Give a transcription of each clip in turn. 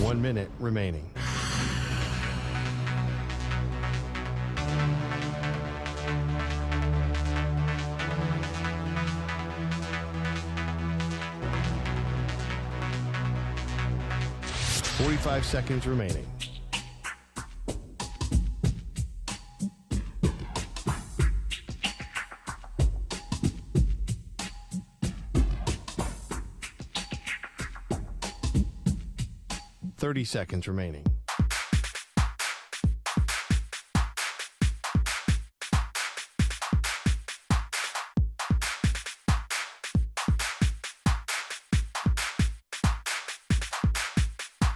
1 minute remaining. "45 seconds remaining. "30 seconds remaining.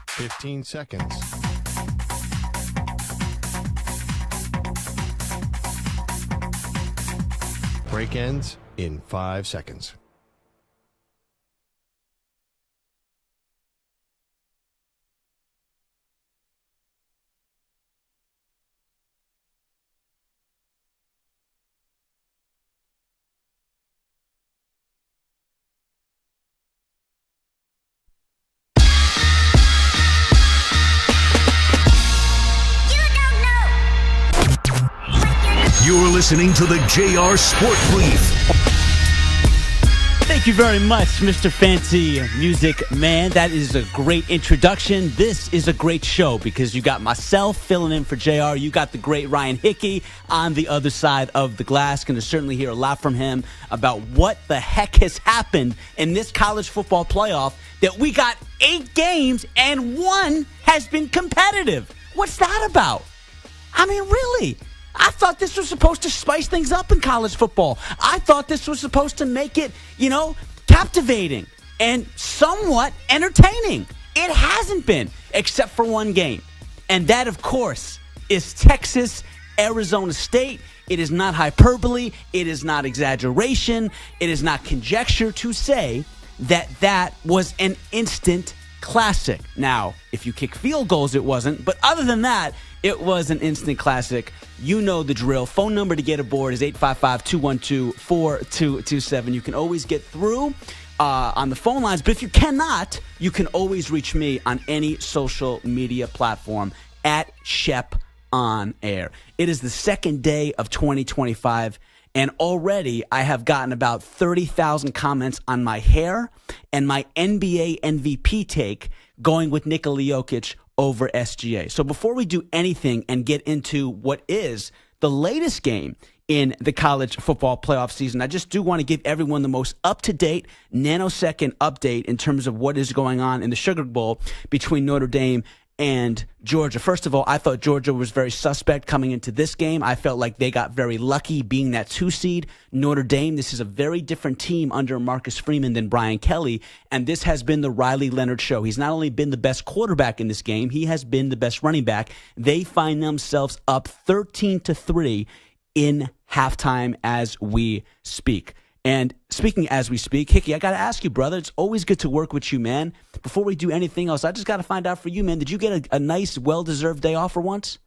"15 seconds. Break ends in 5 seconds. You're listening to the JR Sport Brief. Thank you very much, Mr. Fancy Music Man. That is a great introduction. This is a great show because you got myself filling in for JR. You got the great Ryan Hickey on the other side of the glass. Going to certainly hear a lot from him about what the heck has happened in this college football playoff that we got 8 games and 1 has been competitive. What's that about? I mean, really? I thought this was supposed to spice things up in college football. I thought this was supposed to make it, captivating and somewhat entertaining. It hasn't been, except for 1 game. And that, of course, is Texas-Arizona State. It is not hyperbole. It is not exaggeration. It is not conjecture to say that that was an instant classic. Now, if you kick field goals, it wasn't. But other than that, it was an instant classic. You know the drill. Phone number to get aboard is 855-212-4227. You can always get through on the phone lines. But if you cannot, you can always reach me on any social media platform at Shep on Air. It is the second day of 2025. And already I have gotten about 30,000 comments on my hair and my NBA MVP take going with Nikola Jokic over SGA. So before we do anything and get into what is the latest game in the college football playoff season, I just do want to give everyone the most up-to-date nanosecond update in terms of what is going on in the Sugar Bowl between Notre Dame and Georgia. First of all, I thought Georgia was very suspect coming into this game. I felt like they got very lucky being that 2 seed. Notre Dame, this is a very different team under Marcus Freeman than Brian Kelly, and this has been the Riley Leonard show. He's not only been the best quarterback in this game, he has been the best running back. They find themselves up 13-3 in halftime as we speak. And speaking as we speak, Hickey, I got to ask you, brother, it's always good to work with you, man. Before we do anything else, I just got to find out for you, man, did you get a nice, well-deserved day off for once?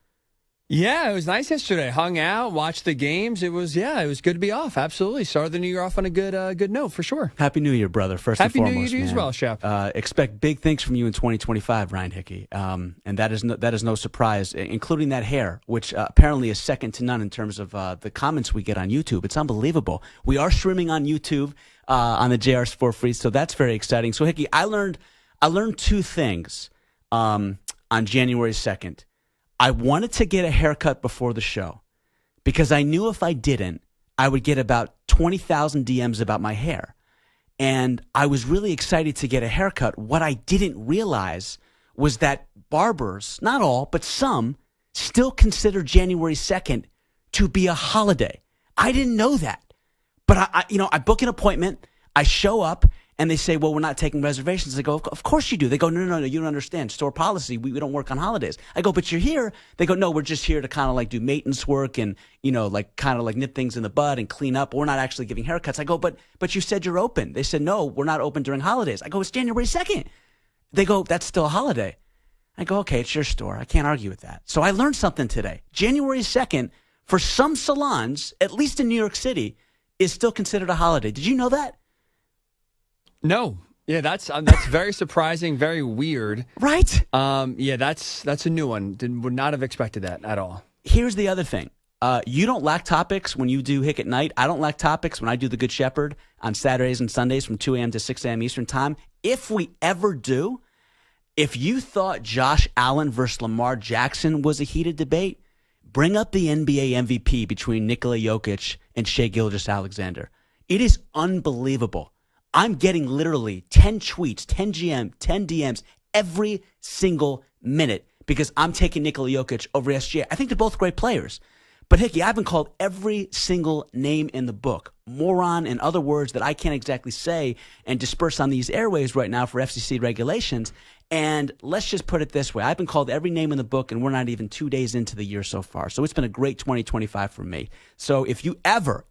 Yeah, it was nice yesterday. Hung out, watched the games. It was good to be off. Absolutely. Started the new year off on a good note, for sure. Happy New Year, brother, first and foremost. Happy New Year to you as well, Shep. Expect big things from you in 2025, Ryan Hickey. And that is no surprise, including that hair, which apparently is second to none in terms of the comments we get on YouTube. It's unbelievable. We are streaming on YouTube on the JR Sport Free, so that's very exciting. So, Hickey, I learned 2 things on January 2nd. I wanted to get a haircut before the show because I knew if I didn't, I would get about 20,000 DMs about my hair. And I was really excited to get a haircut. What I didn't realize was that barbers, not all, but some, still consider January 2nd to be a holiday. I didn't know that. But I book an appointment, I show up, and they say, well, we're not taking reservations. I go, of course you do. They go, no, you don't understand. Store policy, we don't work on holidays. I go, but you're here. They go, no, we're just here to kind of like do maintenance work and, kind of like nip things in the bud and clean up. We're not actually giving haircuts. I go, but you said you're open. They said, no, we're not open during holidays. I go, it's January 2nd. They go, that's still a holiday. I go, okay, it's your store. I can't argue with that. So I learned something today. January 2nd, for some salons, at least in New York City, is still considered a holiday. Did you know that? No, Yeah, that's very surprising, very weird. Right? Yeah, that's a new one. Would not have expected that at all. Here's the other thing. You don't lack topics when you do Hick at Night. I don't lack topics when I do the Good Shepard on Saturdays and Sundays from 2 a.m. to 6 a.m. Eastern Time. If we ever do, if you thought Josh Allen versus Lamar Jackson was a heated debate, bring up the NBA MVP between Nikola Jokic and Shai Gilgeous-Alexander. It is unbelievable. I'm getting literally 10 tweets, 10 DMs every single minute because I'm taking Nikola Jokic over SGA. I think they're both great players. But, Hickey, I've been called every single name in the book, moron and other words that I can't exactly say and disperse on these airwaves right now for FCC regulations. And let's just put it this way. I've been called every name in the book, and we're not even 2 days into the year so far. So it's been a great 2025 for me. So if you ever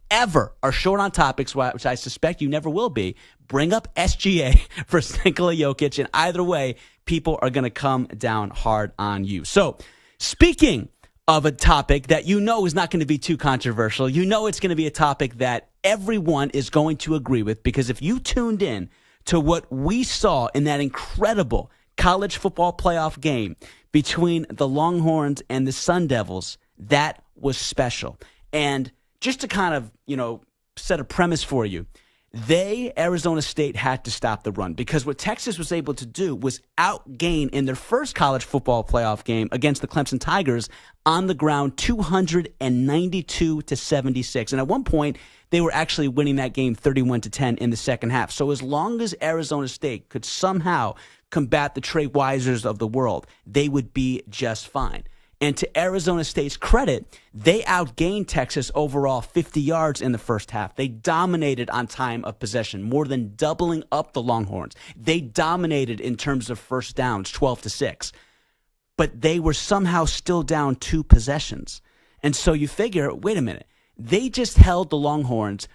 are short on topics, which I suspect you never will be, bring up SGA versus Nikola Jokic, and either way, people are going to come down hard on you. So speaking of a topic that you know is not going to be too controversial, you know it's going to be a topic that everyone is going to agree with, because if you tuned in to what we saw in that incredible college football playoff game between the Longhorns and the Sun Devils, that was special. And just to kind of, set a premise for you, Arizona State, had to stop the run, because what Texas was able to do was outgain in their first college football playoff game against the Clemson Tigers on the ground 292-76. And at one point, they were actually winning that game 31-10 in the second half. So as long as Arizona State could somehow combat the Trey Weisers of the world, they would be just fine. And to Arizona State's credit, they outgained Texas overall 50 yards in the first half. They dominated on time of possession, more than doubling up the Longhorns. They dominated in terms of first downs, 12-6. But they were somehow still down 2 possessions. And so you figure, wait a minute, they just held the Longhorns,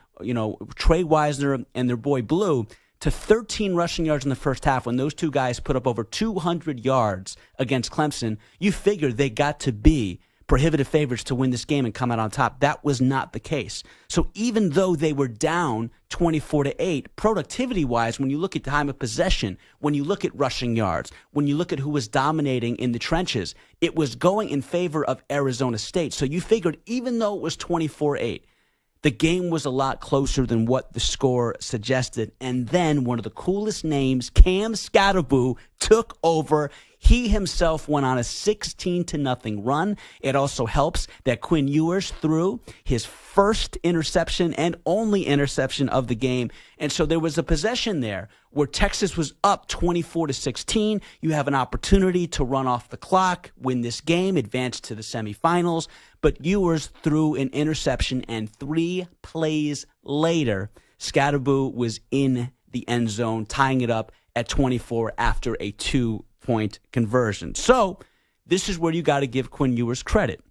Trey Weisner and their boy Blue, to 13 rushing yards in the first half when those two guys put up over 200 yards against Clemson. You figure they got to be prohibitive favorites to win this game and come out on top. That was not the case. So even though they were down 24-8, productivity-wise, when you look at time of possession, when you look at rushing yards, when you look at who was dominating in the trenches, it was going in favor of Arizona State. So you figured even though it was 24-8, the game was a lot closer than what the score suggested. And then one of the coolest names, Cam Scatterboo, took over. He himself went on a 16-0 run. It also helps that Quinn Ewers threw his first interception and only interception of the game. And so there was a possession there where Texas was up 24-16. You have an opportunity to run off the clock, win this game, advance to the semifinals. But Ewers threw an interception, and 3 plays later, Scatterboo was in the end zone, tying it up at 24 after a 2-point conversion. So this is where you got to give Quinn Ewers credit.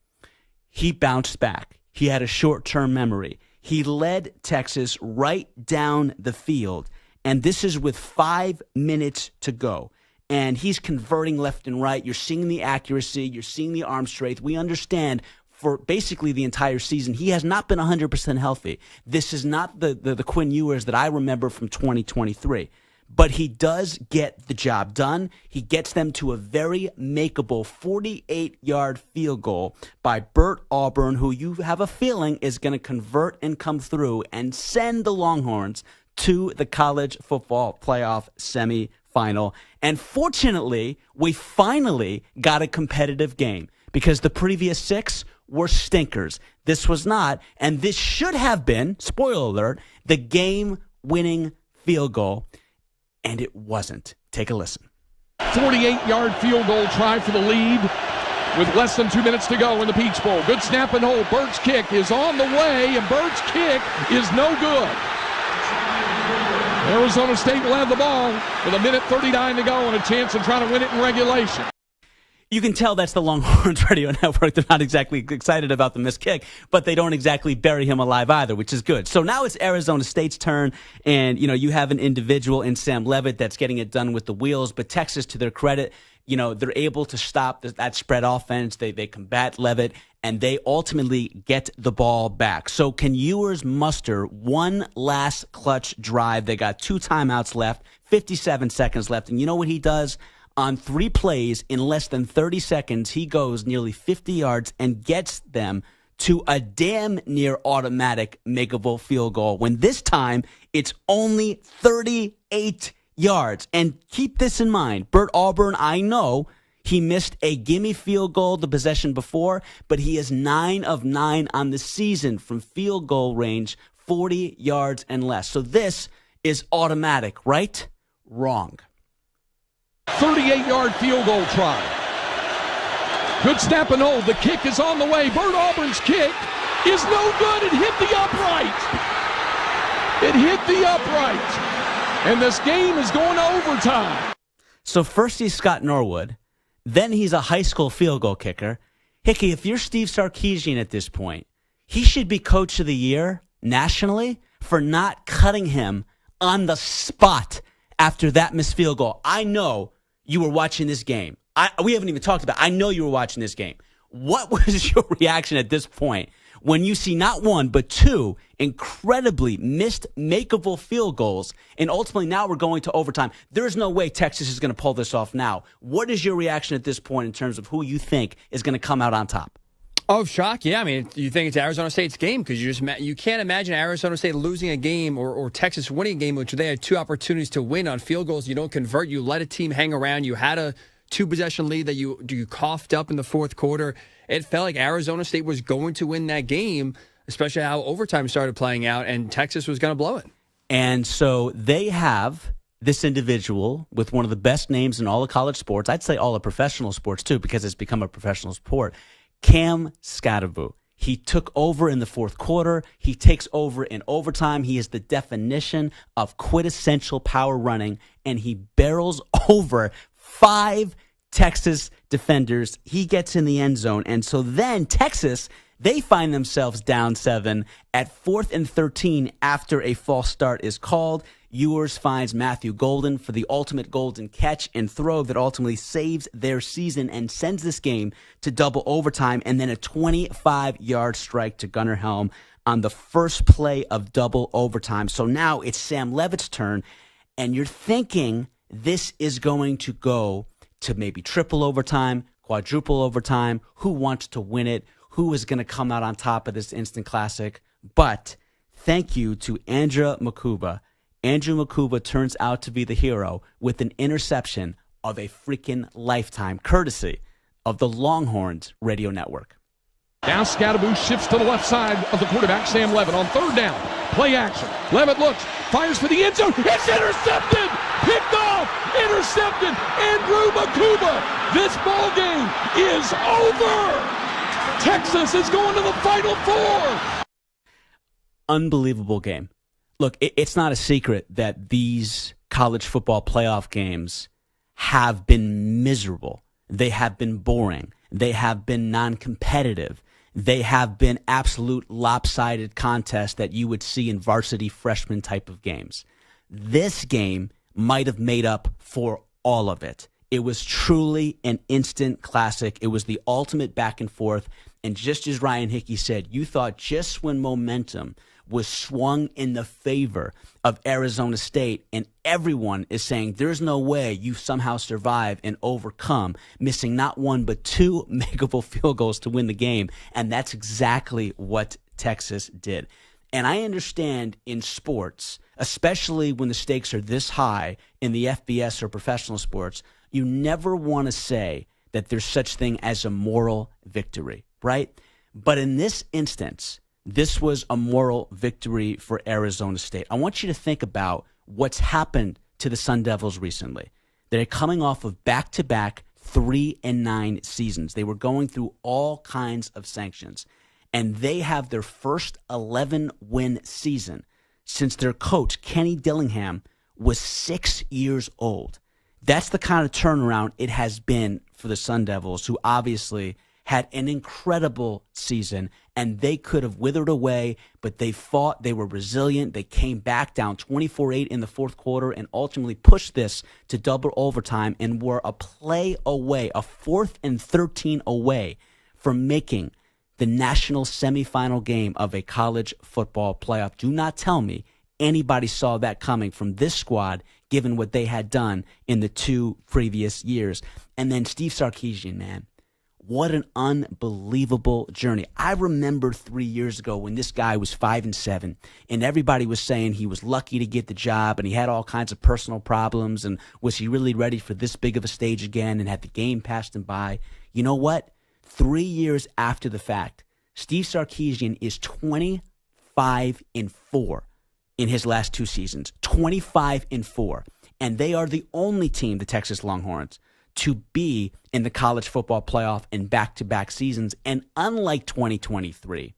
He bounced back. He had a short-term memory. He led Texas right down the field, and this is with 5 minutes to go. And he's converting left and right. You're seeing the accuracy. You're seeing the arm strength. We understand for basically the entire season, he has not been 100% healthy. This is not the Quinn Ewers that I remember from 2023. But he does get the job done. He gets them to a very makeable 48-yard field goal by Bert Auburn, who you have a feeling is going to convert and come through and send the Longhorns to the college football playoff semifinal. And fortunately, we finally got a competitive game, because the previous 6 were stinkers. This was not, and this should have been, spoiler alert, the game-winning field goal, and it wasn't. Take a listen. 48-yard field goal try for the lead with less than 2 minutes to go in the Peach Bowl. Good snap and hold. Bird's kick is on the way, and Bird's kick is no good. Arizona State will have the ball with 1:39 to go and a chance of trying to win it in regulation. You can tell that's the Longhorns Radio Network. They're not exactly excited about the missed kick, but they don't exactly bury him alive either, which is good. So now it's Arizona State's turn, and you have an individual in Sam Leavitt that's getting it done with the wheels. But Texas, to their credit, they're able to stop that spread offense. They combat Leavitt, and they ultimately get the ball back. So can Ewers muster one last clutch drive? They got 2 timeouts left, 57 seconds left, and you know what he does? On 3 plays in less than 30 seconds, he goes nearly 50 yards and gets them to a damn near automatic makeable field goal, when this time it's only 38 yards. And keep this in mind, Bert Auburn, I know he missed a gimme field goal the possession before, but he is 9 of 9 on the season from field goal range, 40 yards and less. So this is automatic, right? Wrong. 38-yard field goal try. Good snap and hold. The kick is on the way. Bert Auburn's kick is no good. It hit the upright. It hit the upright. And this game is going to overtime. So first he's Scott Norwood. Then he's a high school field goal kicker. Hickey, if you're Steve Sarkisian at this point, he should be coach of the year nationally for not cutting him on the spot after that missed field goal. I know you were watching this game. We haven't even talked about it. I know you were watching this game. What was your reaction at this point when you see not one, but 2 incredibly missed makeable field goals, and ultimately now we're going to overtime? There's no way Texas is going to pull this off now. What is your reaction at this point in terms of who you think is going to come out on top? Oh, shock. Yeah, I mean, you think it's Arizona State's game because you can't imagine Arizona State losing a game or Texas winning a game, which they had 2 opportunities to win on field goals. You don't convert. You let a team hang around. You had a 2-possession lead that you coughed up in the fourth quarter. It felt like Arizona State was going to win that game, especially how overtime started playing out, and Texas was going to blow it. And so they have this individual with one of the best names in all of college sports. I'd say all of professional sports, too, because it's become a professional sport. Cam Skattebo. He took over in the fourth quarter. He takes over in overtime. He is the definition of quintessential power running, and he barrels over 5 Texas defenders. He gets in the end zone, and so then Texas, they find themselves down 7 at 4th and 13 after a false start is called. Ewers finds Matthew Golden for the ultimate golden catch and throw that ultimately saves their season and sends this game to double overtime, and then a 25-yard strike to Gunnar Helm on the first play of double overtime. So now it's Sam Leavitt's turn, and you're thinking this is going to go to maybe triple overtime, quadruple overtime. Who wants to win it? Who is going to come out on top of this instant classic? But thank you to Andrew Makuba. Andrew Makuba turns out to be the hero with an interception of a freaking lifetime, courtesy of the Longhorns Radio Network. Now Skattebo shifts to the left side of the quarterback, Sam Leavitt, on 3rd down. Play action. Leavitt looks, fires for the end zone. It's intercepted! Picked off! Intercepted! Andrew Makuba! This ball game is over! Texas is going to the Final Four! Unbelievable game. Look, it's not a secret that these college football playoff games have been miserable. They have been boring. They have been non-competitive. They have been absolute lopsided contests that you would see in varsity freshman type of games. This game might have made up for all of it. It was truly an instant classic. It was the ultimate back and forth. And just as Ryan Hickey said, you thought just when momentum was swung in the favor of Arizona State, and everyone is saying there's no way you somehow survive and overcome, missing not one but 2 makeable field goals to win the game, and that's exactly what Texas did. And I understand in sports, especially when the stakes are this high in the FBS or professional sports, you never want to say that there's such thing as a moral victory, right? But in this instance, this was a moral victory for Arizona State. I want you to think about what's happened to the Sun Devils recently. They're coming off of back-to-back 3-9 seasons. They were going through all kinds of sanctions, and they have their first 11-win season since their coach, Kenny Dillingham, was 6 years old. That's the kind of turnaround it has been for the Sun Devils, who obviously had an incredible season, and they could have withered away, but they fought, they were resilient, they came back down 24-8 in the fourth quarter and ultimately pushed this to double overtime and were a play away, a 4th and 13 away from making the national semifinal game of a college football playoff. Do not tell me anybody saw that coming from this squad, given what they had done in the 2 previous years. And then Steve Sarkisian, man, what an unbelievable journey. I remember 3 years ago when this guy was 5-7, and everybody was saying he was lucky to get the job, and he had all kinds of personal problems, and was he really ready for this big of a stage again, and had the game passed him by? You know what? 3 years after the fact, Steve Sarkisian is 25-4 in his last 2 seasons. 25-4. And they are the only team, the Texas Longhorns, to be in the college football playoff in back-to-back seasons. And unlike 2023,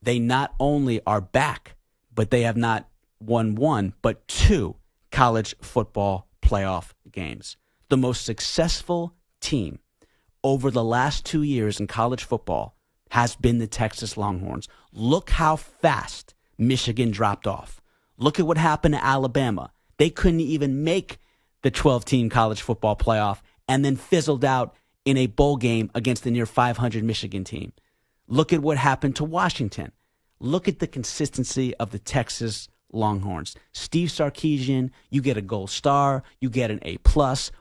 they not only are back, but they have not won 1, but 2 college football playoff games. The most successful team over the last 2 years in college football has been the Texas Longhorns. Look how fast Michigan dropped off. Look at what happened to Alabama. They couldn't even make the 12-team college football playoff and then fizzled out in a bowl game against the near 500 Michigan team. Look at what happened to Washington. Look at the consistency of the Texas Longhorns. Steve Sarkisian, you get a gold star, you get an A+.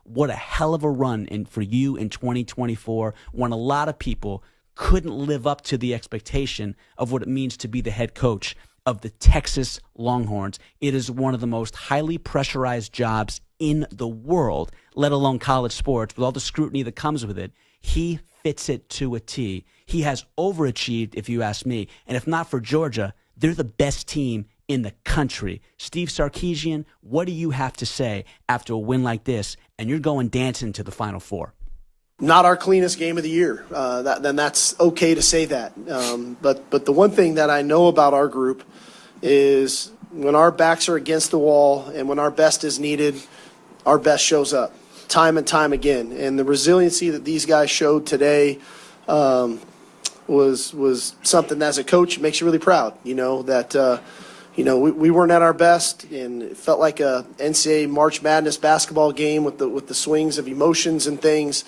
What a hell of a run for you in 2024 when a lot of people couldn't live up to the expectation of what it means to be the head coach of the Texas Longhorns. It is one of the most highly pressurized jobs in the world, let alone college sports, with all the scrutiny that comes with it. He fits it to a T. He has overachieved, if you ask me. And if not for Georgia, they're the best team in the country. Steve Sarkisian, what do you have to say after a win like this, and you're going dancing to the Final Four? Not our cleanest game of the year. Then that's okay to say that. But the one thing that I know about our group is when our backs are against the wall and when our best is needed, our best shows up time and time again. And the resiliency that these guys showed today was something that, as a coach, makes you really proud. You know that we weren't at our best, and it felt like a NCAA March Madness basketball game with the swings of emotions and things.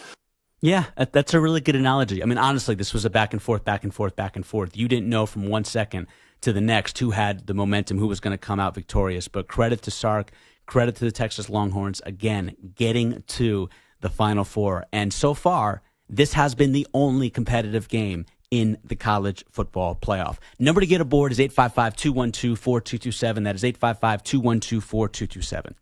Yeah, that's a really good analogy. I mean, honestly, this was a back and forth, back and forth, back and forth. You didn't know from 1 second to the next who had the momentum, who was going to come out victorious. But credit to Sark, credit to the Texas Longhorns, again, getting to the Final Four. And so far, this has been the only competitive game in the college football playoff. Number to get aboard is 855-212-4227. That is 855-212-4227.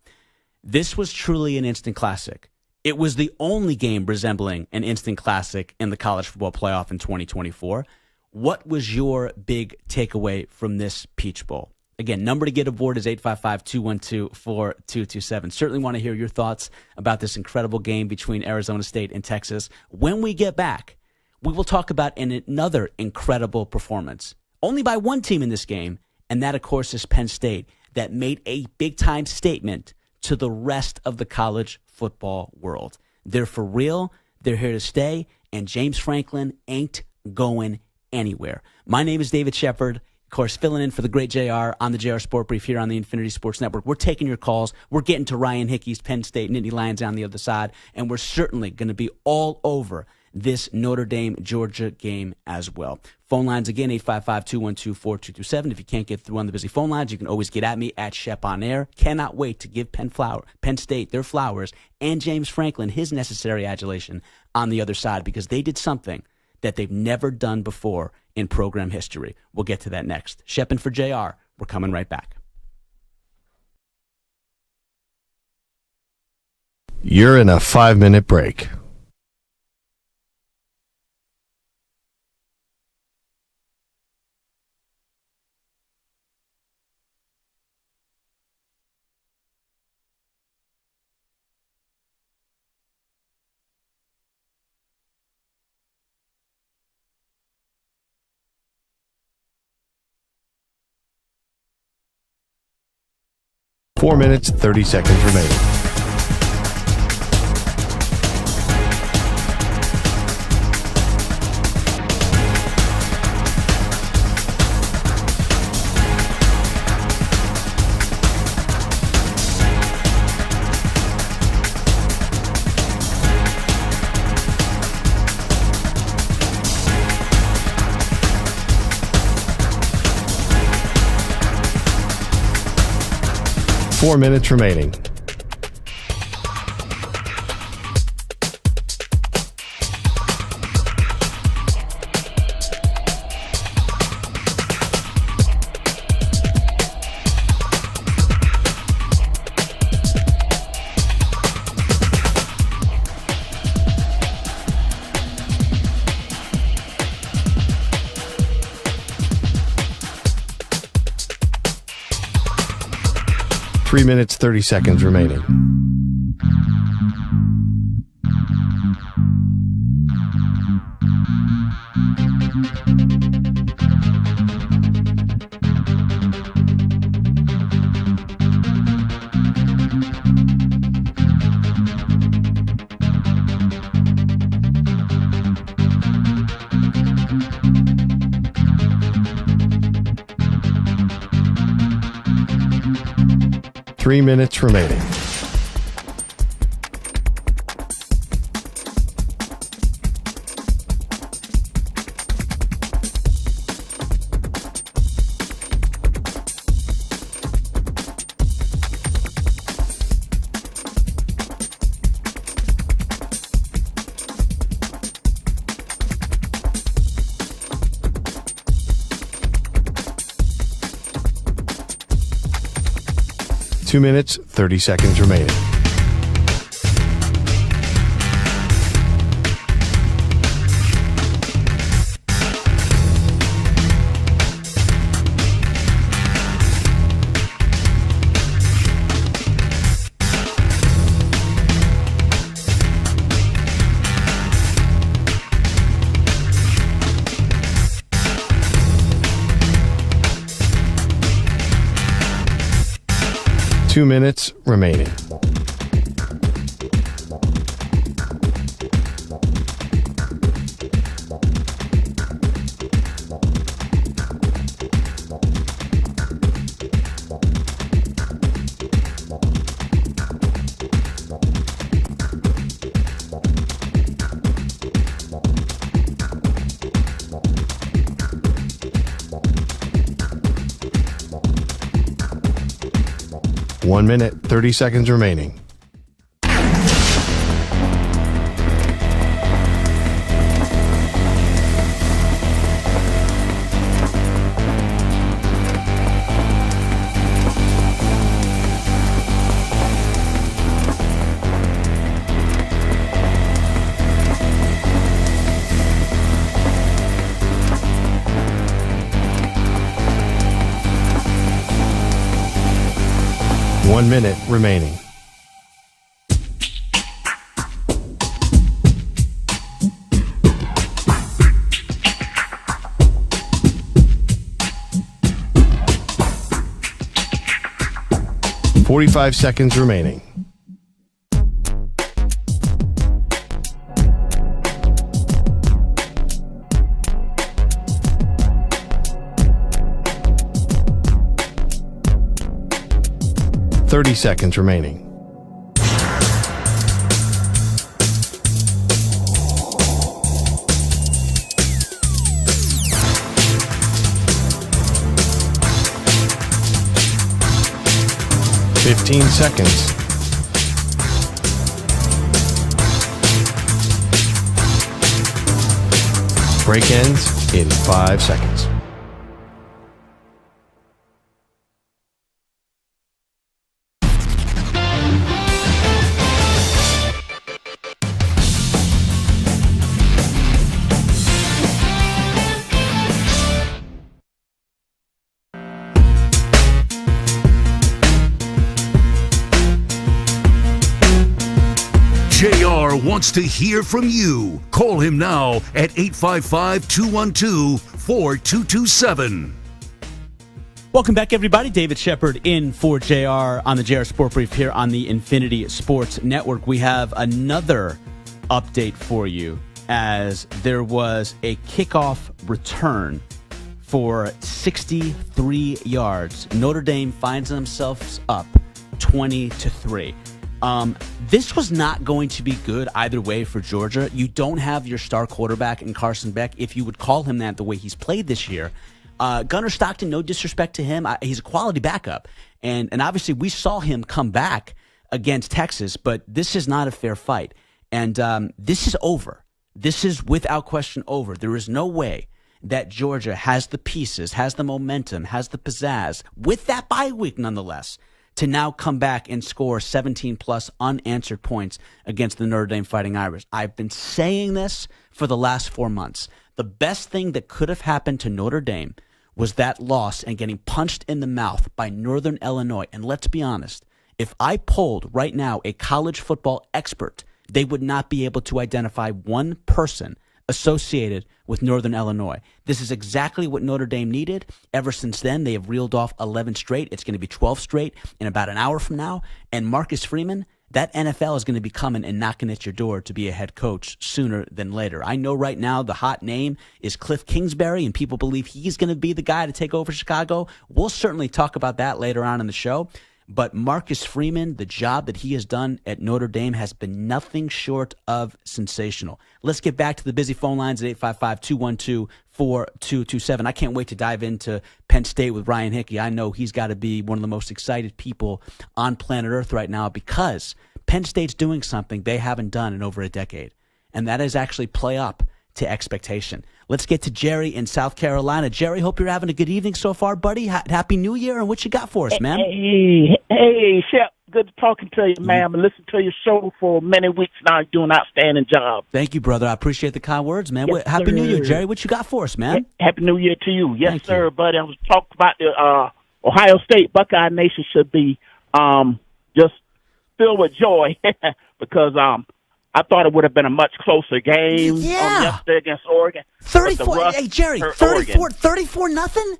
This was truly an instant classic. It was the only game resembling an instant classic in the college football playoff in 2024. What was your big takeaway from this Peach Bowl? Again, number to get aboard is 855-212-4227. Certainly want to hear your thoughts about this incredible game between Arizona State and Texas. When we get back, we will talk about another incredible performance, only by one team in this game, and that, of course, is Penn State, that made a big-time statement to the rest of the college football world. They're for real, they're here to stay, and James Franklin ain't going anywhere. My name is David Shepard, of course, filling in for the great JR on the JR Sport Brief here on the Infinity Sports Network. We're taking your calls. We're getting to Ryan Hickey's Penn State, Nittany Lions on the other side, and we're certainly going to be all over this Notre Dame-Georgia game as well. Phone lines again, 855-212-4227. If you can't get through on the busy phone lines, you can always get at me at Shep on air. Cannot wait to give Penn State their flowers and James Franklin his necessary adulation on the other side, because they did something that they've never done before in program history. We'll get to that next. Shep and for JR, we're coming right back. You're in a 5-minute break. Four minutes, 30 seconds remaining. 4 minutes remaining. Three minutes, 30 seconds remaining. Three minutes remaining. Two minutes, 30 seconds remaining. Two minutes remaining. One minute, 30 seconds remaining. One minute remaining. Forty-five seconds remaining. Thirty seconds remaining. Fifteen seconds. Break ends in 5 seconds. JR wants to hear from you. Call him now at 855-212-4227. Welcome back, everybody. David Shepard in for JR on the JR Sport Brief here on the Infinity Sports Network. We have another update for you as there was a kickoff return for 63 yards. Notre Dame finds themselves up 20-3. This was not going to be good either way for Georgia. You don't have your star quarterback in Carson Beck, if you would call him that the way he's played this year. Gunnar Stockton, no disrespect to him, he's a quality backup. And obviously we saw him come back against Texas, but this is not a fair fight. And this is over. This is without question over. There is no way that Georgia has the pieces, has the momentum, has the pizzazz, with that bye week nonetheless, to now come back and score 17-plus unanswered points against the Notre Dame Fighting Irish. I've been saying this for the last 4 months. The best thing that could have happened to Notre Dame was that loss and getting punched in the mouth by Northern Illinois. And let's be honest, if I polled right now a college football expert, they would not be able to identify one person associated with Northern Illinois. This is exactly what Notre Dame needed. Ever since then, they have reeled off 11 straight. It's going to be 12 straight in about an hour from now. And Marcus Freeman, that NFL is going to be coming and knocking at your door to be a head coach sooner than later. I know right now the hot name is Cliff Kingsbury, and people believe he's going to be the guy to take over Chicago. We'll certainly talk about that later on in the show. But Marcus Freeman, the job that he has done at Notre Dame has been nothing short of sensational. Let's get back to the busy phone lines at 855-212-4227. I can't wait to dive into Penn State with Ryan Hickey. I know he's got to be one of the most excited people on planet Earth right now because Penn State's doing something they haven't done in over a decade, and that is actually play up to expectation. Let's get to Jerry in South Carolina. Jerry, hope you're having a good evening so far, buddy. Happy New Year, and what you got for us, man? Hey, Shep. Good talking to you, man. I've been listening to your show for many weeks now. You're doing an outstanding job. Thank you, brother. I appreciate the kind words, man. Yes, Happy New Year, sir. Jerry. What you got for us, man? Happy New Year to you. Yes, Thank sir, you. buddy. I was talking about the Ohio State Buckeye Nation should be just filled with joy because I thought it would have been a much closer game yesterday against Oregon. 34. Hey, Jerry, 34 nothing?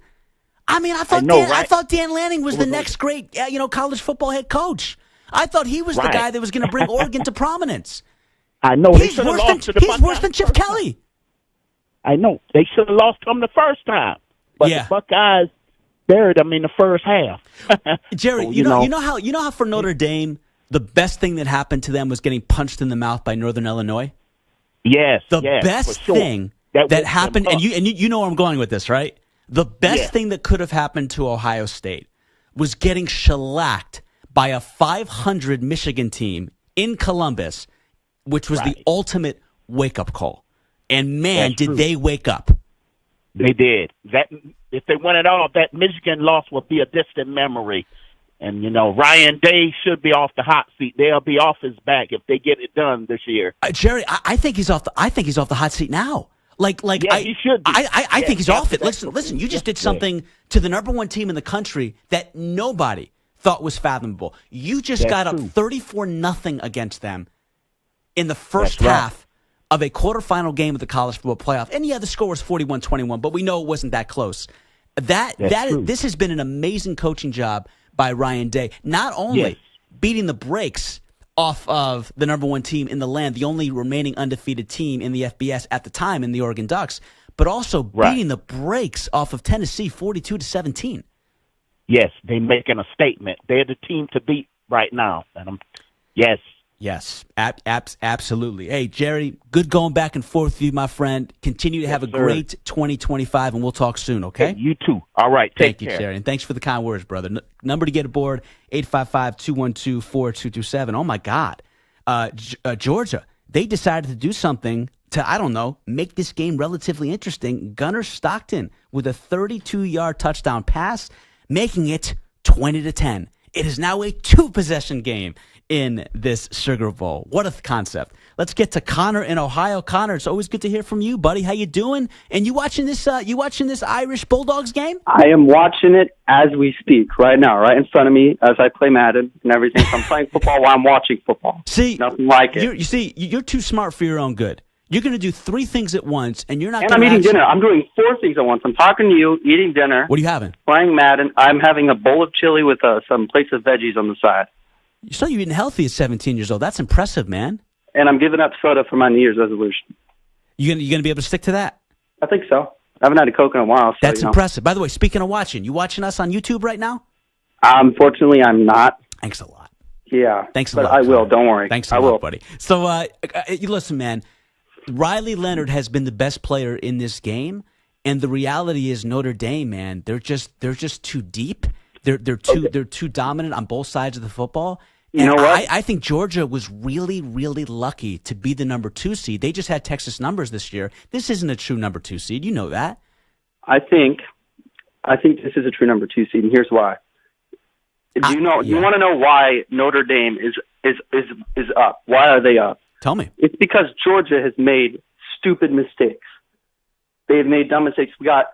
I mean, I thought Dan Lanning was the next great college football head coach. I thought he was the guy that was going to bring Oregon to prominence. I know. He's worse than Chip Kelly. I know. They should have lost to him the first time. But the Buckeyes buried them in the first half. Jerry, so, you know how for Notre Dame, the best thing that happened to them was getting punched in the mouth by Northern Illinois? Yes. The best thing that happened, and you know where I'm going with this, right? The best thing that could have happened to Ohio State was getting shellacked by a 500 Michigan team in Columbus, which was the ultimate wake-up call. And, man, did they wake up. They did. That if they won it all, that Michigan loss will be a distant memory. And, Ryan Day should be off the hot seat. They'll be off his back if they get it done this year. Jerry, I think he's off the hot seat now. He should be. I think he's off it. Listen, you just did something to the number one team in the country that nobody thought was fathomable. You just got up 34-0 against them in the first half of a quarterfinal game of the college football playoff. And the score was 41-21, but we know it wasn't that close. This has been an amazing coaching job by Ryan Day. Not only beating the brakes off of the number one team in the land, the only remaining undefeated team in the FBS at the time in the Oregon Ducks, but also beating the brakes off of Tennessee 42-17. Yes, they're making a statement. They're the team to beat right now. And Yes, absolutely. Hey, Jerry, good going back and forth with you, my friend. Continue to have a great 2025, and we'll talk soon, okay? Hey, you too. All right, Thank care. you, Jerry, and thanks for the kind words, brother. Number to get aboard, 855-212-4227. Oh, my God. Georgia, they decided to do something to, make this game relatively interesting. Gunnar Stockton with a 32-yard touchdown pass, making it 20-10. It is now a two-possession game in this Sugar Bowl. What a concept. Let's get to Connor in Ohio. Connor, it's always good to hear from you, buddy. How you doing? And you watching this Irish Bulldogs game? I am watching it as we speak right now, right in front of me as I play Madden and everything. So I'm playing football while I'm watching football. See, nothing like it. You're too smart for your own good. You're going to do three things at once, and you're not. And I'm eating dinner. I'm doing four things at once. I'm talking to you, eating dinner. What are you having? Playing Madden. I'm having a bowl of chili with some plates of veggies on the side. So you're eating healthy at 17 years old. That's impressive, man. And I'm giving up soda for my New Year's resolution. You gonna be able to stick to that? I think so. I haven't had a Coke in a while. So, That's impressive. By the way, speaking of watching, you watching us on YouTube right now? Unfortunately, I'm not. Thanks a lot. Yeah. Thanks a but lot. I will. Don't worry. Thanks a lot, buddy. So, you listen, man. Riley Leonard has been the best player in this game, And the reality is Notre Dame, man, they're just too deep. They're too dominant on both sides of the football. And You know what? I think Georgia was really, really lucky to be the number 2 seed. They just had Texas numbers this year. This isn't a true number 2 seed. You know that. I think this is a true number 2 seed, and here's why. Do you know? You want to know why Notre Dame is up? Why are they up? Tell me. It's because Georgia has made stupid mistakes. They've made dumb mistakes. We got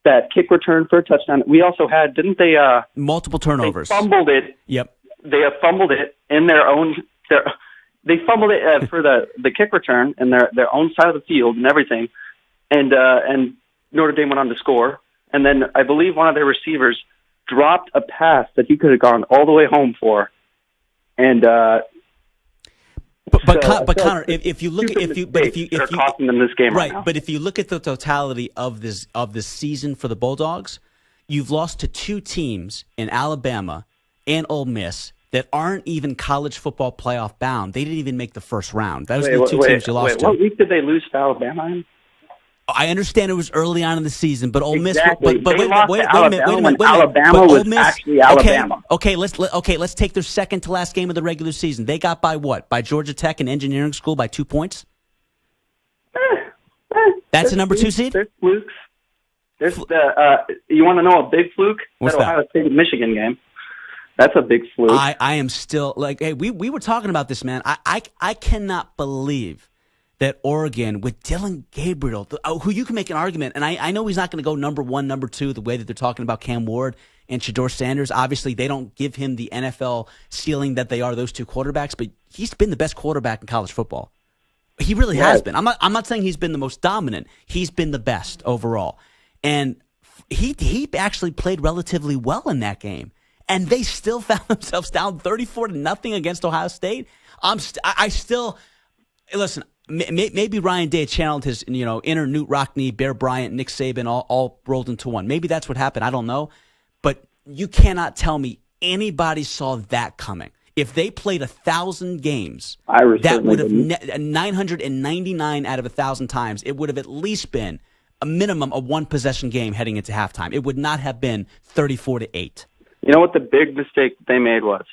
that kick return for a touchdown. We also had, didn't they? Multiple turnovers. They fumbled it. Yep. They fumbled it in their own. They fumbled it for the kick return in their own side of the field and everything, and Notre Dame went on to score. And then I believe one of their receivers dropped a pass that he could have gone all the way home for. And But Connor, if you look at if you costing them this game right now. But if you look at the totality of this season for the Bulldogs, you've lost to 2 teams in Alabama and Ole Miss that aren't even college football playoff bound. They didn't even make the first round. That was the 2 teams you lost to. What week did they lose to Alabama in? I understand it was early on in the season, but Ole Miss. Exactly. But they wait lost a to minute. Alabama was actually Alabama. Okay. Let's take their second to last game of the regular season. They got by what? By Georgia Tech and engineering school by 2 points. That's a number 2 seed. There's flukes. There's you want to know a big fluke? What's that that? Ohio State Michigan game. That's a big fluke. I am still like, hey, we were talking about this, man. I cannot believe that Oregon with Dylan Gabriel, who you can make an argument, and I know he's not going to go number 1, number 2, the way that they're talking about Cam Ward and Shedeur Sanders. Obviously, they don't give him the NFL ceiling that they are, those 2 quarterbacks, but he's been the best quarterback in college football. He really has been. I'm not saying he's been the most dominant. He's been the best overall. And he actually played relatively well in that game. And they still found themselves down 34-0 against Ohio State. I still listen. Maybe Ryan Day channeled his inner Newt Rockne, Bear Bryant, Nick Saban all rolled into one. Maybe that's what happened. I don't know. But you cannot tell me anybody saw that coming. If they played 1,000 games, that would have 999 out of 1,000 times. It would have at least been a minimum of 1 possession game heading into halftime. It would not have been 34-8. You know what the big mistake they made was?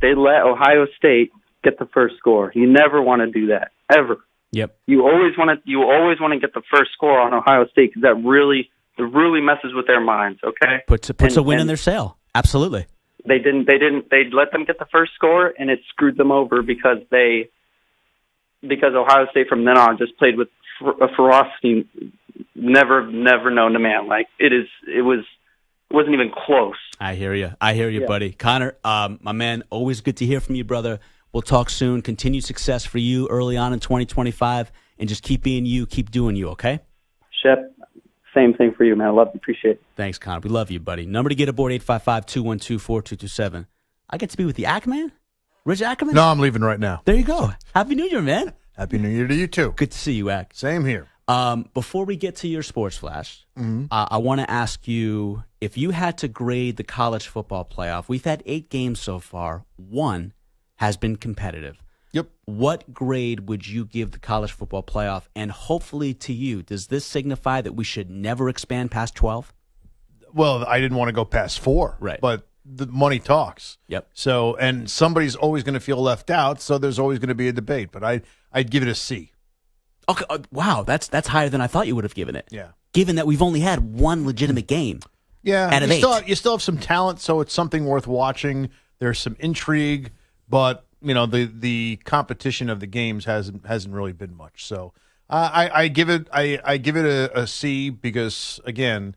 They let Ohio State get the first score. You never want to do that, ever. Yep. You always want to get the first score on Ohio State because that really messes with their minds. Okay. Puts a win in their sail. Absolutely. They let them get the first score, and it screwed them over because Ohio State from then on just played with a ferocity never known to man. Like it wasn't even close. I hear you, buddy. Connor, my man, always good to hear from you, brother. We'll talk soon. Continued success for you early on in 2025, and just keep being you, keep doing you, okay? Shep, same thing for you, man. I love you. Appreciate it. Thanks, Connor. We love you, buddy. Number to get aboard, 855-212-4227. I get to be with the Ackerman? Rich Ackerman? No, I'm leaving right now. There you go. Happy New Year, man. Happy New Year to you, too. Good to see you, Ack. Same here. Before we get to your sports flash, I want to ask you, if you had to grade the college football playoff, we've had 8 games so far. 1 has been competitive. Yep. What grade would you give the college football playoff? And hopefully to you, does this signify that we should never expand past 12? Well, I didn't want to go past 4. Right. But the money talks. Yep. So, and somebody's always going to feel left out, so there's always going to be a debate. But I'd give it a C. Okay. Wow, that's higher than I thought you would have given it. Yeah. Given that we've only had 1 legitimate game. Yeah. Out of 8. You still have some talent, so it's something worth watching. There's some intrigue, but the competition of the games hasn't really been much. So I give it a C because again,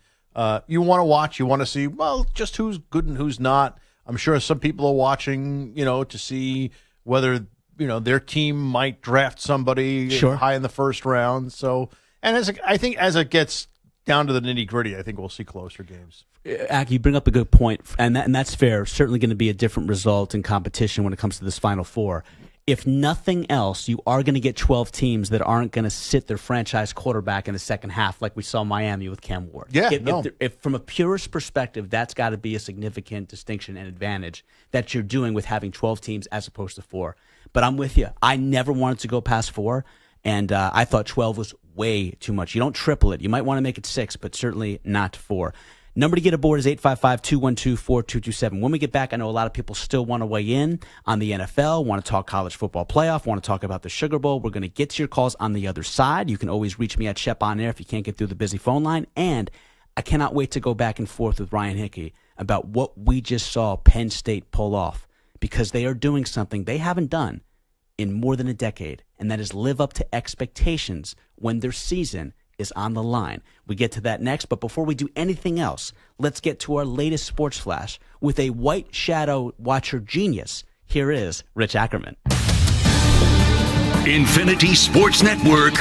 you want to watch, you want to see just who's good and who's not. I'm sure some people are watching, to see whether their team might draft somebody high in the first round. So, and I think as it gets down to the nitty gritty, I think we'll see closer games. Ak, you bring up a good point, and that's fair. Certainly going to be a different result in competition when it comes to this Final Four. If nothing else, you are going to get 12 teams that aren't going to sit their franchise quarterback in the second half like we saw Miami with Cam Ward. Yeah, if from a purist perspective, that's got to be a significant distinction and advantage that you're doing with having 12 teams as opposed to 4. But I'm with you. I never wanted to go past 4, and I thought 12 was way too much. You don't triple it. You might want to make it 6, but certainly not 4. Number to get aboard is 855-212-4227. When we get back, I know a lot of people still want to weigh in on the NFL, want to talk college football playoff, want to talk about the Sugar Bowl. We're going to get to your calls on the other side. You can always reach me at Shep on air if you can't get through the busy phone line. And I cannot wait to go back and forth with Ryan Hickey about what we just saw Penn State pull off, because they are doing something they haven't done in more than a decade, and that is live up to expectations when their season is on the line. We get to that next, but before we do anything else, let's get to our latest sports flash with a White Shadow Watcher genius. Here is Rich Ackerman. Infinity Sports Network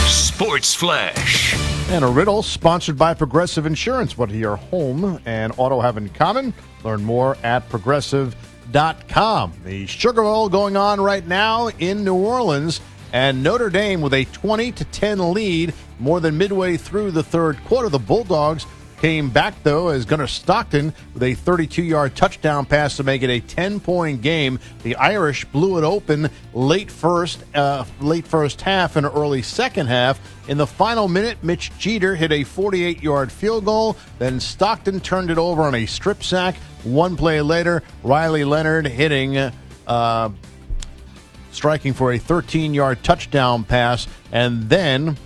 Sports Flash. And a riddle sponsored by Progressive Insurance. What do your home and auto have in common? Learn more at progressive.com. The Sugar Bowl going on right now in New Orleans, and Notre Dame with a 20-10 lead more than midway through the third quarter. The Bulldogs came back, though, as Gunnar Stockton with a 32-yard touchdown pass to make it a 10-point game. The Irish blew it open late first half and early second half. In the final minute, Mitch Jeter hit a 48-yard field goal. Then Stockton turned it over on a strip sack. One play later, Riley Leonard striking for a 13-yard touchdown pass. And then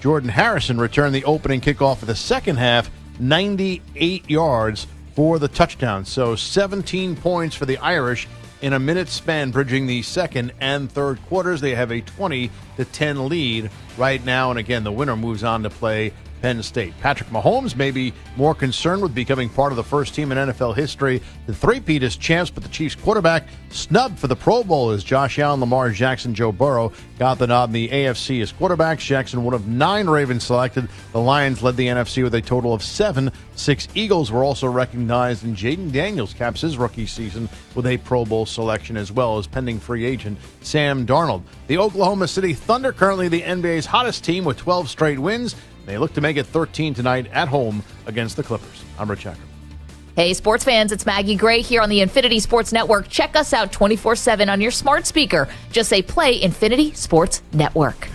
Jordan Harrison returned the opening kickoff of the second half, 98 yards for the touchdown. So 17 points for the Irish in a minute span, bridging the second and third quarters. They have a 20-10 lead right now. And again, the winner moves on to play Penn State. Patrick Mahomes may be more concerned with becoming part of the first team in NFL history to three-peat as champs, but the Chiefs quarterback snubbed for the Pro Bowl as Josh Allen, Lamar Jackson, Joe Burrow got the nod in the AFC as quarterbacks. Jackson, one of 9 Ravens selected. The Lions led the NFC with a total of 7. 6 Eagles were also recognized, and Jaden Daniels caps his rookie season with a Pro Bowl selection, as well as pending free agent Sam Darnold. The Oklahoma City Thunder, currently the NBA's hottest team with 12 straight wins. They look to make it 13 tonight at home against the Clippers. I'm Rich Ackerman. Hey, sports fans, it's Maggie Gray here on the Infinity Sports Network. Check us out 24/7 on your smart speaker. Just say play Infinity Sports Network.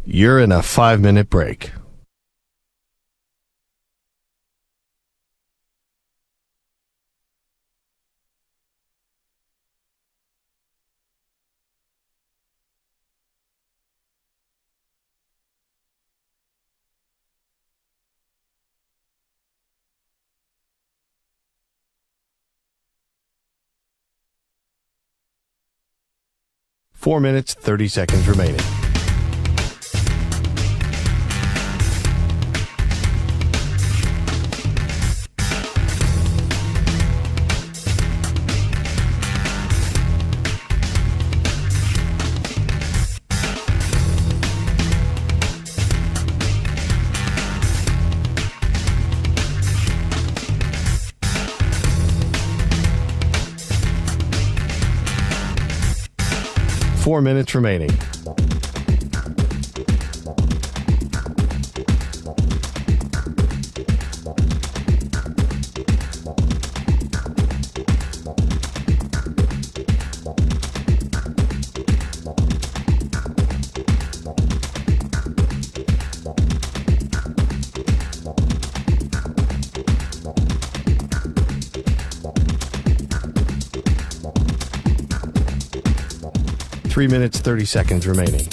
You're in a 5-minute break. Four minutes, 30 seconds remaining. Four minutes remaining. Three minutes, 30 seconds remaining.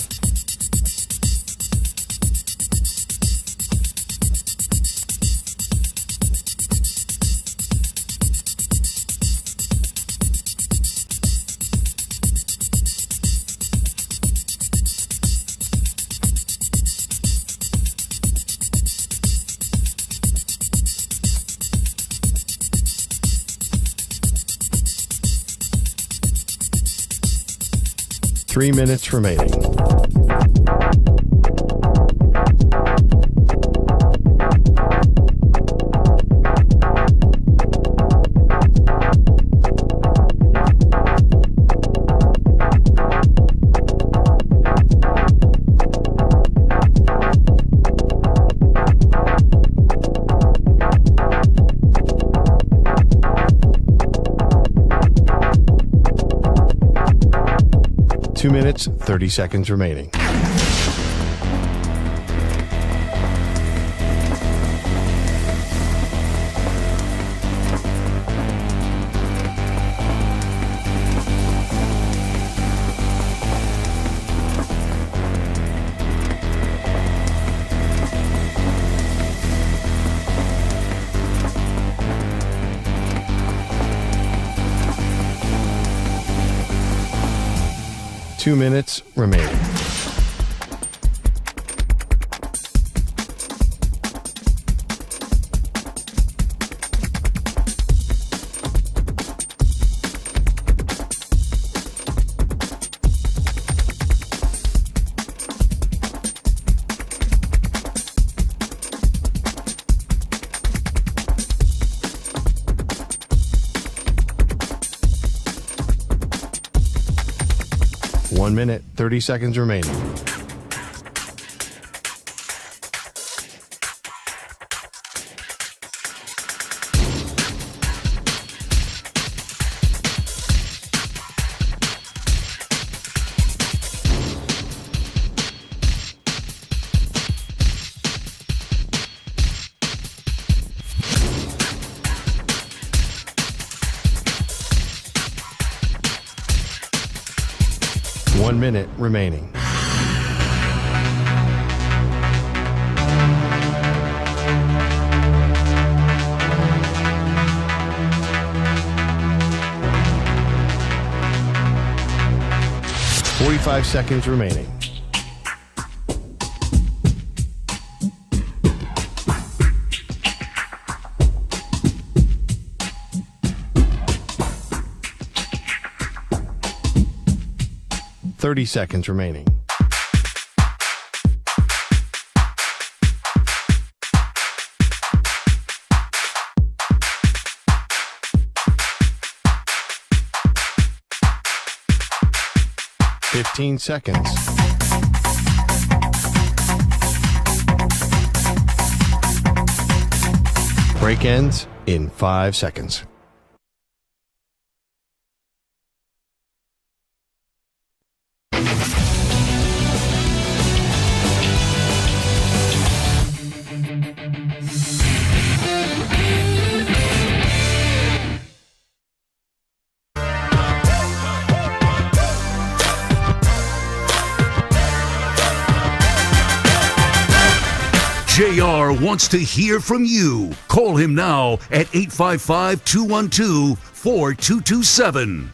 Three minutes remaining. 2 minutes, 30 seconds remaining. Two minutes remaining. One minute, 30 seconds remaining. One minute remaining. Forty-five seconds remaining. Thirty seconds remaining. Fifteen seconds. Break ends in 5 seconds. JR wants to hear from you. Call him now at 855-212-4227.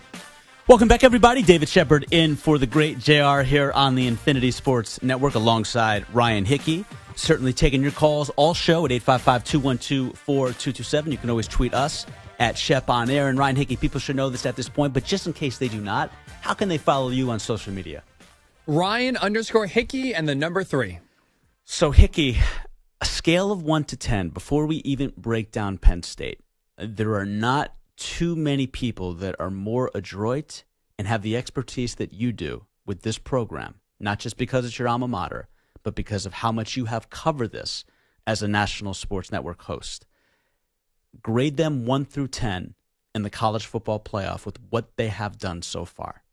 Welcome back, everybody. David Shepard in for the great JR here on the Infinity Sports Network alongside Ryan Hickey. Certainly taking your calls all show at 855-212-4227. You can always tweet us at Shep on Air. And Ryan Hickey, people should know this at this point, but just in case they do not, how can they follow you on social media? Ryan_Hickey and the number 3. So, Hickey, a scale of 1 to 10, before we even break down Penn State, there are not too many people that are more adroit and have the expertise that you do with this program, not just because it's your alma mater, but because of how much you have covered this as a national sports network host. Grade them 1 through 10 in the college football playoff with what they have done so far.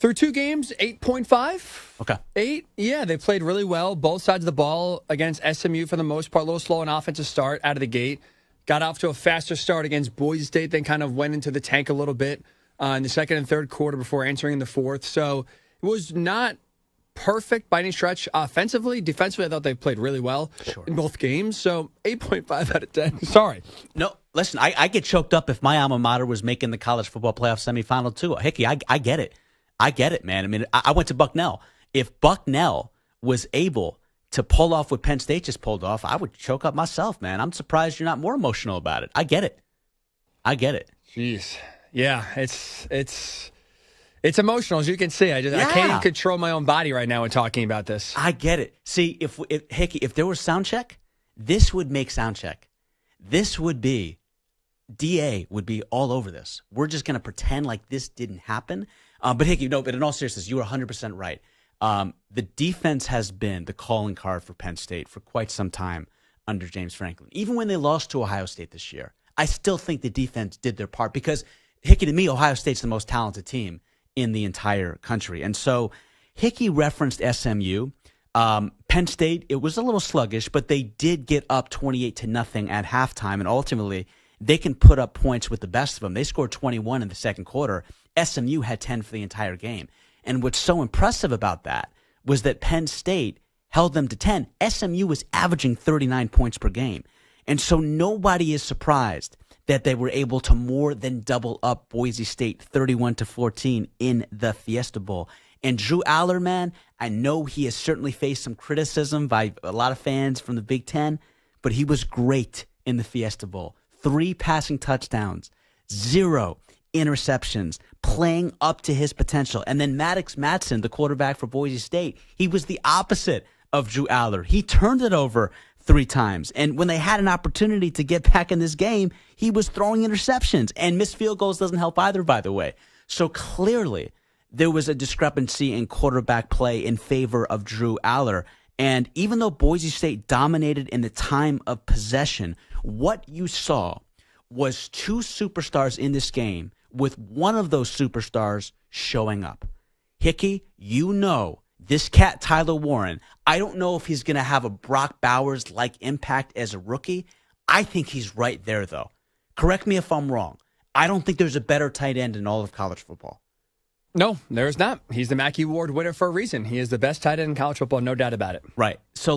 Through 2 games, 8.5. Okay. 8, yeah, they played really well. Both sides of the ball against SMU for the most part. A little slow on offensive start out of the gate. Got off to a faster start against Boise State, then kind of went into the tank a little bit in the second and third quarter before entering the fourth. So it was not perfect by any stretch offensively. Defensively, I thought they played really well in both games. So 8.5 out of 10. Sorry. No, listen, I get choked up if my alma mater was making the college football playoff semifinal too. Hickey, I get it. I get it, man. I mean, I went to Bucknell. If Bucknell was able to pull off what Penn State just pulled off, I would choke up myself, man. I'm surprised you're not more emotional about it. I get it. Jeez. Yeah, it's emotional, as you can see. I can't even control my own body right now when talking about this. I get it. See, Hickey, if there was sound check, this would make sound check. This would be, DA would be all over this. We're just going to pretend like this didn't happen. But Hickey, no, but in all seriousness, you were 100% right. The defense has been the calling card for Penn State for quite some time under James Franklin. Even when they lost to Ohio State this year, I still think the defense did their part because, Hickey, to me, Ohio State's the most talented team in the entire country. And so Hickey referenced SMU. Penn State, it was a little sluggish, but they did get up 28-0 at halftime, and ultimately they can put up points with the best of them. They scored 21 in the second quarter. SMU had 10 for the entire game. And what's so impressive about that was that Penn State held them to 10. SMU was averaging 39 points per game. And so nobody is surprised that they were able to more than double up Boise State 31-14 in the Fiesta Bowl. And Drew Aller, man, I know he has certainly faced some criticism by a lot of fans from the Big Ten, but he was great in the Fiesta Bowl. 3 passing touchdowns, 0 interceptions, playing up to his potential. And then Maddox Matson, the quarterback for Boise State, he was the opposite of Drew Aller. He turned it over 3 times. And when they had an opportunity to get back in this game, he was throwing interceptions. And missed field goals doesn't help either, by the way. So clearly, there was a discrepancy in quarterback play in favor of Drew Aller. And even though Boise State dominated in the time of possession, what you saw was 2 superstars in this game, with one of those superstars showing up. Hickey, you know this cat, Tyler Warren, I don't know if he's going to have a Brock Bowers-like impact as a rookie. I think he's right there, though. Correct me if I'm wrong. I don't think there's a better tight end in all of college football. No, there's not. He's the Mackey Award winner for a reason. He is the best tight end in college football, no doubt about it. Right. So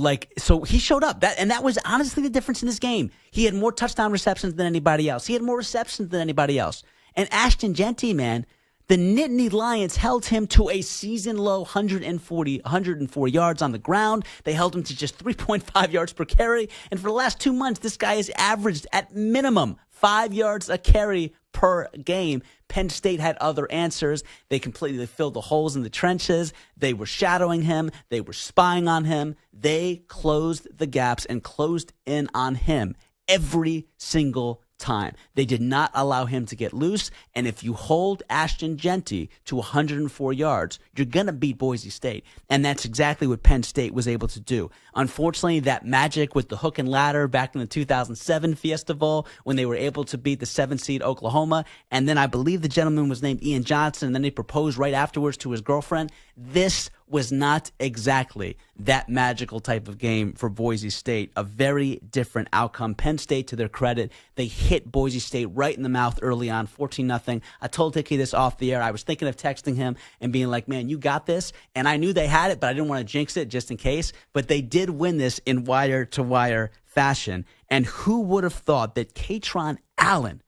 he showed up. That was honestly the difference in this game. He had more touchdown receptions than anybody else. He had more receptions than anybody else. And Ashton Jeanty, man, the Nittany Lions held him to a season-low 104 yards on the ground. They held him to just 3.5 yards per carry. And for the last 2 months, this guy has averaged at minimum 5 yards a carry per game. Penn State had other answers. They completely filled the holes in the trenches. They were shadowing him. They were spying on him. They closed the gaps and closed in on him every single time. They did not allow him to get loose. And if you hold Ashton Jeanty to 104 yards, you're going to beat Boise State. And that's exactly what Penn State was able to do. Unfortunately, that magic with the hook and ladder back in the 2007 Fiesta Bowl when they were able to beat the 7-seed Oklahoma. And then I believe the gentleman was named Ian Johnson, and then he proposed right afterwards to his girlfriend. This was not exactly that magical type of game for Boise State. A very different outcome. Penn State, to their credit, they hit Boise State right in the mouth early on, 14-0. I told Hickey this off the air. I was thinking of texting him and being like, man, you got this. And I knew they had it, but I didn't want to jinx it just in case. But they did win this in wire-to-wire fashion. And who would have thought that Katron Allen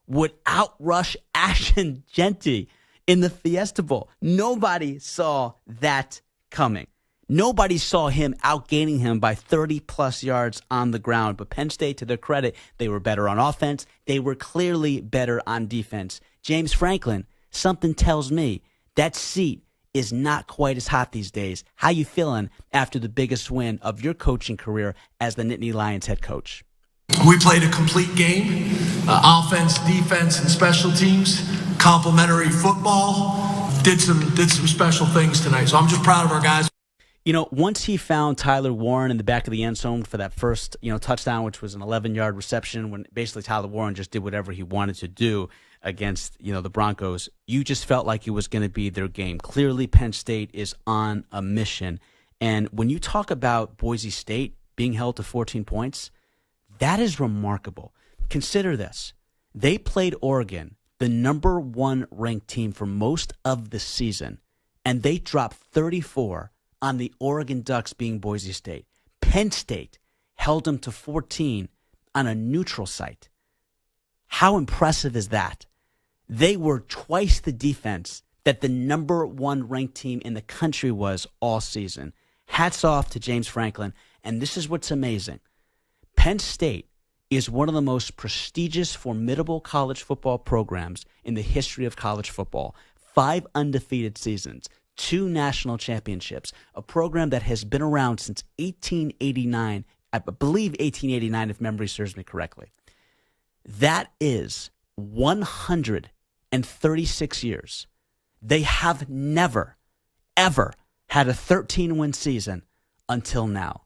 would outrush Ashton Jeanty in the Fiesta Bowl? Nobody saw that coming. Nobody saw him outgaining him by 30-plus yards on the ground. But Penn State, to their credit, they were better on offense. They were clearly better on defense. James Franklin, something tells me that seat is not quite as hot these days. How you feeling after the biggest win of your coaching career as the Nittany Lions head coach? We played a complete game, offense, defense, and special teams, complementary football. Did some special things tonight. So I'm just proud of our guys. You know, once he found Tyler Warren in the back of the end zone for that first, touchdown, which was an 11-yard reception, when basically Tyler Warren just did whatever he wanted to do against, the Broncos, you just felt like it was going to be their game. Clearly, Penn State is on a mission. And when you talk about Boise State being held to 14 points, that is remarkable. Consider this. They played Oregon, the number 1 ranked team for most of the season, and they dropped 34 on the Oregon Ducks being Boise State. Penn State held them to 14 on a neutral site. How impressive is that? They were twice the defense that the number 1 ranked team in the country was all season. Hats off to James Franklin. And this is what's amazing. Penn State is one of the most prestigious, formidable college football programs in the history of college football. 5 undefeated seasons, 2 national championships, a program that has been around since 1889, I believe 1889 if memory serves me correctly. That is 136 years. They have never, ever had a 13-win season until now.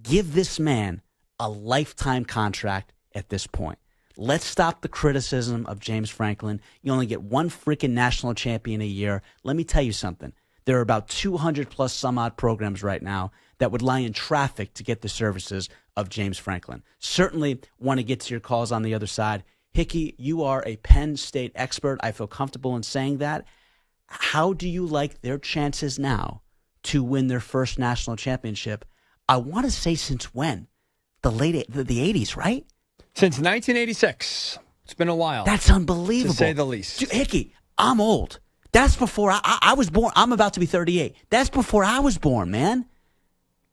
Give this man a lifetime contract at this point. Let's stop the criticism of James Franklin. You only get one freaking national champion a year. Let me tell you something. There are about 200 plus some odd programs right now that would lie in traffic to get the services of James Franklin. Certainly want to get to your calls on the other side. Hickey, you are a Penn State expert. I feel comfortable in saying that. How do you like their chances now to win their first national championship? I want to say since when? The 80s, right? Since 1986. It's been a while. That's unbelievable. To say the least. Dude, Hickey, I'm old. That's before I was born. I'm about to be 38. That's before I was born, man.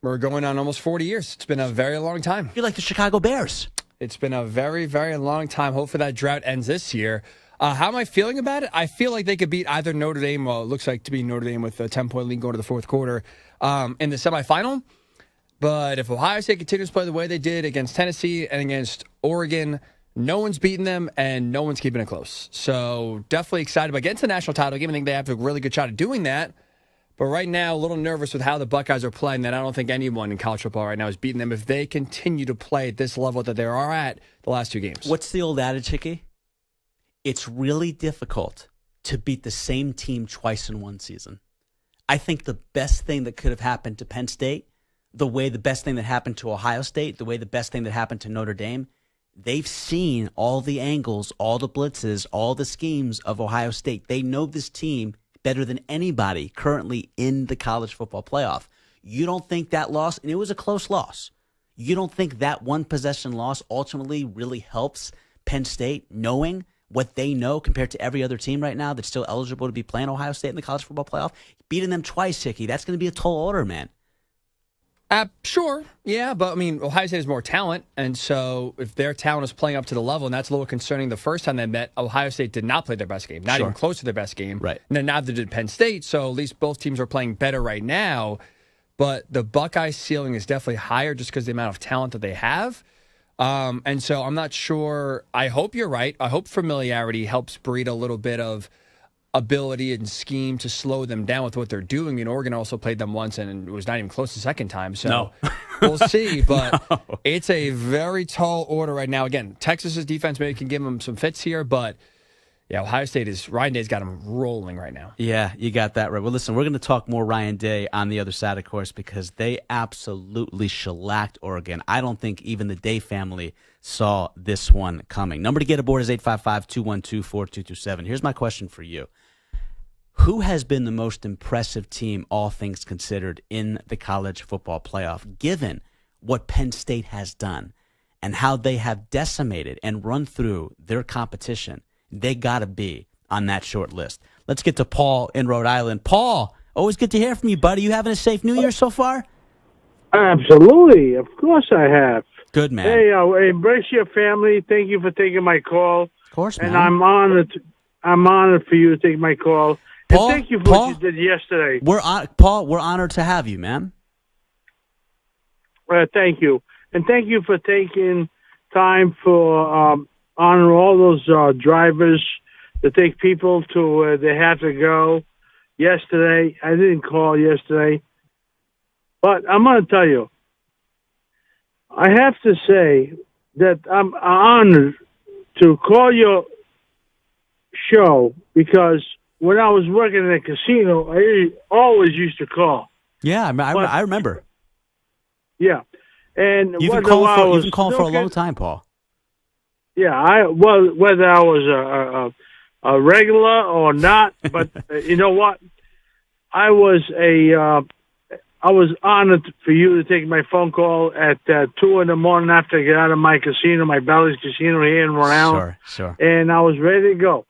We're going on almost 40 years. It's been a very long time. You're like the Chicago Bears. It's been a very, very long time. Hopefully that drought ends this year. How am I feeling about it? I feel like they could beat either Notre Dame, well, it looks like to be Notre Dame with a 10-point lead going to the fourth quarter in the semifinal. But if Ohio State continues to play the way they did against Tennessee and against Oregon, no one's beating them and no one's keeping it close. So definitely excited about getting to the national title game. I think they have a really good shot at doing that. But right now, a little nervous with how the Buckeyes are playing. That I don't think anyone in college football right now is beating them if they continue to play at this level that they are at the last two games. What's the old adage, Hickey? It's really difficult to beat the same team twice in one season. I think the best thing that could have happened to Penn State, the best thing that happened to Ohio State, the best thing that happened to Notre Dame, they've seen all the angles, all the blitzes, all the schemes of Ohio State. They know this team better than anybody currently in the college football playoff. You don't think that loss, and it was a close loss, you don't think that one possession loss ultimately really helps Penn State knowing what they know compared to every other team right now that's still eligible to be playing Ohio State in the college football playoff? Beating them twice, Hickey, that's going to be a tall order, man. Sure, yeah, but I mean, Ohio State has more talent, and so if their talent is playing up to the level, and that's a little concerning. The first time they met, Ohio State did not play their best game, not even close to their best game. Right. And then neither did Penn State, so at least both teams are playing better right now. But the Buckeyes' ceiling is definitely higher just because of the amount of talent that they have. And so I'm not sure. I hope you're right. I hope familiarity helps breed a little bit of ability and scheme to slow them down with what they're doing. And Oregon also played them once and it was not even close the second time. So we'll see. But it's a very tall order right now. Again, Texas's defense maybe can give them some fits here, but yeah, Ohio State Ryan Day's got them rolling right now. Yeah, you got that right. Well, listen, we're going to talk more Ryan Day on the other side, of course, because they absolutely shellacked Oregon. I don't think even the Day family saw this one coming. Number to get aboard is 855-212-4227. Here's my question for you. Who has been the most impressive team, all things considered, in the college football playoff, given what Penn State has done and how they have decimated and run through their competition? They got to be on that short list. Let's get to Paul in Rhode Island. Paul, always good to hear from you, buddy. You having a safe New Year so far? Absolutely. Of course I have. Good, man. Hey, embrace your family. Thank you for taking my call. Of course, man. And I'm honored for you to take my call. Paul, and thank you for what you did yesterday. Paul, we're honored to have you, man. Thank you. And thank you for taking time for honor all those drivers that take people to where they have to go. Yesterday, I didn't call yesterday, but I'm going to tell you, I have to say that I'm honored to call your show because when I was working in a casino, I always used to call. Yeah, I remember. Yeah. And you've been calling for a long time, Paul. Yeah, whether I was a regular or not, but you know what? I was honored for you to take my phone call at 2 in the morning after I get out of my casino, my Bally's Casino here in Rhode Island. Sure. And I was ready to go.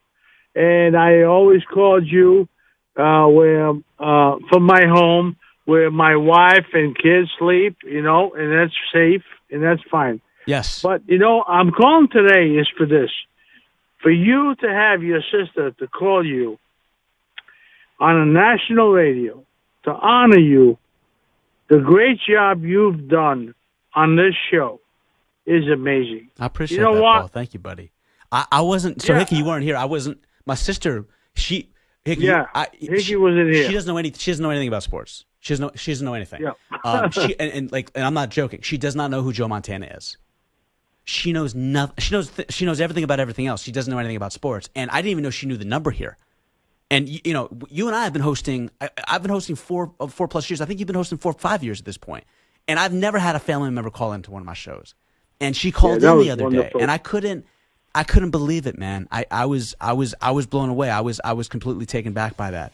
And I always called you from my home where my wife and kids sleep, and that's safe and that's fine. Yes. But, I'm calling today is for this. For you to have your sister to call you on a national radio to honor you, the great job you've done on this show is amazing. I appreciate that, Paul. Thank you, buddy. I wasn't, so Hickey, you weren't here. I wasn't, my sister, Hickey wasn't here. She doesn't know anything about sports. She doesn't know anything. Yeah. And I'm not joking. She does not know who Joe Montana is. she knows nothing. She knows everything about everything else. She doesn't know anything about sports, and I didn't even know she knew the number here. And you and I have been hosting. I've been hosting 4+ years. I think you've been hosting 4 or 5 years at this point. And I've never had a family member call into one of my shows. And she called in the other day, and I couldn't believe it, man. I was blown away. I was completely taken back by that.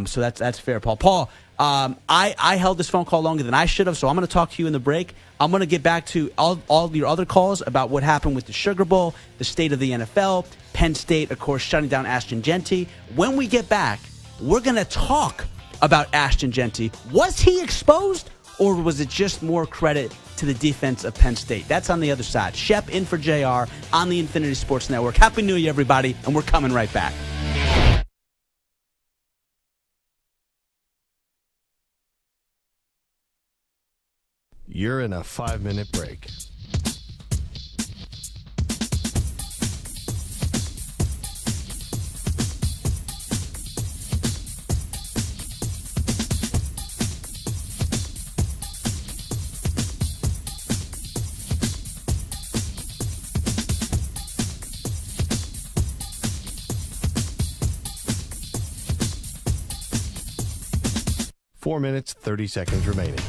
So that's fair, Paul. Paul, I held this phone call longer than I should have, so I'm going to talk to you in the break. I'm going to get back to all your other calls about what happened with the Sugar Bowl, the state of the NFL, Penn State, of course, shutting down Ashton Genty. When we get back, we're going to talk about Ashton Genty. Was he exposed, or was it just more credit to the defense of Penn State? That's on the other side. Shep in for JR on the Infinity Sports Network. Happy New Year, everybody, and we're coming right back. You're in a 5-minute break. Four minutes, 30 seconds remaining.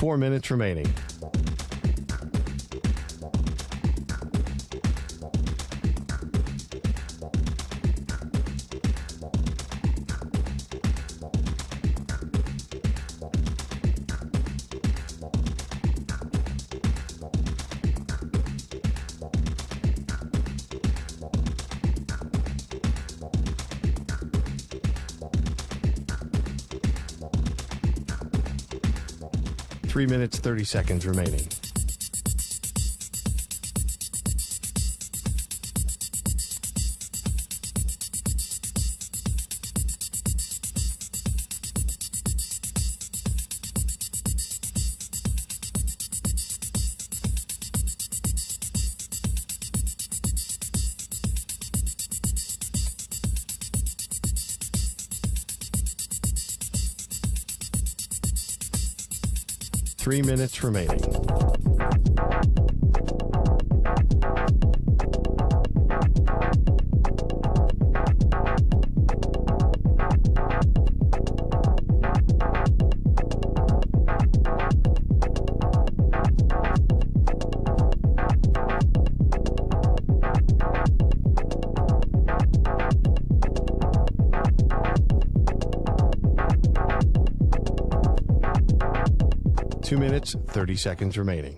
Four minutes remaining. Three minutes, 30 seconds remaining. Three minutes remaining. Two minutes, 30 seconds remaining.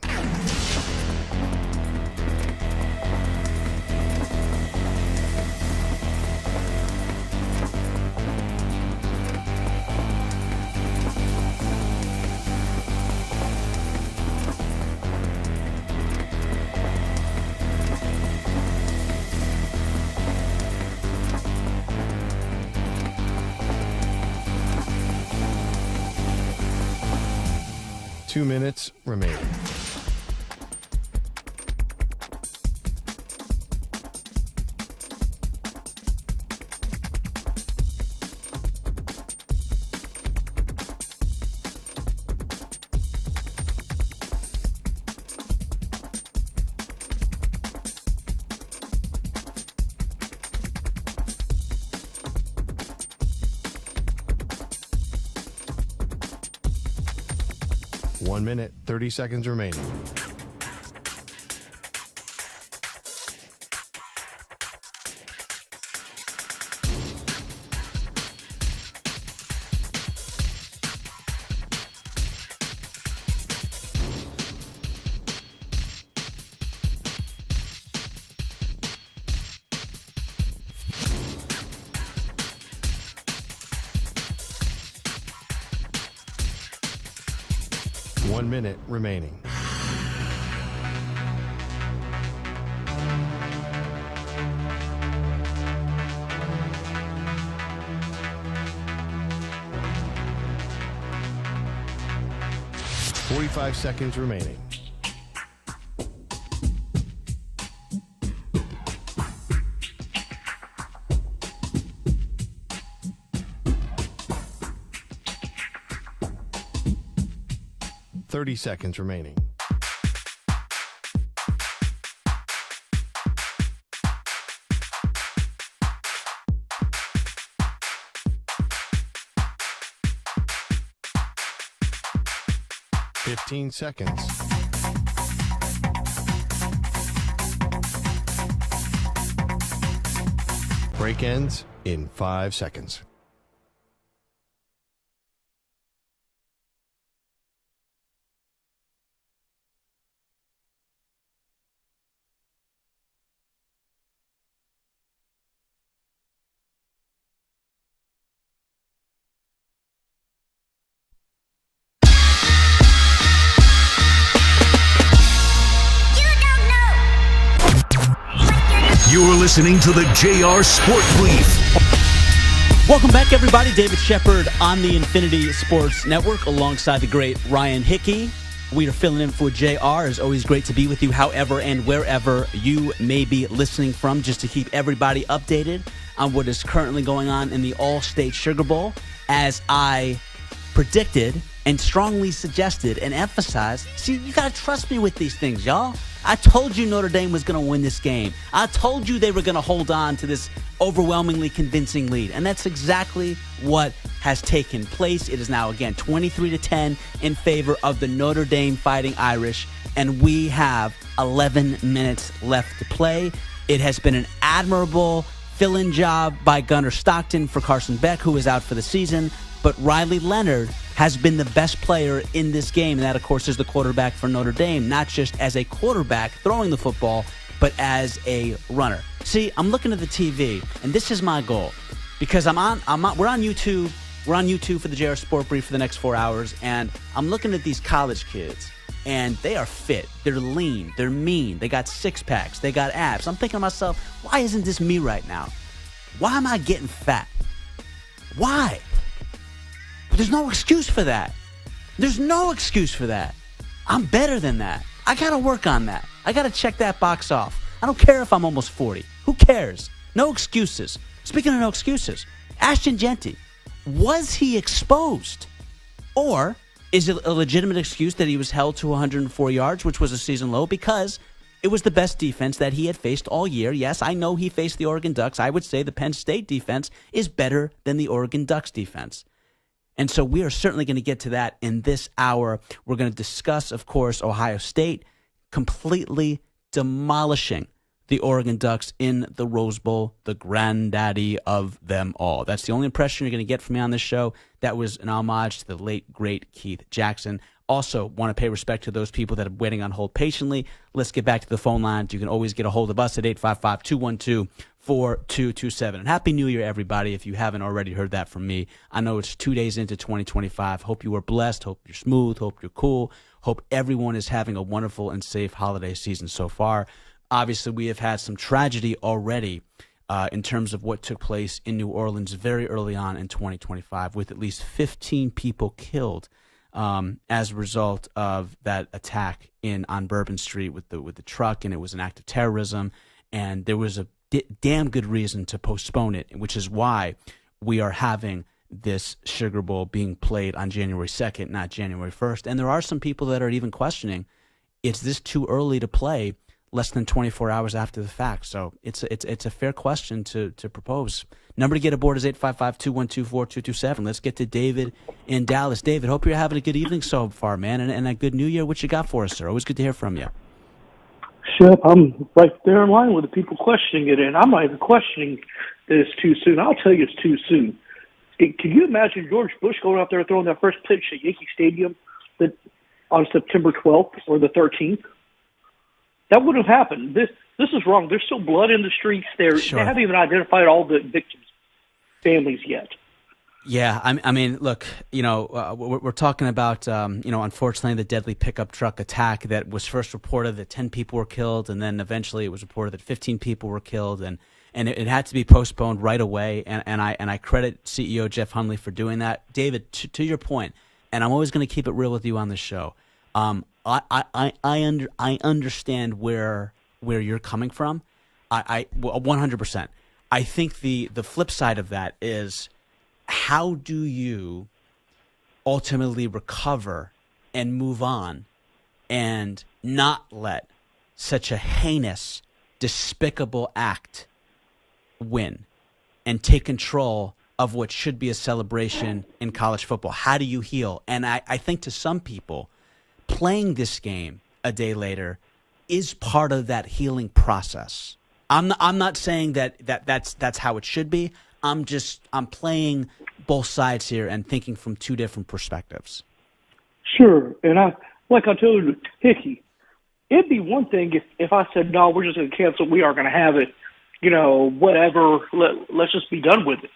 Two minutes remaining. One minute, 30 seconds remaining. One minute remaining. 45 seconds remaining. Seconds remaining. Seconds. Break ends in 5 seconds. You're listening to the JR Sport Brief. Welcome back, everybody. David Shepard on the Infinity Sports Network alongside the great Ryan Hickey. We are filling in for JR. It's always great to be with you, however and wherever you may be listening from, just to keep everybody updated on what is currently going on in the All-State Sugar Bowl. As I predicted and strongly suggested and emphasized, see, you got to trust me with these things, y'all. I told you Notre Dame was going to win this game. I told you they were going to hold on to this overwhelmingly convincing lead. And that's exactly what has taken place. It is now, again, 23-10 in favor of the Notre Dame Fighting Irish. And we have 11 minutes left to play. It has been an admirable fill-in job by Gunnar Stockton for Carson Beck, who is out for the season. But Riley Leonard has been the best player in this game, and that, of course, is the quarterback for Notre Dame, not just as a quarterback throwing the football, but as a runner. See, I'm looking at the TV, and this is my goal, because we're on YouTube. We're on YouTube for the JR Sport Brief for the next 4 hours, and I'm looking at these college kids, and they are fit. They're lean. They're mean. They got six-packs. They got abs. I'm thinking to myself, why isn't this me right now? Why am I getting fat? Why? But there's no excuse for that. There's no excuse for that. I'm better than that. I got to work on that. I got to check that box off. I don't care if I'm almost 40. Who cares? No excuses. Speaking of no excuses, Ashton Genty, was he exposed? Or is it a legitimate excuse that he was held to 104 yards, which was a season low, because it was the best defense that he had faced all year? Yes, I know he faced the Oregon Ducks. I would say the Penn State defense is better than the Oregon Ducks defense. And so we are certainly going to get to that in this hour. We're going to discuss, of course, Ohio State completely demolishing the Oregon Ducks in the Rose Bowl, the granddaddy of them all. That's the only impression you're going to get from me on this show. That was an homage to the late, great Keith Jackson. Also, want to pay respect to those people that are waiting on hold patiently. Let's get back to the phone lines. You can always get a hold of us at 855-212-4227. And Happy New Year, everybody, if you haven't already heard that from me. I know it's 2 days into 2025. Hope you are blessed. Hope you're smooth. Hope you're cool. Hope everyone is having a wonderful and safe holiday season so far. Obviously, we have had some tragedy already in terms of what took place in New Orleans very early on in 2025, with at least 15 people killed as a result of that attack on Bourbon Street with the truck, and it was an act of terrorism, and there was a damn good reason to postpone it, which is why we are having this Sugar Bowl being played on January 2nd, not January 1st. And there are some people that are even questioning, is this too early to play less than 24 hours after the fact? So it's a fair question to propose. Number to get aboard is 855-212-4227. Let's get to David in Dallas. David, hope you're having a good evening so far, man, and a good New Year. What you got for us, sir? Always good to hear from you. Shep, I'm right there in line with the people questioning it, and I'm not even questioning that it's too soon. I'll tell you it's too soon. Can you imagine George Bush going out there throwing that first pitch at Yankee Stadium on September 12th or the 13th? That wouldn't have happened. This is wrong. There's still blood in the streets there. Sure. They haven't even identified all the victims' families yet. Yeah, I mean, look, we're talking about, unfortunately, the deadly pickup truck attack that was first reported that 10 people were killed, and then eventually it was reported that 15 people were killed, and it had to be postponed right away. And I credit CEO Jeff Hundley for doing that. David, to your point, and I'm always going to keep it real with you on this show, I understand where you're coming from. I 100%. I think the flip side of that is, how do you ultimately recover and move on and not let such a heinous, despicable act win and take control of what should be a celebration in college football? How do you heal? And I think to some people, playing this game a day later is part of that healing process. I'm not saying that's how it should be. I'm playing both sides here and thinking from two different perspectives. Sure, and I told Hickey, it'd be one thing if I said, no, we're just going to cancel. We are going to have it, whatever. Let's just be done with it.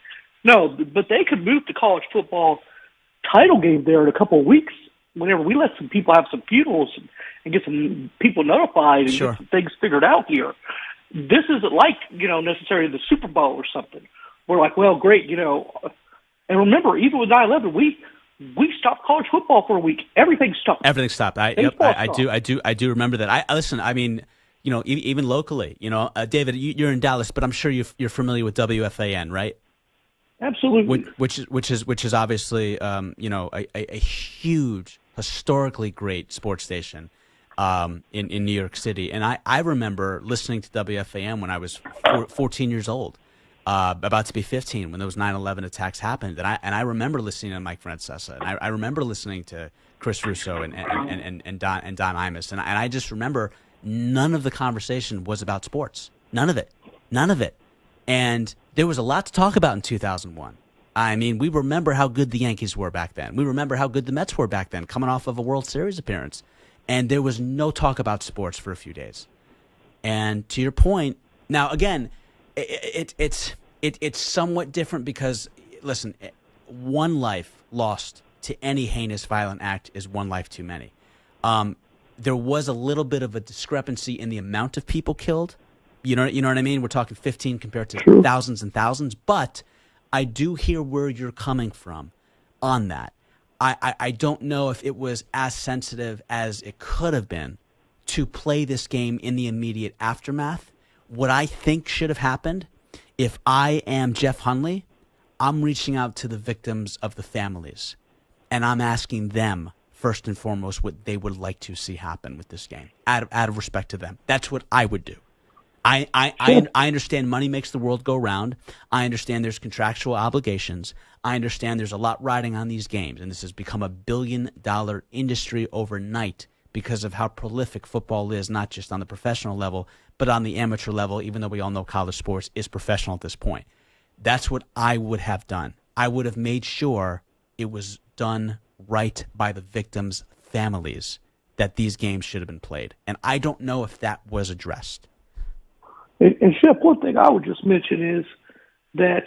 No, but they could move the college football title game there in a couple of weeks whenever we let some people have some funerals and get some people notified and Sure. get some things figured out here. This isn't like, necessarily the Super Bowl or something. We're like, well, great, And remember, even with 9/11, we stopped college football for a week. Everything stopped. Everything stopped. I do remember that. Listen. I mean, even locally, David, you're in Dallas, but I'm sure you're familiar with WFAN, right? Absolutely. Which is obviously a huge, historically great sports station in New York City. And I remember listening to WFAN when I was 14 years old. About to be 15 when those 9/11 attacks happened, and I remember listening to Mike Francesa, and I remember listening to Chris Russo and Don Imus, and I just remember none of the conversation was about sports, none of it, and there was a lot to talk about in 2001. I mean, we remember how good the Yankees were back then. We remember how good the Mets were back then, coming off of a World Series appearance, and there was no talk about sports for a few days. And to your point, now again. It's somewhat different because, listen, one life lost to any heinous violent act is one life too many. There was a little bit of a discrepancy in the amount of people killed. You know what I mean? We're talking 15 compared to thousands and thousands. But I do hear where you're coming from on that. I don't know if it was as sensitive as it could have been to play this game in the immediate aftermath. What I think should have happened, if I am Jeff Hundley, I'm reaching out to the victims of the families, and I'm asking them, first and foremost, what they would like to see happen with this game, out of respect to them. That's what I would do. I understand money makes the world go round. I understand there's contractual obligations. I understand there's a lot riding on these games, and this has become a $1 billion industry overnight because of how prolific football is, not just on the professional level, but on the amateur level, even though we all know college sports is professional at this point. That's what I would have done. I would have made sure it was done right by the victims' families, that these games should have been played. And I don't know if that was addressed. And Shep, one thing I would just mention is that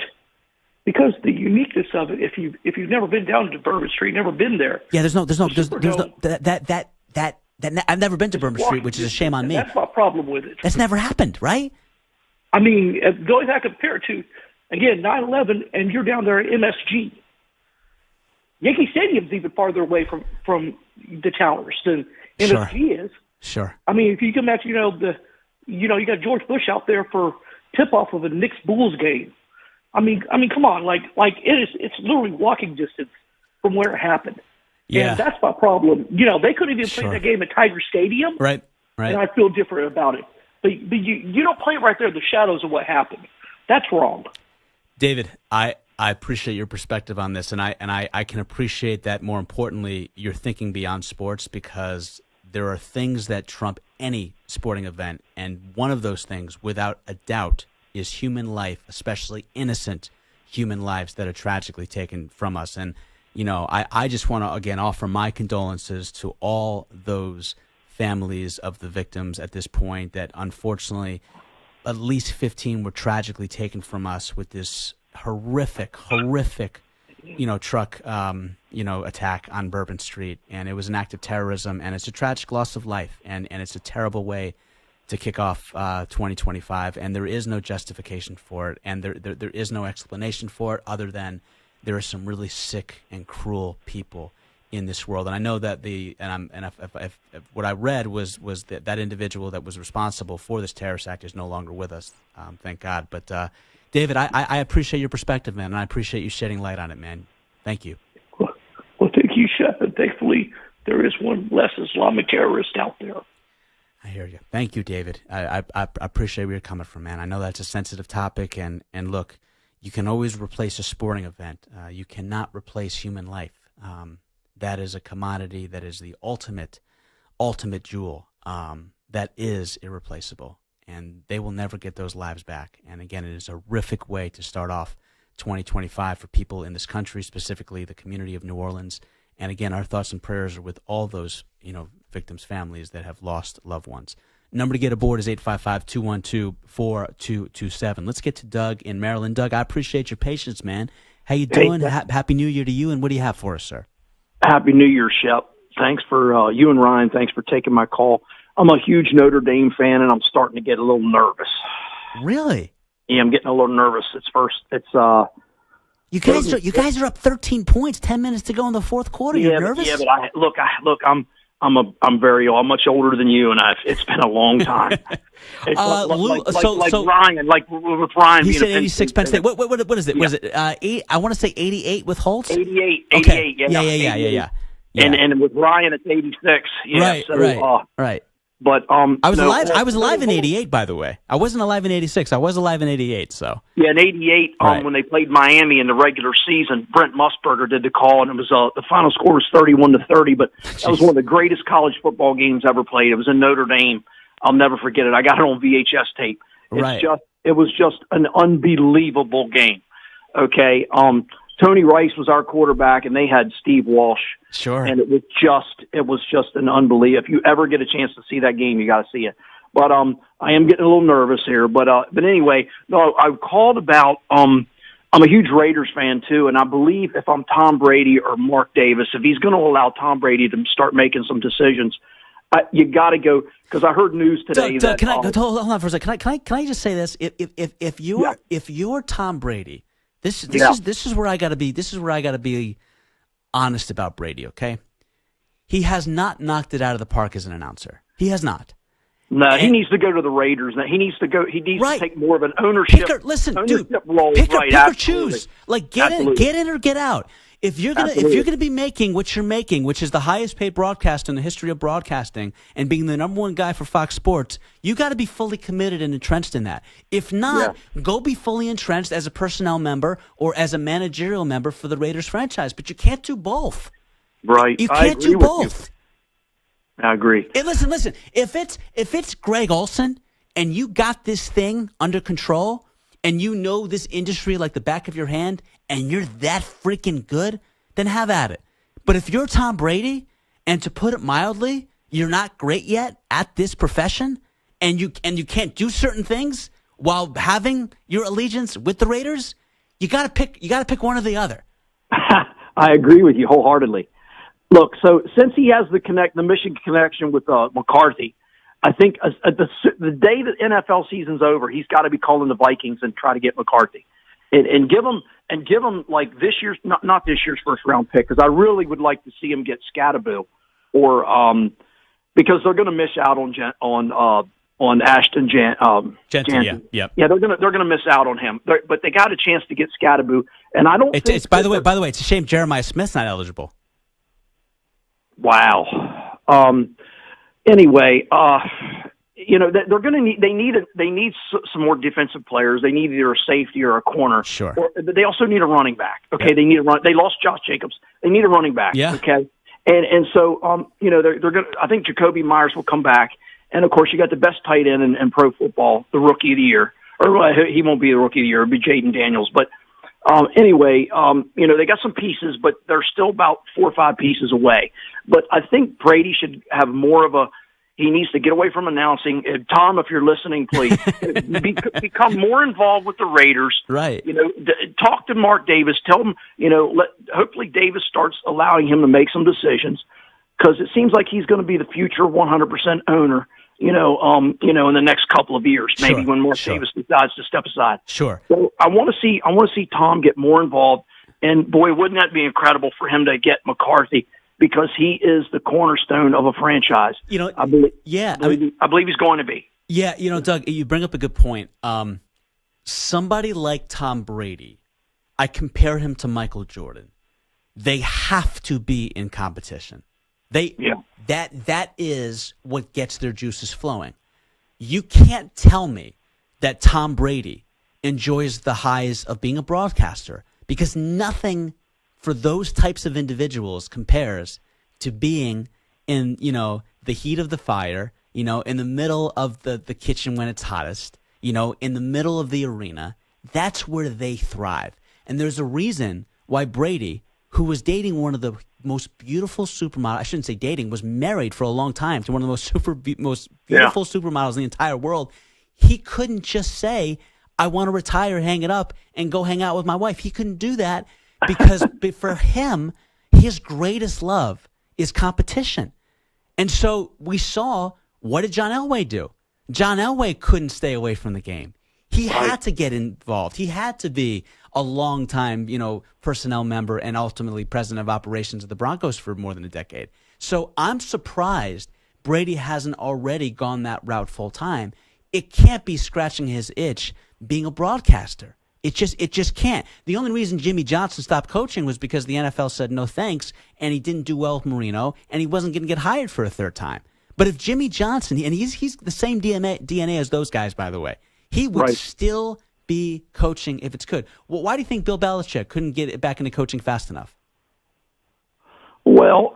because the uniqueness of it, if you've never been down to Bourbon Street, never been there. Yeah, there's no I've never been to Bourbon Street, which is a shame on me. That's my problem with it. That's never happened, right? I mean, the only thing I compare it to, again, 9/11, and you're down there at MSG. Yankee Stadium's even farther away from the towers than MSG is. Sure. I mean, if you can imagine, you got George Bush out there for tip-off of a Knicks Bulls game. I mean, come on, it's literally walking distance from where it happened. Yeah. And that's my problem. They couldn't even play that game at Tiger Stadium. Right. And I feel different about it. But you don't play it right there in the shadows of what happened. That's wrong. David, I appreciate your perspective on this, and I can appreciate that, more importantly, you're thinking beyond sports, because there are things that trump any sporting event, and one of those things, without a doubt, is human life, especially innocent human lives that are tragically taken from us. And I just want to, again, offer my condolences to all those families of the victims at this point that unfortunately at least 15 were tragically taken from us with this horrific, truck, attack on Bourbon Street. And it was an act of terrorism, and it's a tragic loss of life, and it's a terrible way to kick off 2025. And there is no justification for it, and there is no explanation for it other than there are some really sick and cruel people in this world. And I know that if what I read was that individual that was responsible for this terrorist act is no longer with us. Thank God. But David, I appreciate your perspective, man, and I appreciate you shedding light on it, man. Thank you. Well, thank you, Shep. And thankfully, there is one less Islamic terrorist out there. I hear you. Thank you, David. I appreciate where you're coming from, man. I know that's a sensitive topic, and look, you can always replace a sporting event. You cannot replace human life. That is a commodity that is the ultimate jewel that is irreplaceable, and they will never get those lives back. And again, it is a horrific way to start off 2025 for people in this country, specifically the community of New Orleans. And again, our thoughts and prayers are with all those, victims' families that have lost loved ones. Number to get aboard is 855-212-4227. Let's get to Doug in Maryland. Doug, I appreciate your patience, man. How you doing? Happy New Year to you, and what do you have for us, sir? Happy New Year, Shep. Thanks for you and Ryan. Thanks for taking my call. I'm a huge Notre Dame fan, and I'm starting to get a little nervous. Really? Yeah, I'm getting a little nervous. You guys are up 13 points, 10 minutes to go in the fourth quarter. You're nervous? Yeah, but I'm much older than you, and it's been a long time. It's with Ryan. He said 86 Penn State. What is it? Yeah. Was it 8? I want to say 88 with Holtz. 88. Okay. 88, Yeah. And with Ryan, it's 86. Yeah, right. But I was alive. I was alive in '88, by the way. I wasn't alive in '86. I was alive in '88. So in '88, when they played Miami in the regular season, Brent Musburger did the call, and it was the final score was 31-30. But that was one of the greatest college football games ever played. It was in Notre Dame. I'll never forget it. I got it on VHS tape. It was just an unbelievable game. Okay. Tony Rice was our quarterback, and they had Steve Walsh. Sure. And it was just an unbelievable. If you ever get a chance to see that game, you got to see it. But I am getting a little nervous here. But anyway, no, I called about. I'm a huge Raiders fan too, and I believe if I'm Tom Brady or Mark Davis, if he's going to allow Tom Brady to start making some decisions, you got to go, because I heard news today. Doug, can I hold on for a second? Can I just say this? If you're Tom Brady. This is where I got to be. This is where I got to be honest about Brady. Okay, he has not knocked it out of the park as an announcer. He has not. No, he needs to go to the Raiders. He needs to go. He needs to take more of an ownership. Role. Pick or choose. Like get in or get out. If you're gonna be making what you're making, which is the highest paid broadcast in the history of broadcasting, and being the number one guy for Fox Sports, you got to be fully committed and entrenched in that. If not, go be fully entrenched as a personnel member or as a managerial member for the Raiders franchise. But you can't do both. Right. You can't do both. I agree. And listen. If it's Greg Olson and you got this thing under control, and you know this industry like the back of your hand, and you're that freaking good, then have at it. But if you're Tom Brady, and to put it mildly, you're not great yet at this profession, and you can't do certain things while having your allegiance with the Raiders, you gotta pick one or the other. I agree with you wholeheartedly. Look, so since he has the Michigan connection with McCarthy, I think the day the NFL season's over, he's got to be calling the Vikings and try to get McCarthy, and give him like this year's not this year's first round pick, because I really would like to see him get Scatterbo, or because they're going to miss out on Ashton Jansen. Yeah, they're gonna miss out on him, but they got a chance to get Scatterbo, and I don't. It's by the way, it's a shame Jeremiah Smith's not eligible. Wow. Anyway, they're going to need some more defensive players. They need either a safety or a corner. Sure. They also need a running back. Okay, They need a run. They lost Josh Jacobs. They need a running back. Yeah. Okay. And so they're going. I think Jacoby Myers will come back, and of course you got the best tight end in pro football, the Rookie of the Year, or he won't be the Rookie of the Year. It'll be Jaden Daniels, but. Anyway, they got some pieces, but they're still about 4 or 5 pieces away. But I think Brady should have more of he needs to get away from announcing. Tom, if you're listening, please become more involved with the Raiders. Right. Talk to Mark Davis. Tell him, hopefully Davis starts allowing him to make some decisions, because it seems like he's going to be the future 100% owner. In the next couple of years, maybe when Mark Davis decides to step aside. Sure. So I want to see Tom get more involved, and boy, wouldn't that be incredible for him to get McCarthy? because he is the cornerstone of a franchise. I believe he's going to be. Yeah, Doug, you bring up a good point. Somebody like Tom Brady, I compare him to Michael Jordan. They have to be in competition. That is what gets their juices flowing. You can't tell me that Tom Brady enjoys the highs of being a broadcaster, because nothing for those types of individuals compares to being in, the heat of the fire, in the middle of the kitchen when it's hottest, in the middle of the arena. That's where they thrive. And there's a reason why Brady, who was dating one of the most beautiful supermodels, I shouldn't say dating, was married for a long time to one of the most beautiful supermodels in the entire world. He couldn't just say, I want to retire, hang it up, and go hang out with my wife. He couldn't do that because for him, his greatest love is competition. And so we saw, what did John Elway do? John Elway couldn't stay away from the game. He had to get involved. He had to be a long-time, personnel member and ultimately president of operations of the Broncos for more than a decade. So I'm surprised Brady hasn't already gone that route full-time. It can't be scratching his itch being a broadcaster. It just can't. The only reason Jimmy Johnson stopped coaching was because the NFL said no thanks, and he didn't do well with Marino, and he wasn't going to get hired for a third time. But if Jimmy Johnson, and he's the same DNA as those guys, by the way, he would still be coaching if it's good. Well, why do you think Bill Belichick couldn't get it back into coaching fast enough? Well,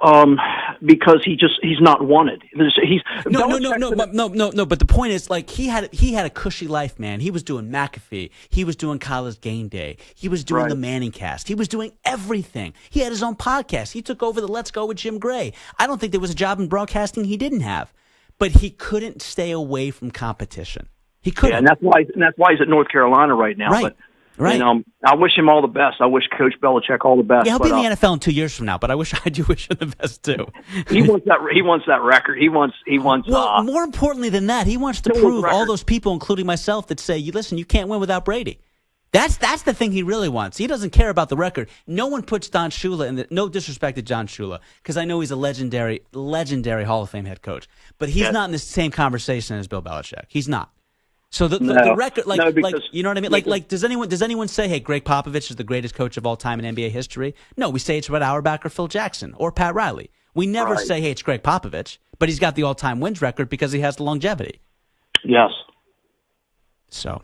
because he's not wanted. No. But the point is, like, he had a cushy life, man. He was doing McAfee. He was doing College Game Day. He was doing the Manning Cast. He was doing everything. He had his own podcast. He took over the Let's Go with Jim Gray. I don't think there was a job in broadcasting he didn't have, but he couldn't stay away from competition. He couldn't. Yeah, and that's why he's at North Carolina right now. Right. Right. I wish him all the best. I wish Coach Belichick all the best. Yeah, he'll be in the NFL in 2 years from now, but I do wish him the best too. He wants that record. He wants. Well, more importantly than that, he wants to prove all those people, including myself, that say, "Listen, you can't win without Brady." That's the thing he really wants. He doesn't care about the record. No one puts Don Shula in the. No disrespect to John Shula, because I know he's a legendary Hall of Fame head coach, but he's not in the same conversation as Bill Belichick. He's not. So the record, you know what I mean? Like, does anyone say, hey, Greg Popovich is the greatest coach of all time in NBA history? No, we say it's Red Auerbach or Phil Jackson or Pat Riley. We never say, hey, it's Greg Popovich, but he's got the all-time wins record because he has the longevity. Yes. So.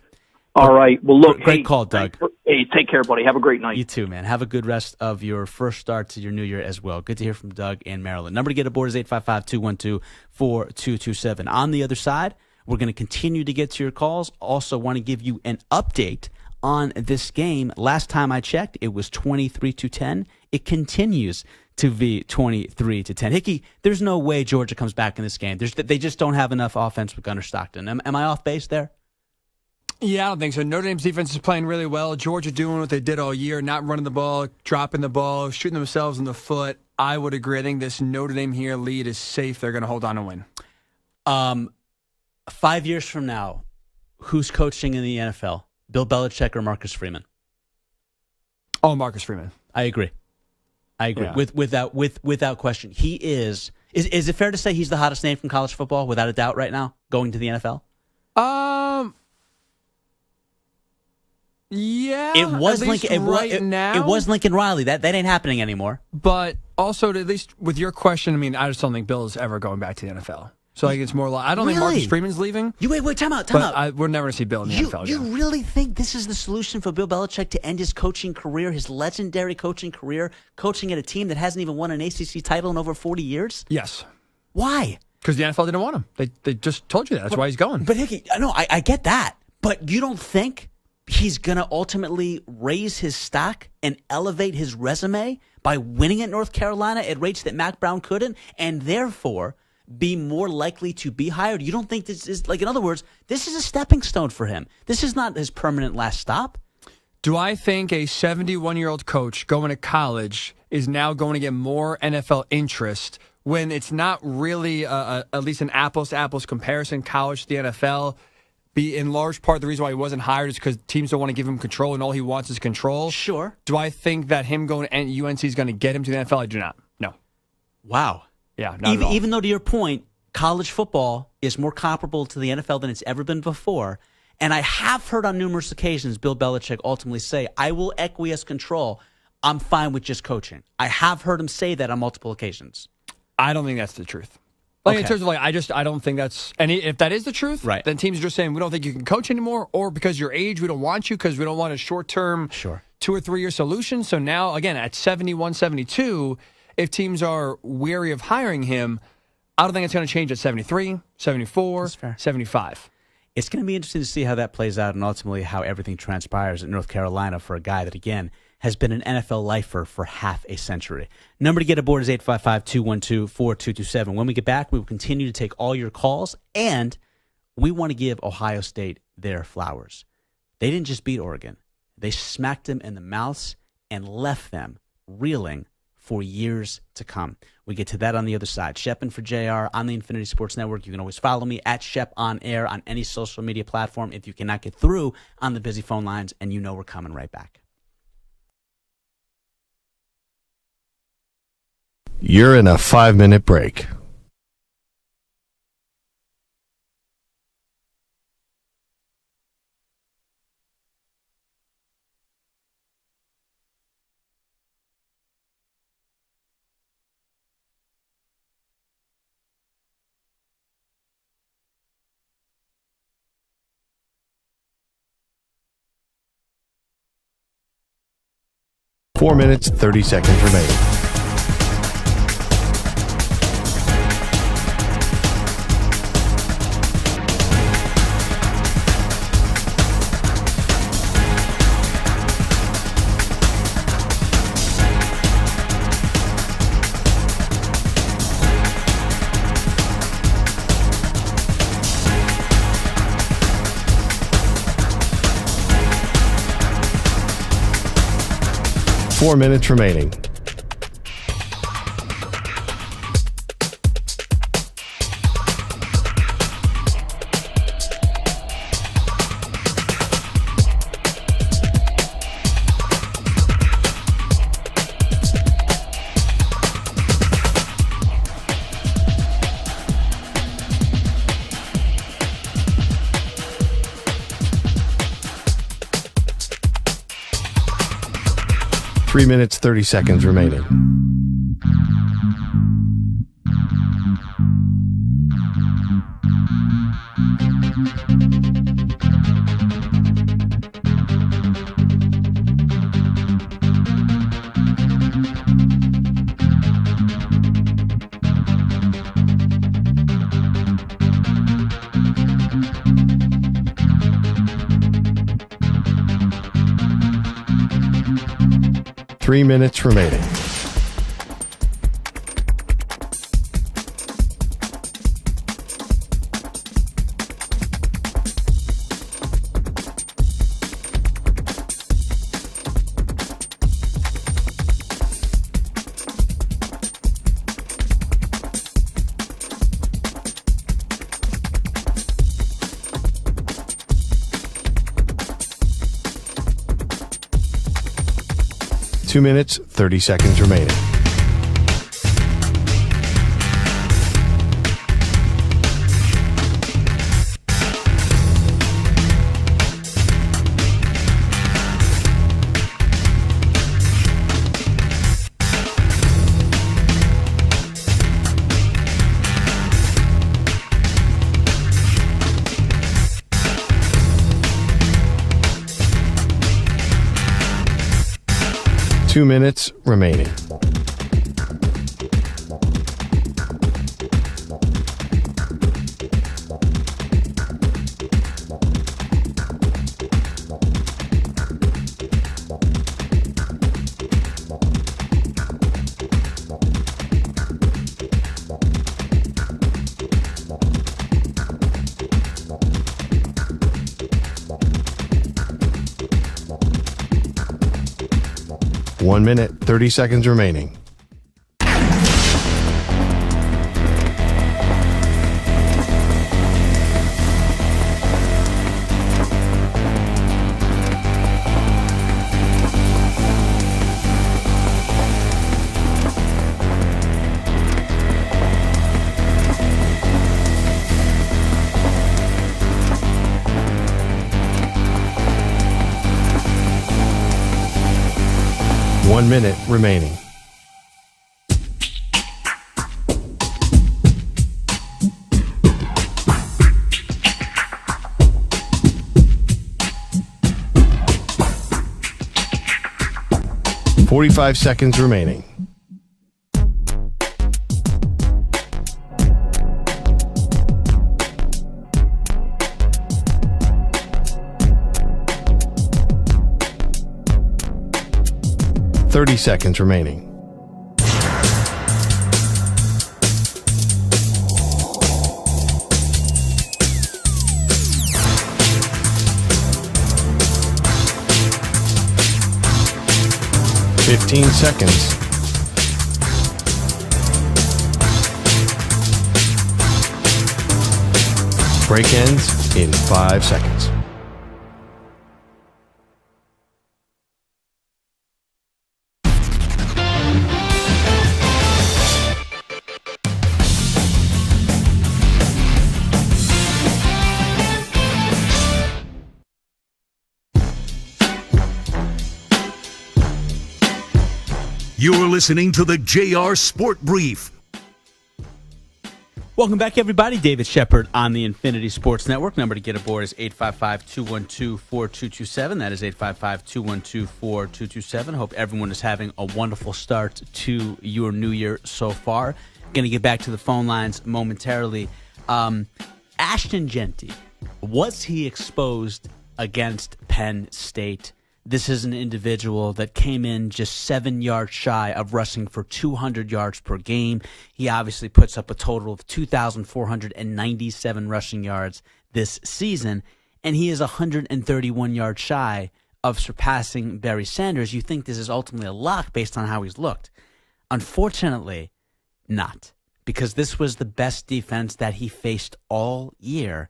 All right. Well, look. Great call, Doug. Hey, take care, buddy. Have a great night. You too, man. Have a good rest of your first start to your new year as well. Good to hear from Doug in Maryland. Number to get aboard is 855-212-4227. On the other side, we're going to continue to get to your calls. Also want to give you an update on this game. Last time I checked, it was 23-10. It continues to be 23-10. Hickey, there's no way Georgia comes back in this game. They just don't have enough offense with Gunnar Stockton. Am I off base there? Yeah, I don't think so. Notre Dame's defense is playing really well. Georgia doing what they did all year, not running the ball, dropping the ball, shooting themselves in the foot. I would agree. I think this Notre Dame here lead is safe. They're going to hold on and win. 5 years from now, who's coaching in the NFL? Bill Belichick or Marcus Freeman? Oh, Marcus Freeman. I agree. Yeah. Without question. He is it fair to say he's the hottest name from college football, without a doubt, right now, going to the NFL? Yeah. It was Lincoln. Now. It was Lincoln Riley. That ain't happening anymore. But also, at least with your question, I mean, I just don't think Bill is ever going back to the NFL. So I think it's more like, I don't think Marcus Freeman's leaving. Wait, time out. We're never going to see Bill in the NFL again. You really think this is the solution for Bill Belichick to end his coaching career, his legendary coaching career, coaching at a team that hasn't even won an ACC title in over 40 years? Yes. Why? Because the NFL didn't want him. They just told you that. That's why he's going. But Hickey, I get that. But you don't think he's going to ultimately raise his stock and elevate his resume by winning at North Carolina at rates that Mac Brown couldn't, and therefore be more likely to be hired? You don't think this is, like, in other words, this is a stepping stone for him? This is not his permanent last stop? Do I think a 71-year-old coach going to college is now going to get more NFL interest when it's not really at least an apples-to-apples comparison, college to the NFL? Be in large part the reason why he wasn't hired is because teams don't want to give him control and all he wants is control. Sure. Do I think that him going to UNC is going to get him to the NFL? I do not. No. Wow. Yeah, not at all. Even though, to your point, college football is more comparable to the NFL than it's ever been before. And I have heard on numerous occasions Bill Belichick ultimately say, I will acquiesce control. I'm fine with just coaching. I have heard him say that on multiple occasions. I don't think that's the truth. Like, Okay. in terms of, like, I don't think that's, and if that is the truth, Right. then teams are just saying, we don't think you can coach anymore, or because your age, we don't want you because we don't want a short-term 2 or 3 year solution. So now, again, at 71, 72, if teams are wary of hiring him, I don't think it's going to change at 73, 74, 75. It's going to be interesting to see how that plays out and ultimately how everything transpires in North Carolina for a guy that, again, has been an NFL lifer for half a century. Number to get aboard is 855-212-4227. When we get back, we will continue to take all your calls, and we want to give Ohio State their flowers. They didn't just beat Oregon. They smacked them in the mouths and left them reeling for years to come. We get to that on the other side. Shepard for JR on the Infinity Sports Network. You can always follow me at Shep on air on any social media platform if you cannot get through on the busy phone lines, and you know we're coming right back. You're in a 5-minute break. Four minutes, 30 seconds remaining. Four minutes remaining. Three minutes, 30 seconds remaining. Three minutes remaining. Two minutes, 30 seconds remaining. Two minutes remaining. One minute, 30 seconds remaining. 1 minute remaining. "45 seconds remaining. "30 seconds remaining. "15 seconds. Break ends in 5 seconds. You're listening to the JR Sport Brief. Welcome back, everybody. David Shepard on the Infinity Sports Network. Number to get aboard is 855-212-4227. That is 855-212-4227. Hope everyone is having a wonderful start to your new year so far. Going to get back to the phone lines momentarily. Ashton Jeanty, was he exposed against Penn State? This is an individual that came in just 7 yards shy of rushing for 200 yards per game. He obviously puts up a total of 2,497 rushing yards this season, and he is 131 yards shy of surpassing Barry Sanders. You think this is ultimately a lock based on how he's looked. Unfortunately, not, because this was the best defense that he faced all year,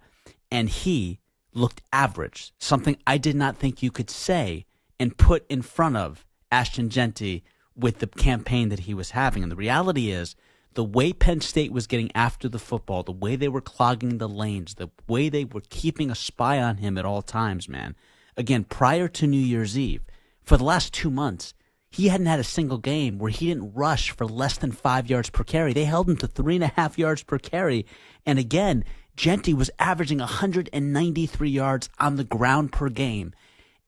and he looked average, something I did not think you could say and put in front of Ashton Jeanty with the campaign that he was having. And the reality is, the way Penn State was getting after the football, the way they were clogging the lanes, the way they were keeping a spy on him at all times, man. Again, prior to New Year's Eve, for the last 2 months, he hadn't had a single game where he didn't rush for less than 5 yards per carry. They held him to 3.5 yards per carry. And again, Jeanty was averaging 193 yards on the ground per game.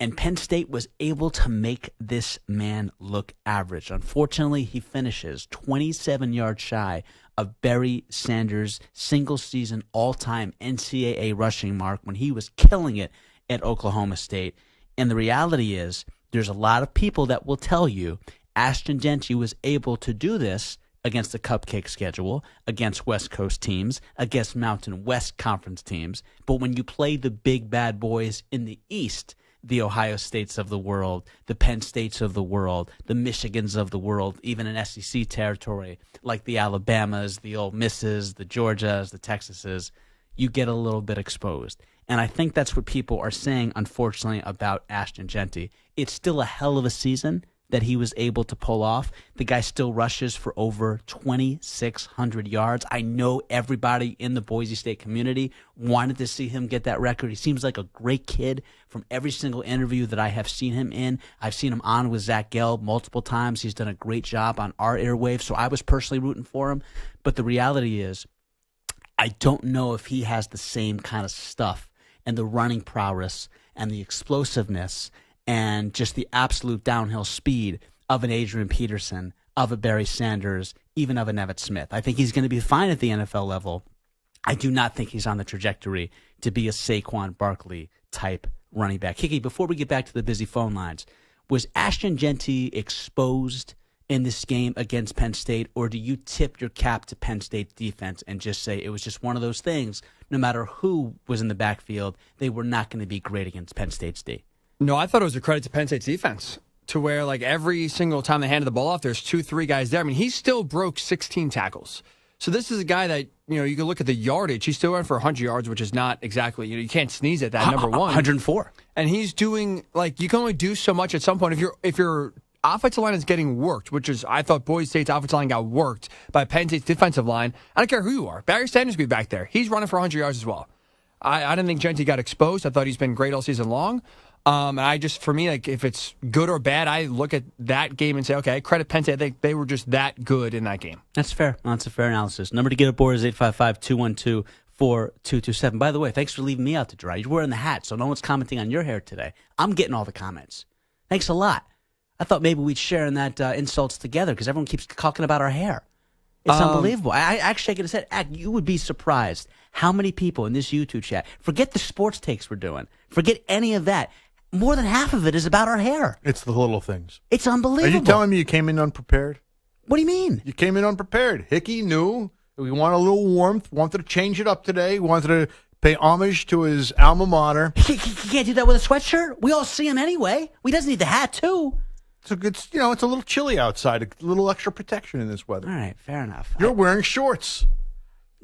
And Penn State was able to make this man look average. Unfortunately, he finishes 27 yards shy of Barry Sanders' single-season all-time NCAA rushing mark when he was killing it at Oklahoma State. And the reality is, there's a lot of people that will tell you Ashton Jeanty was able to do this against the cupcake schedule, against West Coast teams, against Mountain West Conference teams. But when you play the big bad boys in the East, the Ohio States of the world, the Penn States of the world, the Michigans of the world, even in SEC territory, like the Alabamas, the Ole Misses, the Georgias, the Texases, you get a little bit exposed. And I think that's what people are saying, unfortunately, about Ashton Jeanty. It's still a hell of a season that he was able to pull off. The guy still rushes for over 2,600 yards. I know everybody in the Boise State community wanted to see him get that record. He seems like a great kid from every single interview that I have seen him in. I've seen him on with Zach Gelb multiple times. He's done a great job on our airwaves, so I was personally rooting for him. But the reality is, I don't know if he has the same kind of stuff and the running prowess and the explosiveness and just the absolute downhill speed of an Adrian Peterson, of a Barry Sanders, even of a Nevette Smith. I think he's going to be fine at the NFL level. I do not think he's on the trajectory to be a Saquon Barkley type running back. Hickey, before we get back to the busy phone lines, was Ashton Jeanty exposed in this game against Penn State, or do you tip your cap to Penn State's defense and just say it was just one of those things, no matter who was in the backfield, they were not going to be great against Penn State's D? No, I thought it was a credit to Penn State's defense, to where like every single time they handed the ball off, there's 2-3 guys there. I mean, he still broke 16 tackles. So this is a guy that, you can look at the yardage. He still went for 100 yards, which is not exactly, you can't sneeze at that, number one. 104. And he's doing, you can only do so much at some point. If your offensive line is getting worked, which is, I thought Boise State's offensive line got worked by Penn State's defensive line. I don't care who you are. Barry Sanders will be back there. He's running for 100 yards as well. I didn't think Jeanty got exposed. I thought he's been great all season long. And I just, for me, like if it's good or bad, I look at that game and say, okay, I credit Penn State. I think they were just that good in that game. That's fair. That's a fair analysis. Number to get aboard is 855-212-4227. By the way, thanks for leaving me out to dry. You're wearing the hat, so no one's commenting on your hair today. I'm getting all the comments. Thanks a lot. I thought maybe we'd share in that insults together because everyone keeps talking about our hair. It's unbelievable. I actually could have said, you would be surprised how many people in this YouTube chat, forget the sports takes we're doing, forget any of that. More than half of it is about our hair. It's the little things. It's unbelievable. Are you telling me you came in unprepared? What do you mean? You came in unprepared. Hickey knew we wanted a little warmth, wanted to change it up today, wanted to pay homage to his alma mater. He can't do that with a sweatshirt. We all see him anyway. He doesn't need the hat, too. It's a little chilly outside. A little extra protection in this weather. All right, fair enough. You're wearing shorts.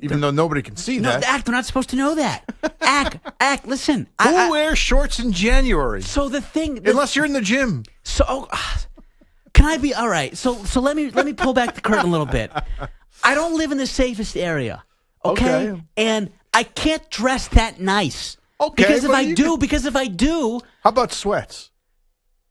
Even though nobody can see that. No, they're not supposed to know that. Listen. Who wears shorts in January? So the thing... Unless you're in the gym. So, can I be... All right, so let me pull back the curtain a little bit. I don't live in the safest area, okay? And I can't dress that nice. Okay. Because if I do... How about sweats?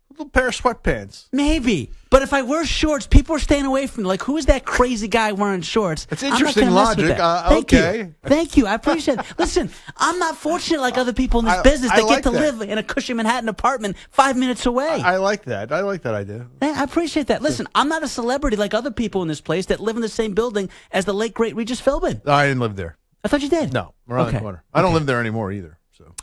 A little pair of sweatpants. Maybe. But if I wear shorts, people are staying away from me. Like, who is that crazy guy wearing shorts? It's interesting logic. Thank you. I appreciate it. Listen, I'm not fortunate like other people in this business that get to live in a cushy Manhattan apartment 5 minutes away. I like that. I like that idea. I appreciate that. Listen, I'm not a celebrity like other people in this place that live in the same building as the late, great Regis Philbin. I didn't live there. I thought you did. No, around the corner. I don't live there anymore either. So,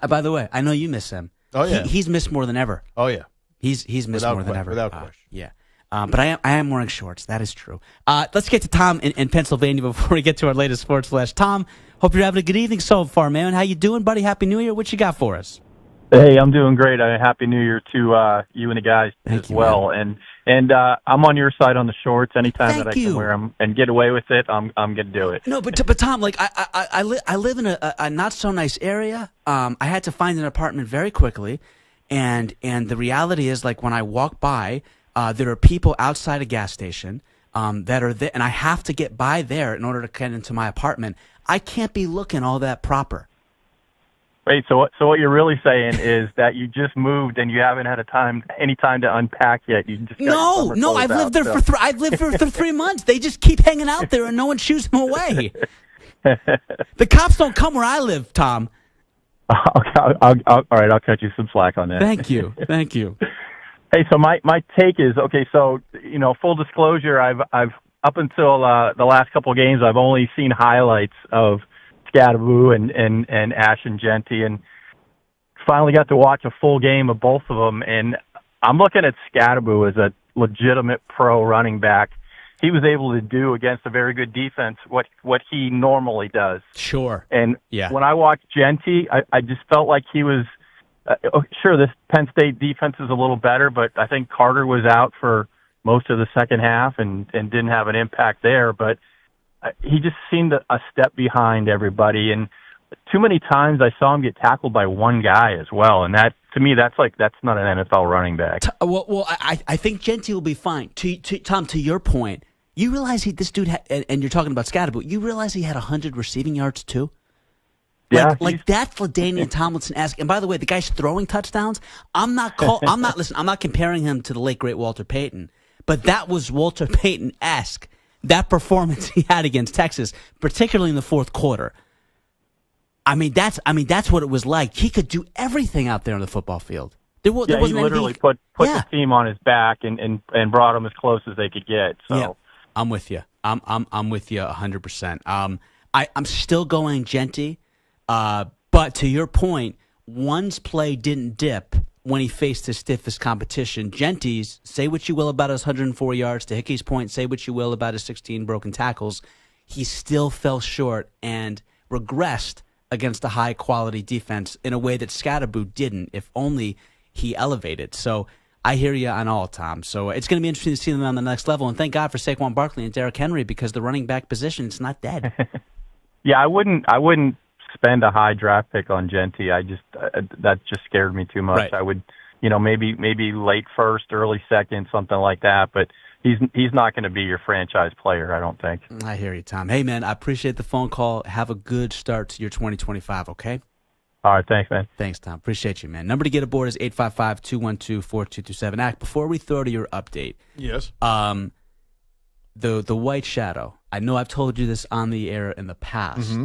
by the way, I know you miss him. Oh, yeah. He's missed more than ever. Oh, yeah. He's missed more than ever. Without question. Yeah. But I am wearing shorts. That is true. Let's get to Tom in Pennsylvania before we get to our latest sports flash. Tom, hope you're having a good evening so far, man. How you doing, buddy? Happy New Year. What you got for us? Hey, I'm doing great. Happy New Year to you and the guys as well. Man. And I'm on your side on the shorts. Anytime that I can wear them and get away with it, I'm going to do it. No, but Tom, like I live in a not so nice area. I had to find an apartment very quickly, and the reality is, like, when I walk by, there are people outside a gas station that are there, and I have to get by there in order to get into my apartment. I can't be looking all that proper. Wait, so what you're really saying is that you just moved and you haven't had any time to unpack yet. You just no. I've lived there for I've lived for 3 months. They just keep hanging out there and no one shoos them away. The cops don't come where I live, Tom. Okay, all right, I'll cut you some slack on that. Thank you. Hey, so my take is, okay, so, full disclosure, I've up until the last couple of games, I've only seen highlights of Scadaboo and Ash and Genty, and finally got to watch a full game of both of them, and I'm looking at Scadaboo as a legitimate pro running back. He was able to do against a very good defense what he normally does. Sure. And when I watched Genty, I just felt like he was sure, this Penn State defense is a little better, but I think Carter was out for most of the second half and didn't have an impact there. But he just seemed a step behind everybody. And too many times I saw him get tackled by one guy as well. And that, to me, that's not an NFL running back. Well, I think Genty will be fine. Tom, to your point, you realize this dude had, and you're talking about Scadaboo, you realize he had 100 receiving yards too? Like that's LaDainian Tomlinson-esque. And by the way, the guy's throwing touchdowns. I'm not comparing him to the late great Walter Payton, but that was Walter Payton-esque. That performance he had against Texas, particularly in the fourth quarter. I mean that's what it was like. He could do everything out there on the football field. There wasn't he literally put the team on his back and brought them as close as they could get. So yeah, I'm with you. I'm with you 100%. I'm still going Genty. But to your point, one's play didn't dip when he faced his stiffest competition. Genty's, say what you will about his 104 yards. To Hickey's point, say what you will about his 16 broken tackles. He still fell short and regressed against a high-quality defense in a way that Scadaboo didn't, if only he elevated. So I hear you on all, Tom. So it's going to be interesting to see them on the next level. And thank God for Saquon Barkley and Derrick Henry, because the running back position is not dead. Yeah, I wouldn't spend a high draft pick on Genty. That just scared me too much. Right. I would, maybe late first, early second, something like that. But he's not going to be your franchise player, I don't think. I hear you, Tom. Hey, man, I appreciate the phone call. Have a good start to your 2025, okay? All right, thanks, man. Thanks, Tom. Appreciate you, man. Number to get aboard is 855-212-4227. Ack, before we throw to your update, Yes. the White Shadow. I know I've told you this on the air in the past.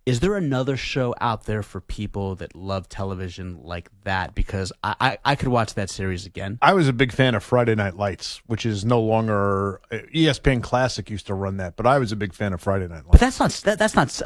Is there another show out there for people that love television like that? Because I could watch that series again. I was a big fan of Friday Night Lights, which is no longer ESPN Classic used to run that, but I was a big fan of Friday Night Lights. But that's not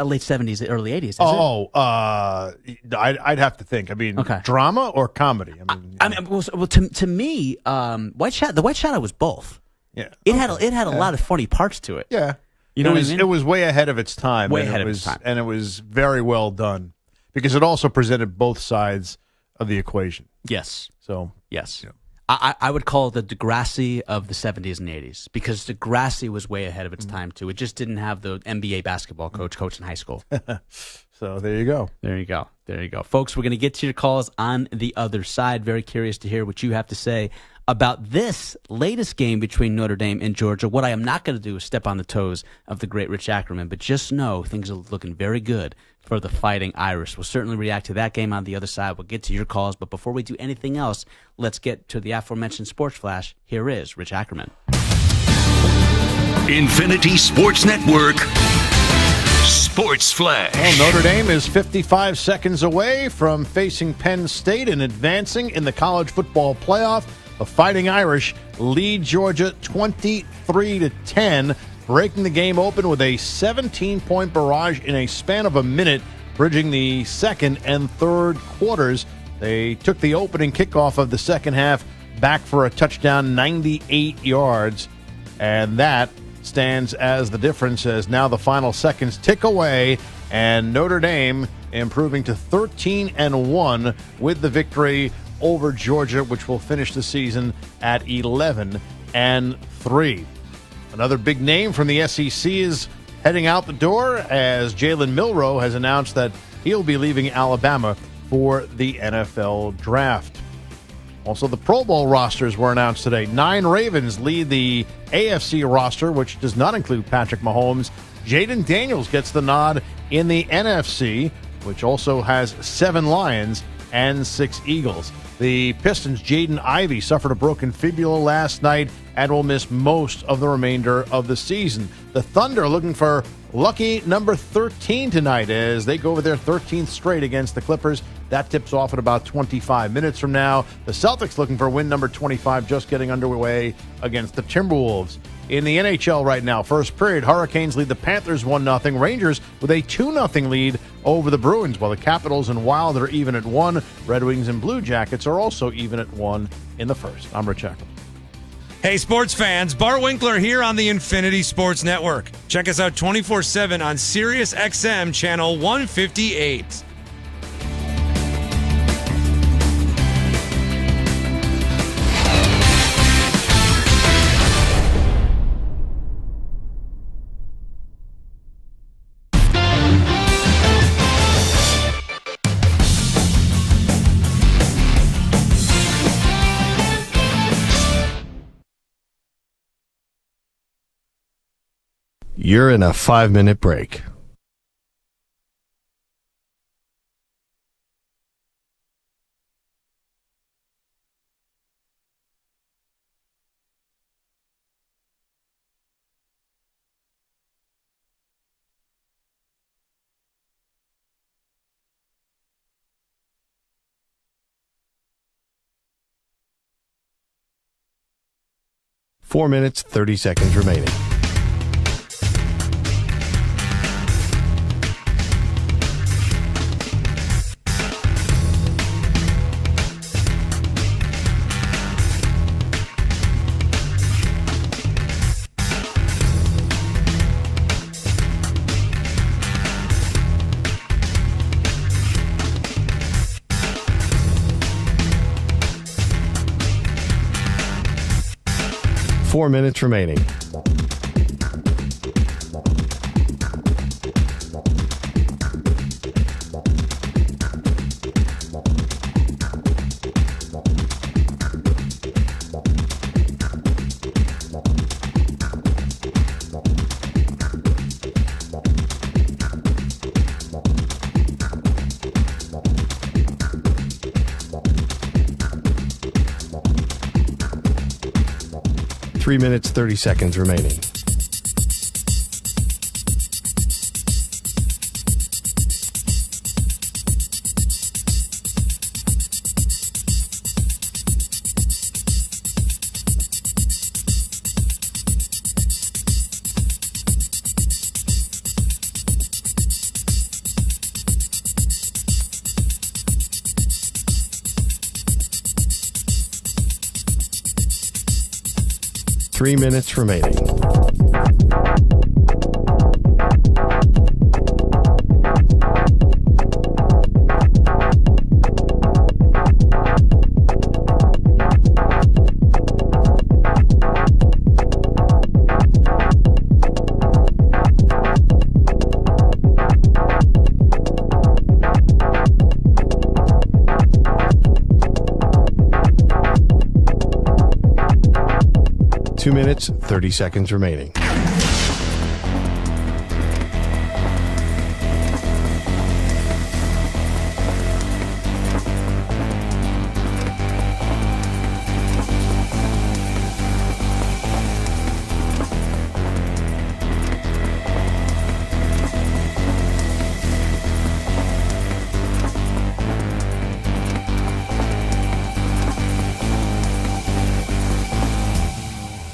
late 70s, early 80s, is it? I'd have to think. I mean, Okay. drama or comedy? To me, the White Shadow was both. Yeah, it had a lot of funny parts to it. Yeah. You know it what was, I mean? It was way ahead of its time. Way and ahead it of was, its time. And it was very well done because it also presented both sides of the equation. Yes. So, yes. Yeah. I would call it the Degrassi of the 70s and 80s because Degrassi was way ahead of its time, too. It just didn't have the NBA basketball coach in high school. So there you go. There you go. There you go. Folks, we're going to get to your calls on the other side. Very curious to hear what you have to say about this latest game between Notre Dame and Georgia. What I am not going to do is step on the toes of the great Rich Ackerman, but just know things are looking very good for the Fighting Irish. We'll certainly react to that game on the other side. We'll get to your calls, but before we do anything else, let's get to the aforementioned Sports Flash. Here is Rich Ackerman. Infinity Sports Network Sports Flash. Well, Notre Dame is 55 seconds away from facing Penn State and advancing in the college football playoff. The Fighting Irish lead Georgia 23-10, breaking the game open with a 17-point barrage in a span of a minute, bridging the second and third quarters. They took the opening kickoff of the second half back for a touchdown, 98 yards, and that stands as the difference as now the final seconds tick away, and Notre Dame improving to 13-1 with the victory over Georgia, which will finish the season at 11-3. Another big name from the SEC is heading out the door as Jalen Milroe has announced that he'll be leaving Alabama for the NFL draft. Also, the Pro Bowl rosters were announced today. 9 Ravens lead the AFC roster, which does not include Patrick Mahomes. Jaden Daniels gets the nod in the NFC, which also has 7 Lions and 6 Eagles. The Pistons' Jaden Ivey suffered a broken fibula last night and will miss most of the remainder of the season. The Thunder looking for lucky number 13 tonight as they go over their 13th straight against the Clippers. That tips off at about 25 minutes from now. The Celtics looking for win number 25, just getting underway against the Timberwolves. In the NHL right now, first period, Hurricanes lead the Panthers 1-0. Rangers with a 2-0 lead over the Bruins, while the Capitals and Wild are even at 1. Red Wings and Blue Jackets are also even at 1 in the first. I'm Rich Ackerman. Hey, sports fans, Bart Winkler here on the Infinity Sports Network. Check us out 24/7 on Sirius XM Channel 158. You're in a 5-minute break. Four minutes, 30 seconds remaining. Four minutes remaining. 3 minutes, 30 seconds remaining. Three minutes remaining. Two minutes, 30 seconds remaining.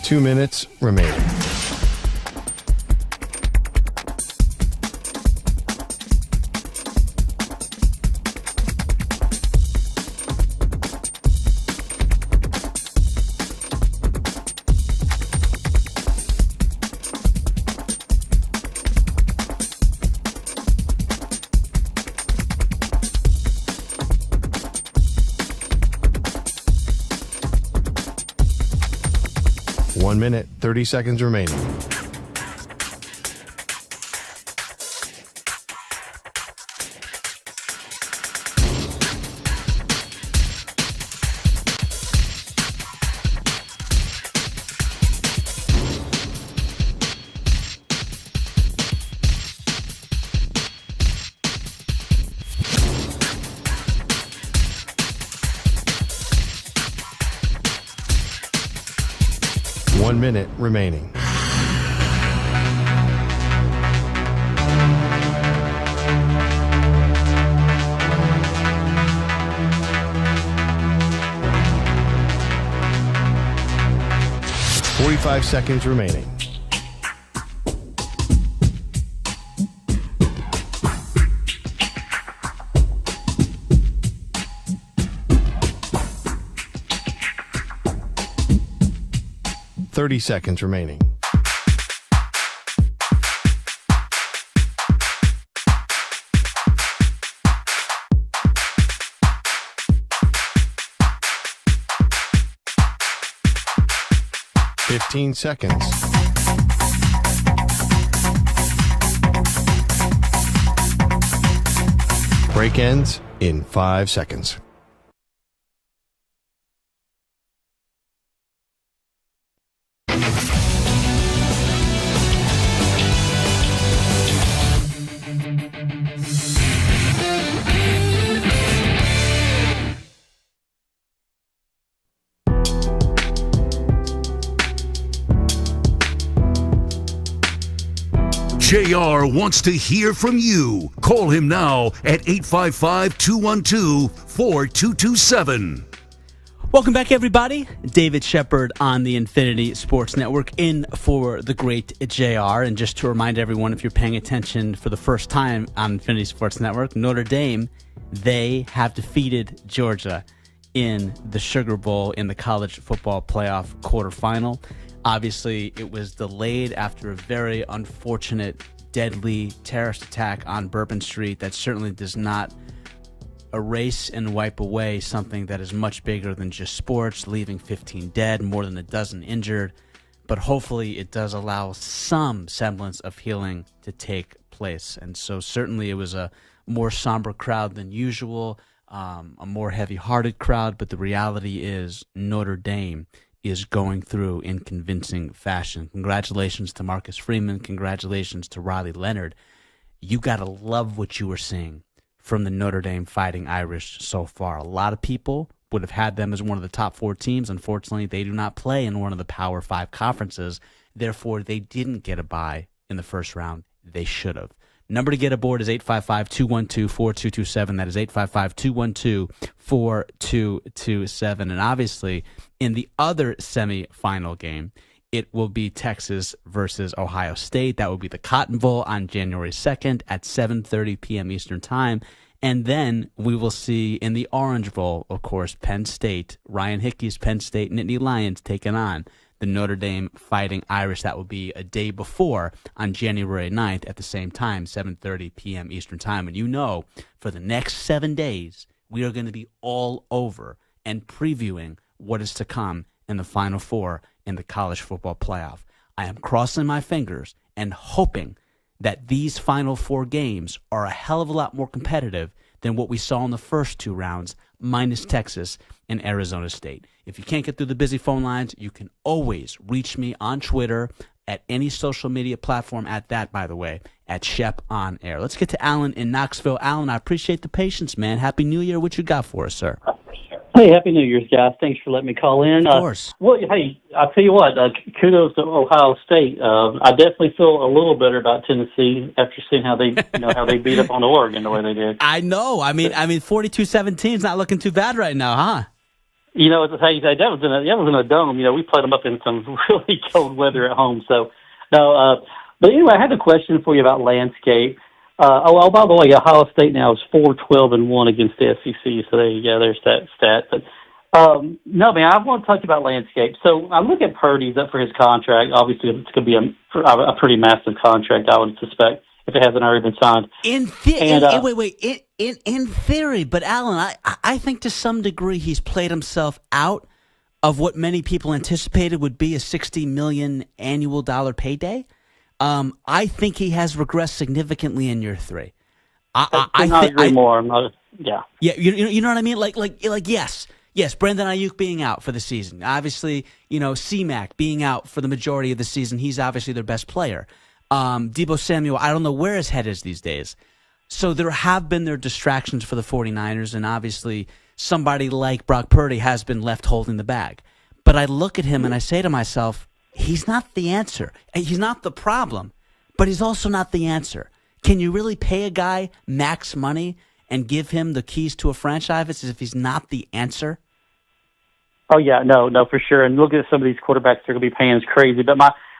Two minutes remaining. One minute, 30 seconds remaining. One minute remaining. Forty-five seconds remaining. Thirty seconds remaining. Fifteen seconds. Break ends in 5 seconds. JR wants to hear from you. Call him now at 855-212-4227. Welcome back, everybody. David Shepard on the Infinity Sports Network in for the great JR. And just to remind everyone, if you're paying attention for the first time on Infinity Sports Network, Notre Dame, they have defeated Georgia in the Sugar Bowl in the college football playoff quarterfinal. Obviously, it was delayed after a very unfortunate, deadly terrorist attack on Bourbon Street that certainly does not erase and wipe away something that is much bigger than just sports, leaving 15 dead, more than a dozen injured. But hopefully it does allow some semblance of healing to take place. And so certainly it was a more somber crowd than usual, a more heavy-hearted crowd, but the reality is Notre Dame is going through in convincing fashion. Congratulations to Marcus Freeman. Congratulations to Riley Leonard. You got to love what you were seeing from the Notre Dame Fighting Irish so far. A lot of people would have had them as one of the top 4 teams. Unfortunately, they do not play in one of the Power 5 conferences. Therefore, they didn't get a bye in the first round. They should have. Number to get aboard is 855-212-4227. That is 855-212-4227. And obviously, in the other semifinal game, it will be Texas versus Ohio State. That will be the Cotton Bowl on January 2nd at 7:30 p.m. Eastern Time. And then we will see in the Orange Bowl, of course, Penn State, Ryan Hickey's Penn State Nittany Lions taking on the Notre Dame Fighting Irish. That will be a day before on January 9th at the same time, 7:30 p.m. Eastern Time. And you know, for the next 7 days, we are going to be all over and previewing what is to come in the Final Four in the college football playoff. I am crossing my fingers and hoping that these Final Four games are a hell of a lot more competitive than what we saw in the first 2 rounds, minus Texas and Arizona State. If you can't get through the busy phone lines, you can always reach me on Twitter, at any social media platform, at that, by the way, at Shep on Air. Let's get to Alan in Knoxville. Alan, I appreciate the patience, man. Happy New Year. What you got for us, sir? Hey, Happy New Year's, guys. Thanks for letting me call in. Of course. Well, hey, I'll tell you what, kudos to Ohio State. I definitely feel a little better about Tennessee after seeing how they, how they beat up on Oregon the way they did. I know. I mean, 42-17 is not looking too bad right now, huh? It's how you say that was in a dome. We played them up in some really cold weather at home. So, no. But anyway, I had a question for you about landscape. By the way, Ohio State now is 4-12-1 against the SEC. So there's that stat. But no, man, I want to talk about landscape. So I look at Purdy's up for his contract. Obviously, it's going to be a pretty massive contract, I would suspect, if it hasn't already been signed. In theory, but Alan, I think to some degree he's played himself out of what many people anticipated would be a $60 million annual payday. I think he has regressed significantly in year 3. I agree more. Yeah. You know what I mean? Like yes, Brandon Ayuk being out for the season. Obviously, C-Mac being out for the majority of the season. He's obviously their best player. Deebo Samuel, I don't know where his head is these days. So there have been their distractions for the 49ers, and obviously somebody like Brock Purdy has been left holding the bag. But I look at him and I say to myself, he's not the answer. He's not the problem, but he's also not the answer. Can you really pay a guy max money and give him the keys to a franchise if he's not the answer? Oh, yeah, no, for sure. And look at some of these quarterbacks they're going to be paying is crazy.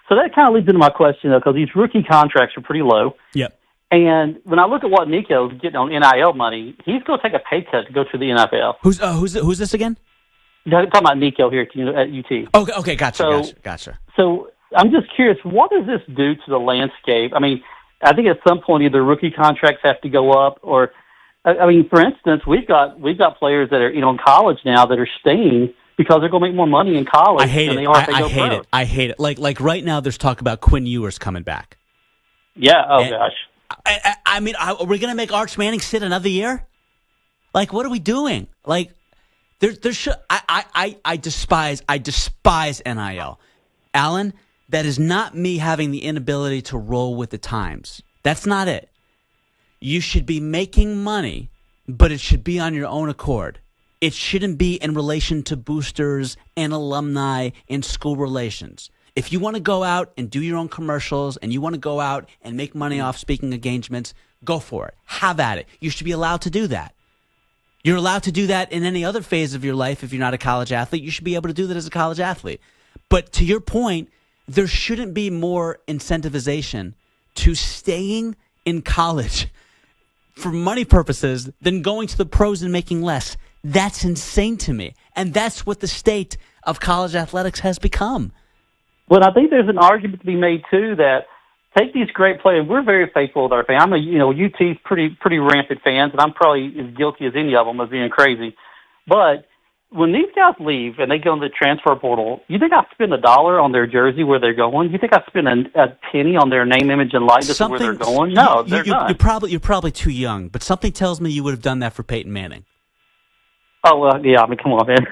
So that kind of leads into my question, though, because these rookie contracts are pretty low. Yep. And when I look at what Nico's getting on NIL money, he's going to take a pay cut to go to the NFL. Who's this again? I'm talking about Nico here at UT. Okay, gotcha. So I'm just curious, what does this do to the landscape? I mean, I think at some point either rookie contracts have to go up, or for instance, we've got players that are in college now that are staying because they're going to make more money in college than they are if they go pro. I hate it. Like right now, there's talk about Quinn Ewers coming back. Yeah. Gosh. I mean, are we going to make Arch Manning sit another year? Like, what are we doing? Like, there should. I despise NIL, Alan. That is not me having the inability to roll with the times. That's not it. You should be making money, but it should be on your own accord. It shouldn't be in relation to boosters and alumni and school relations. If you want to go out and do your own commercials and you want to go out and make money off speaking engagements, go for it. Have at it. You should be allowed to do that. You're allowed to do that in any other phase of your life if you're not a college athlete. You should be able to do that as a college athlete. But to your point, there shouldn't be more incentivization to staying in college for money purposes than going to the pros and making less. That's insane to me. And that's what the state of college athletics has become. Well, I think there's an argument to be made, too, that take these great players. We're very faithful with our fans. I'm UT's pretty rampant fans, and I'm probably as guilty as any of them of being crazy. But when these guys leave and they go into the transfer portal, you think I spend $1 on their jersey where they're going? You think I spend a penny on their name, image, and likeness where they're going? No, they're not. You're probably too young, but something tells me you would have done that for Peyton Manning. Oh, well, yeah, come on, man.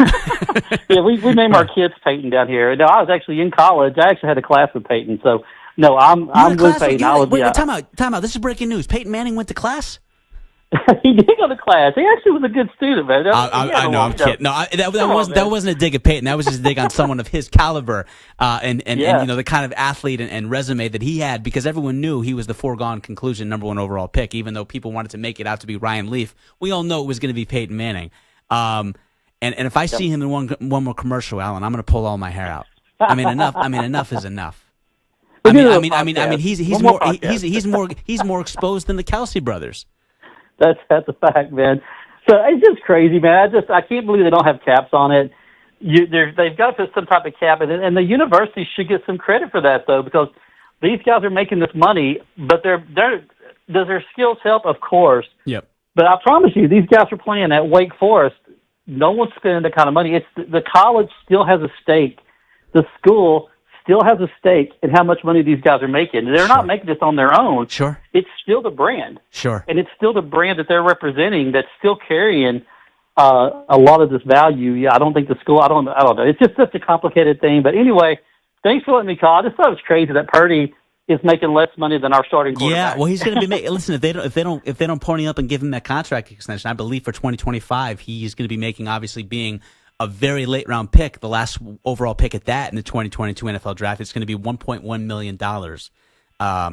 Yeah, we name our kids Peyton down here. No, I was actually in college. I actually had a class with Peyton, so no, I'm with Peyton. Wait, time out. This is breaking news. Peyton Manning went to class? He did go to class. He actually was a good student, man. I know, I'm kidding. No, that wasn't a dig at Peyton. That was just a dig on someone of his caliber and the kind of athlete and resume that he had, because everyone knew he was the foregone conclusion number 1 overall pick, even though people wanted to make it out to be Ryan Leaf. We all know it was going to be Peyton Manning. And if I see him in one more commercial, Alan, I'm going to pull all my hair out. I mean, enough is enough. He's more exposed than the Kelsey brothers. That's a fact, man. So it's just crazy, man. I can't believe they don't have caps on it. They've got to put some type of cap in it, and the university should get some credit for that, though, because these guys are making this money. But does their skills help? Of course. Yep. But I promise you, these guys are playing at Wake Forest. No one's spending that kind of money. It's the college still has a stake. The school still has a stake in how much money these guys are making. They're not making this on their own. Sure. It's still the brand. Sure. And it's still the brand that they're representing that's still carrying a lot of this value. Yeah, I don't think the school, I don't know. It's just such a complicated thing. But anyway, thanks for letting me call. I just thought it was crazy that Purdy is making less money than our starting quarterback. Yeah, well, he's going to be making. Listen, if they don't pony up and give him that contract extension, I believe for 2025, he's going to be making, obviously being a very late round pick, the last overall pick at that in the 2022 NFL draft. It's going to be $1.1 million,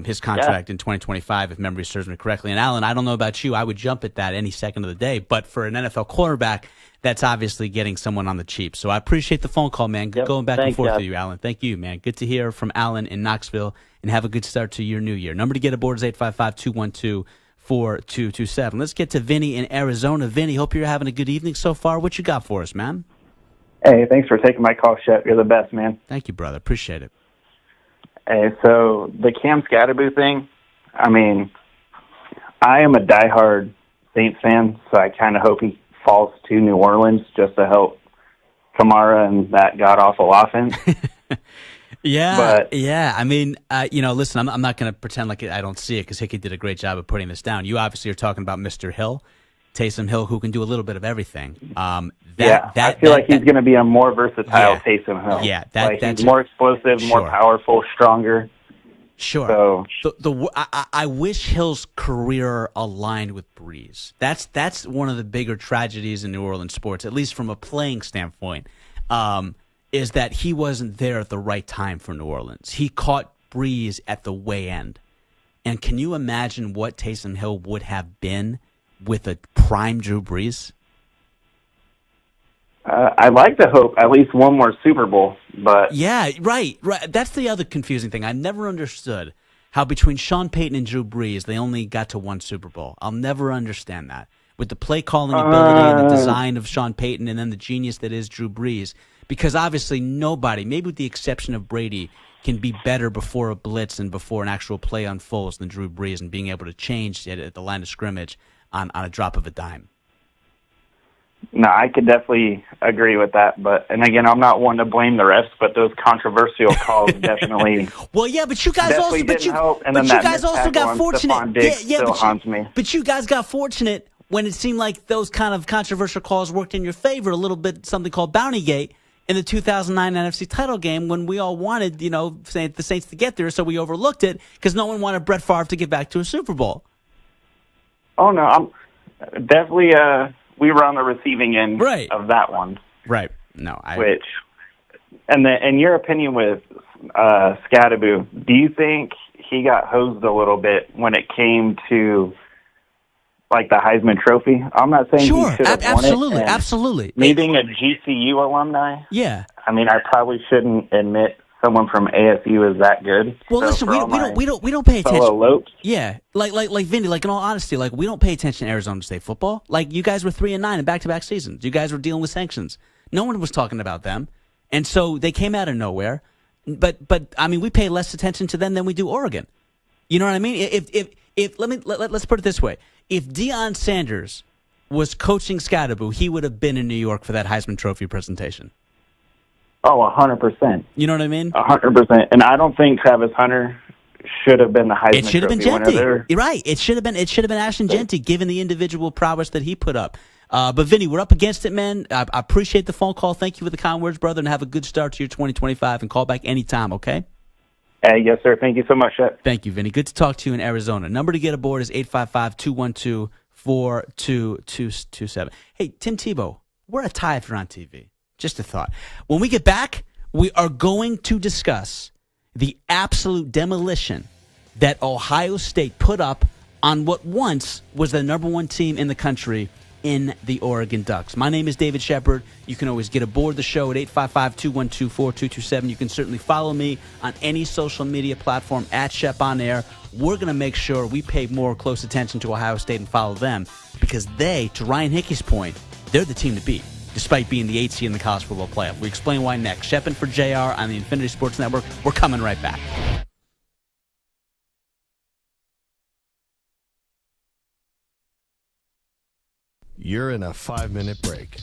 his contract in 2025, if memory serves me correctly. And Alan, I don't know about you, I would jump at that any second of the day. But for an NFL quarterback, that's obviously getting someone on the cheap. So I appreciate the phone call, man. Going back and forth with you, Alan. Thank you, man. Good to hear from Alan in Knoxville, and have a good start to your new year. Number to get aboard is 855-212-4227. Let's get to Vinny in Arizona. Vinny, hope you're having a good evening so far. What you got for us, man? Hey, thanks for taking my call, Shep. You're the best, man. Thank you, brother. Appreciate it. Hey, so the Cam Scatterboo thing, I mean, I am a diehard Saints fan, so I kind of hope he falls to New Orleans just to help Kamara and that god-awful offense. Yeah. I mean, listen, I'm not going to pretend like I don't see it, because Hickey did a great job of putting this down. You obviously are talking about Mr. Hill, Taysom Hill, who can do a little bit of everything. I feel like he's going to be a more versatile Taysom Hill. Yeah, he's more explosive, more powerful, stronger. Sure. So, I wish Hill's career aligned with Breeze. That's one of the bigger tragedies in New Orleans sports, at least from a playing standpoint, is that he wasn't there at the right time for New Orleans. He caught Breeze at the way end. And can you imagine what Taysom Hill would have been with a prime Drew Brees? I'd like to hope at least one more Super Bowl, but... Yeah, right. That's the other confusing thing. I never understood how between Sean Payton and Drew Brees, they only got to one Super Bowl. I'll never understand that. With the play calling ability and the design of Sean Payton, and then the genius that is Drew Brees, because obviously nobody, maybe with the exception of Brady, can be better before a blitz and before an actual play unfolds than Drew Brees, and being able to change it at the line of scrimmage on a drop of a dime. No, I could definitely agree with that. And again, I'm not one to blame the refs, but those controversial calls definitely. Well, yeah, but you guys also help. And but then you guys also got fortunate. Still haunts me. But you guys got fortunate when it seemed like those kind of controversial calls worked in your favor a little bit. Something called Bountygate in the 2009 NFC title game, when we all wanted, the Saints to get there, so we overlooked it because no one wanted Brett Favre to get back to a Super Bowl. Oh no, I'm definitely. We were on the receiving end of that one. Right. No, in your opinion with Scatterboo, do you think he got hosed a little bit when it came to like the Heisman Trophy? I'm not saying he should have won it. Absolutely. Me being a GCU alumni, yeah. I mean, I probably shouldn't admit someone from ASU is that good. Well, listen, we don't pay attention. Lopes. Yeah, like Vinny, like in all honesty, like we don't pay attention to Arizona State football. Like you guys were 3-9 in back-to-back seasons. You guys were dealing with sanctions. No one was talking about them, and so they came out of nowhere. But I mean, we pay less attention to them than we do Oregon. You know what I mean? Let's put it this way: if Deion Sanders was coaching Scatterboo, he would have been in New York for that Heisman Trophy presentation. Oh, 100%. You know what I mean? 100%. And I don't think Travis Hunter should have been the Heisman Trophy winner. It should have been Genty. You're right. It should have been Ashton Genty, given the individual prowess that he put up. But Vinny, we're up against it, man. I appreciate the phone call. Thank you for the kind words, brother, and have a good start to your 2025. And call back anytime, okay? Yes, sir. Thank you so much, Shep. Thank you, Vinny. Good to talk to you in Arizona. Number to get aboard is 855-212-4227. 855-212-4227. Hey, Tim Tebow, we're a tie if you're on TV. Just a thought. When we get back, we are going to discuss the absolute demolition that Ohio State put up on what once was the number one team in the country in the Oregon Ducks. My name is David Shepard. You can always get aboard the show at 855-212-4227. You can certainly follow me on any social media platform at Shep On Air. We're going to make sure we pay more close attention to Ohio State and follow them because they, to Ryan Hickey's point, they're the team to beat, despite being the 8th seed in the college football playoff. We explain why next. Shep for JR on the Infinity Sports Network. We're coming right back. You're in a 5-minute break.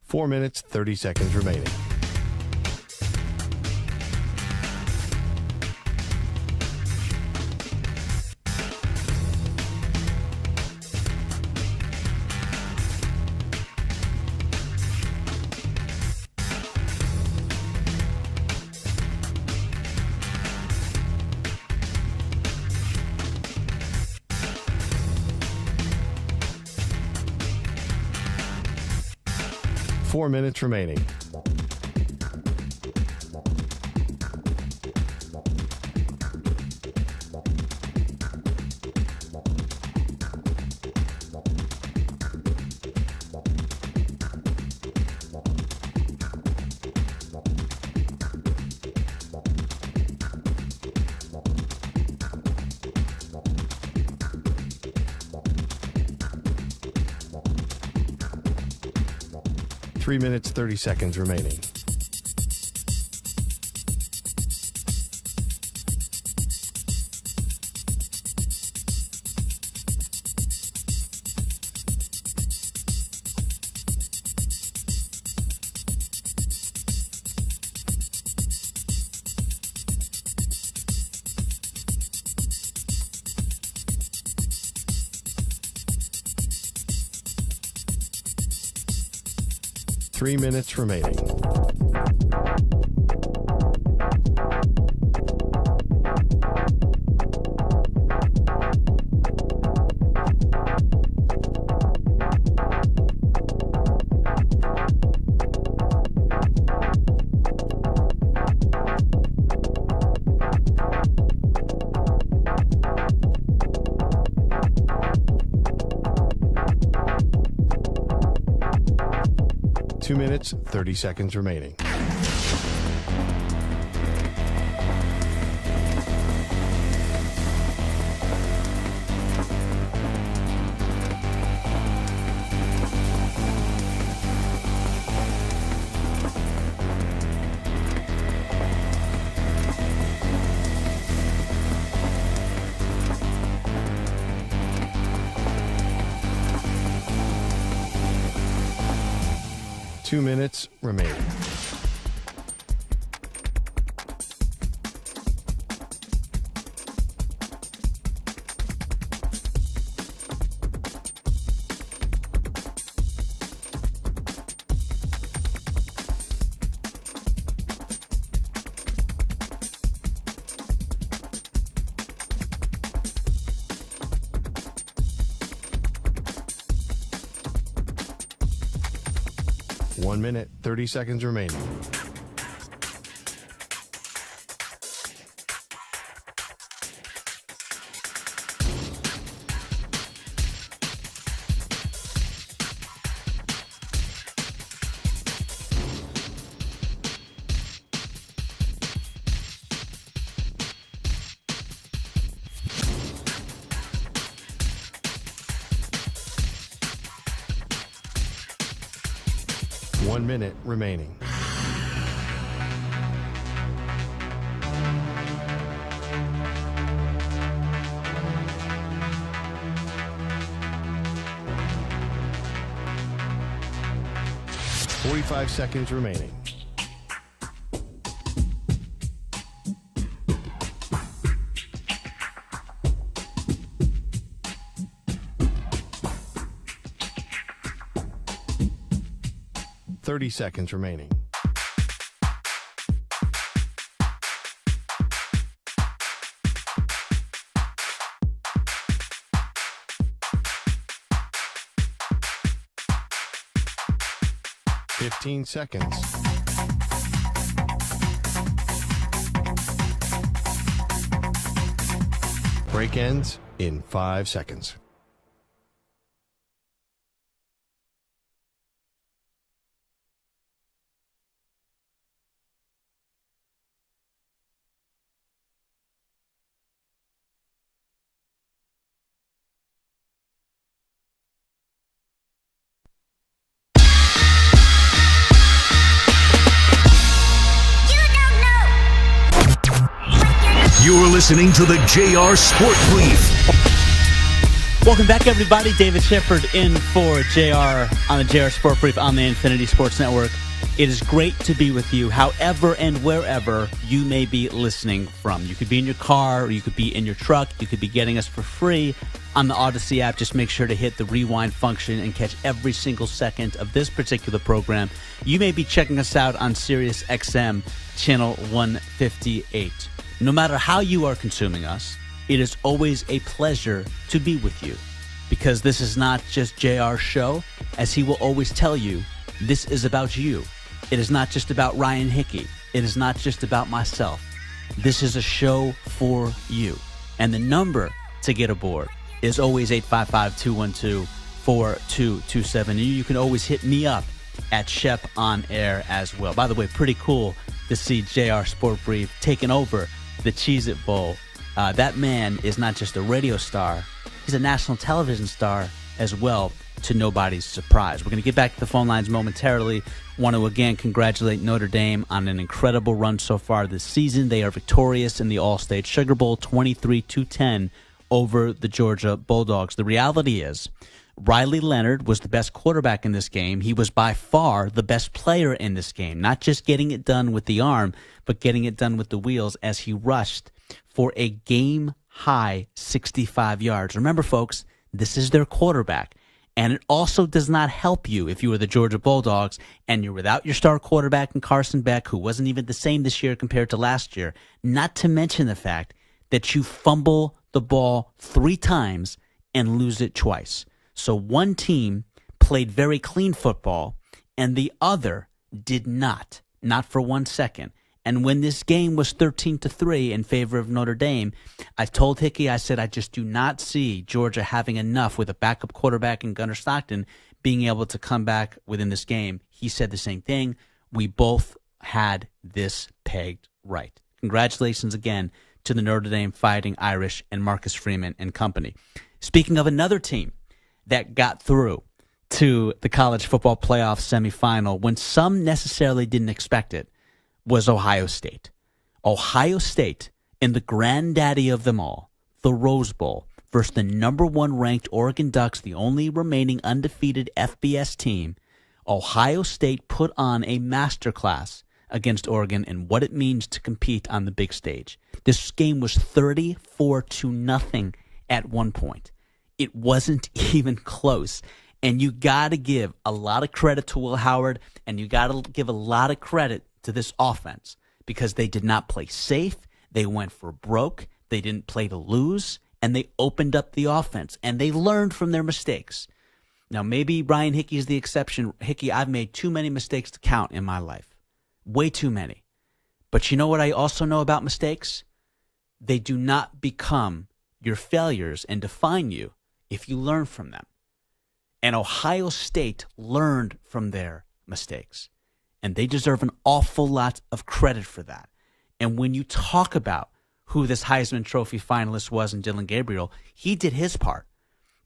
Four minutes, 30 seconds remaining. Four minutes remaining. Three minutes, 30 seconds remaining. Three minutes remaining. Two minutes, 30 seconds remaining. Two minutes remaining. One minute, 30 seconds remaining. One minute remaining. .45 seconds remaining. 30 seconds remaining. Fifteen seconds. Break ends in 5 seconds. You're listening to the JR Sport Brief. Welcome back, everybody. David Shepard in for JR on the JR Sport Brief on the Infinity Sports Network. It is great to be with you, however and wherever you may be listening from. You could be in your car, or you could be in your truck. You could be getting us for free on the Odyssey app. Just make sure to hit the rewind function and catch every single second of this particular program. You may be checking us out on Sirius XM channel 158. No matter how you are consuming us, it is always a pleasure to be with you, because this is not just JR's show. As he will always tell you, this is about you. It is not just about Ryan Hickey. It is not just about myself. This is a show for you. And the number to get aboard is always 855-212-4227. And you can always hit me up at Shep on air as well. By the way, pretty cool to see JR Sport Brief taking over the Cheez-It Bowl. That man is not just a radio star, he's a national television star as well, to nobody's surprise. We're going to get back to the phone lines momentarily. Want to again congratulate Notre Dame on an incredible run so far this season. They are victorious in the All-State Sugar Bowl, 23-10 over the Georgia Bulldogs. The reality is, Riley Leonard was the best quarterback in this game. He was by far the best player in this game, not just getting it done with the arm, but getting it done with the wheels as he rushed for a game-high 65 yards. Remember, folks, this is their quarterback. And it also does not help you if you are the Georgia Bulldogs and you're without your star quarterback in Carson Beck, who wasn't even the same this year compared to last year, not to mention the fact that you fumble the ball 3 times and lose it twice. So one team played very clean football and the other did not for 1 second. And when this game was 13-3 in favor of Notre Dame, I told Hickey, I said, I just do not see Georgia having enough with a backup quarterback in Gunnar Stockton being able to come back within this game. He said the same thing. We both had this pegged right. Congratulations again to the Notre Dame Fighting Irish and Marcus Freeman and company. Speaking of another team that got through to the college football playoff semifinal when some necessarily didn't expect it, was Ohio State. Ohio State in the granddaddy of them all, the Rose Bowl, versus the number 1 ranked Oregon Ducks, the only remaining undefeated FBS team. Ohio State put on a masterclass against Oregon and what it means to compete on the big stage. This game was 34-0 at one point. It wasn't even close. And you got to give a lot of credit to Will Howard, and you got to give a lot of credit to this offense, because they did not play safe. They went for broke. They didn't play to lose, and they opened up the offense, and they learned from their mistakes. Now, maybe Ryan Hickey is the exception. Hickey, I've made too many mistakes to count in my life. Way too many. But you know what I also know about mistakes? They do not become your failures and define you if you learn from them. And Ohio State learned from their mistakes. And they deserve an awful lot of credit for that. And when you talk about who this Heisman Trophy finalist was in Dylan Gabriel, he did his part.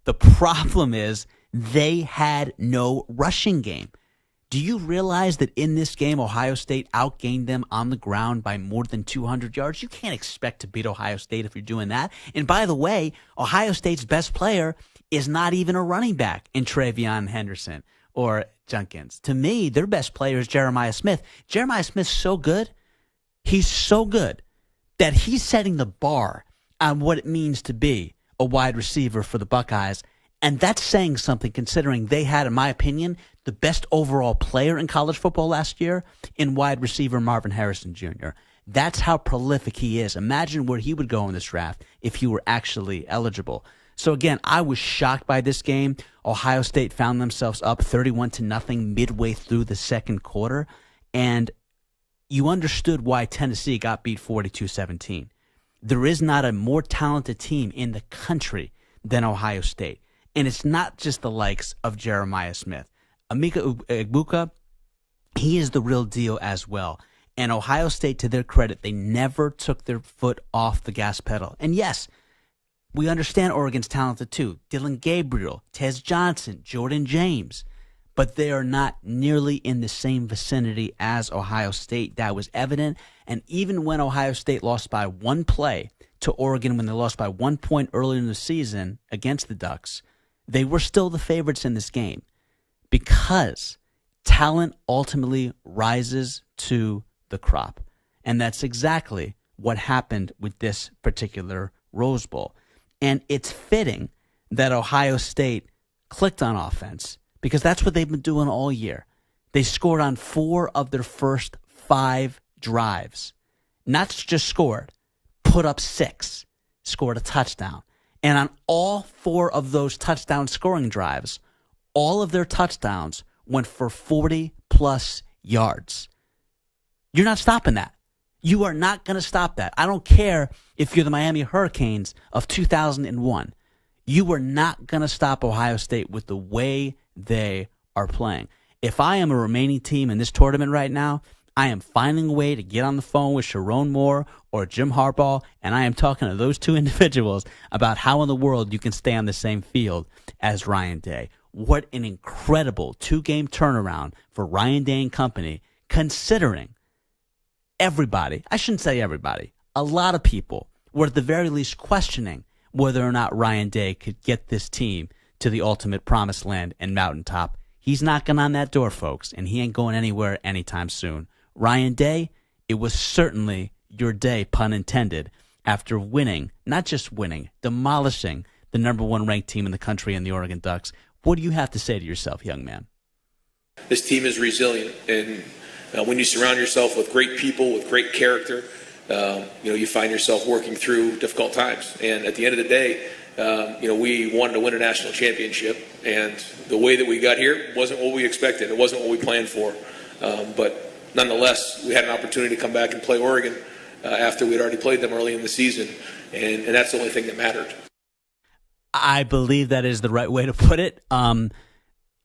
The problem is they had no rushing game. Do you realize that in this game, Ohio State outgained them on the ground by more than 200 yards? You can't expect to beat Ohio State if you're doing that. And by the way, Ohio State's best player is not even a running back in Travion Henderson or Junkins. To me, their best player is Jeremiah Smith. Jeremiah Smith's so good. He's so good that he's setting the bar on what it means to be a wide receiver for the Buckeyes. And that's saying something considering they had, in my opinion, the best overall player in college football last year in wide receiver Marvin Harrison Jr. That's how prolific he is. Imagine where he would go in this draft if he were actually eligible. So again, I was shocked by this game. Ohio State found themselves up 31-0 midway through the second quarter, and you understood why Tennessee got beat 42-17. There is not a more talented team in the country than Ohio State. And it's not just the likes of Jeremiah Smith. Emeka Egbuka, he is the real deal as well. And Ohio State, to their credit, they never took their foot off the gas pedal. And yes, we understand Oregon's talented too. Dylan Gabriel, Tez Johnson, Jordan James. But they are not nearly in the same vicinity as Ohio State. That was evident. And even when Ohio State lost by one play to Oregon, when they lost by 1 point earlier in the season against the Ducks, they were still the favorites in this game because talent ultimately rises to the crop. And that's exactly what happened with this particular Rose Bowl. And it's fitting that Ohio State clicked on offense because that's what they've been doing all year. They scored on 4 of their first 5 drives. Not just scored, put up 6, scored a touchdown. And on all 4 of those touchdown scoring drives, all of their touchdowns went for 40-plus yards. You're not stopping that. You are not going to stop that. I don't care if you're the Miami Hurricanes of 2001. You are not going to stop Ohio State with the way they are playing. If I am a remaining team in this tournament right now, I am finding a way to get on the phone with Sharon Moore or Jim Harbaugh, and I am talking to those 2 individuals about how in the world you can stay on the same field as Ryan Day. What an incredible 2-game turnaround for Ryan Day and company, considering everybody, I shouldn't say everybody, a lot of people were at the very least questioning whether or not Ryan Day could get this team to the ultimate promised land and mountaintop. He's knocking on that door, folks, and he ain't going anywhere anytime soon. Ryan Day, it was certainly your day, pun intended, after winning, not just winning, demolishing the number 1 ranked team in the country in the Oregon Ducks. What do you have to say to yourself, young man? This team is resilient, and when you surround yourself with great people, with great character, you find yourself working through difficult times. And at the end of the day, we wanted to win a national championship, and the way that we got here wasn't what we expected. It wasn't what we planned for. But nonetheless, we had an opportunity to come back and play Oregon after we'd already played them early in the season, and that's the only thing that mattered. I believe that is the right way to put it.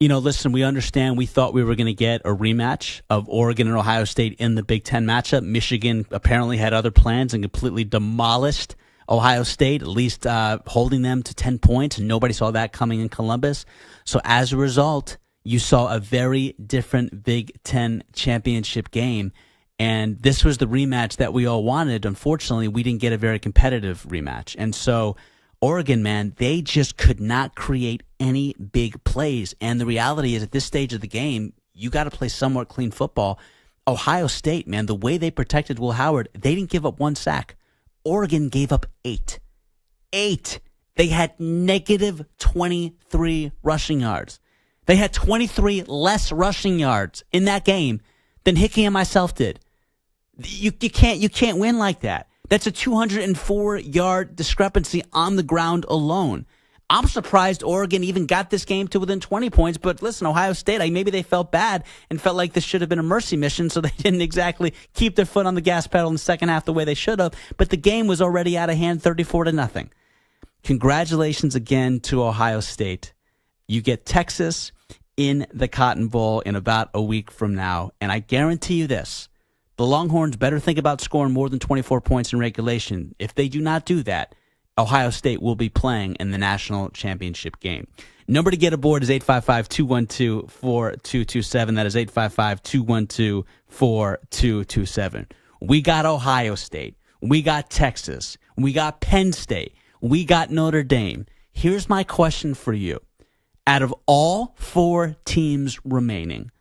Listen, we understand we thought we were going to get a rematch of Oregon and Ohio State in the Big Ten matchup. Michigan apparently had other plans and completely demolished Ohio State, at least holding them to 10 points, and nobody saw that coming in Columbus. So as a result, you saw a very different Big Ten championship game, and this was the rematch that we all wanted. Unfortunately, we didn't get a very competitive rematch. And so Oregon, man, they just could not create any big plays. And the reality is at this stage of the game, you got to play somewhat clean football. Ohio State, man, the way they protected Will Howard, they didn't give up 1 sack. Oregon gave up 8. 8. They had negative 23 rushing yards. They had 23 less rushing yards in that game than Hickey and myself did. You can't win like that. That's a 204-yard discrepancy on the ground alone. I'm surprised Oregon even got this game to within 20 points. But listen, Ohio State, maybe they felt bad and felt like this should have been a mercy mission, so they didn't exactly keep their foot on the gas pedal in the second half the way they should have. But the game was already out of hand, 34-0. Congratulations again to Ohio State. You get Texas in the Cotton Bowl in about a week from now, and I guarantee you this. The Longhorns better think about scoring more than 24 points in regulation. If they do not do that, Ohio State will be playing in the national championship game. Number to get aboard is 855-212-4227. That is 855-212-4227. We got Ohio State. We got Texas. We got Penn State. We got Notre Dame. Here's my question for you. Out of all 4 teams remaining,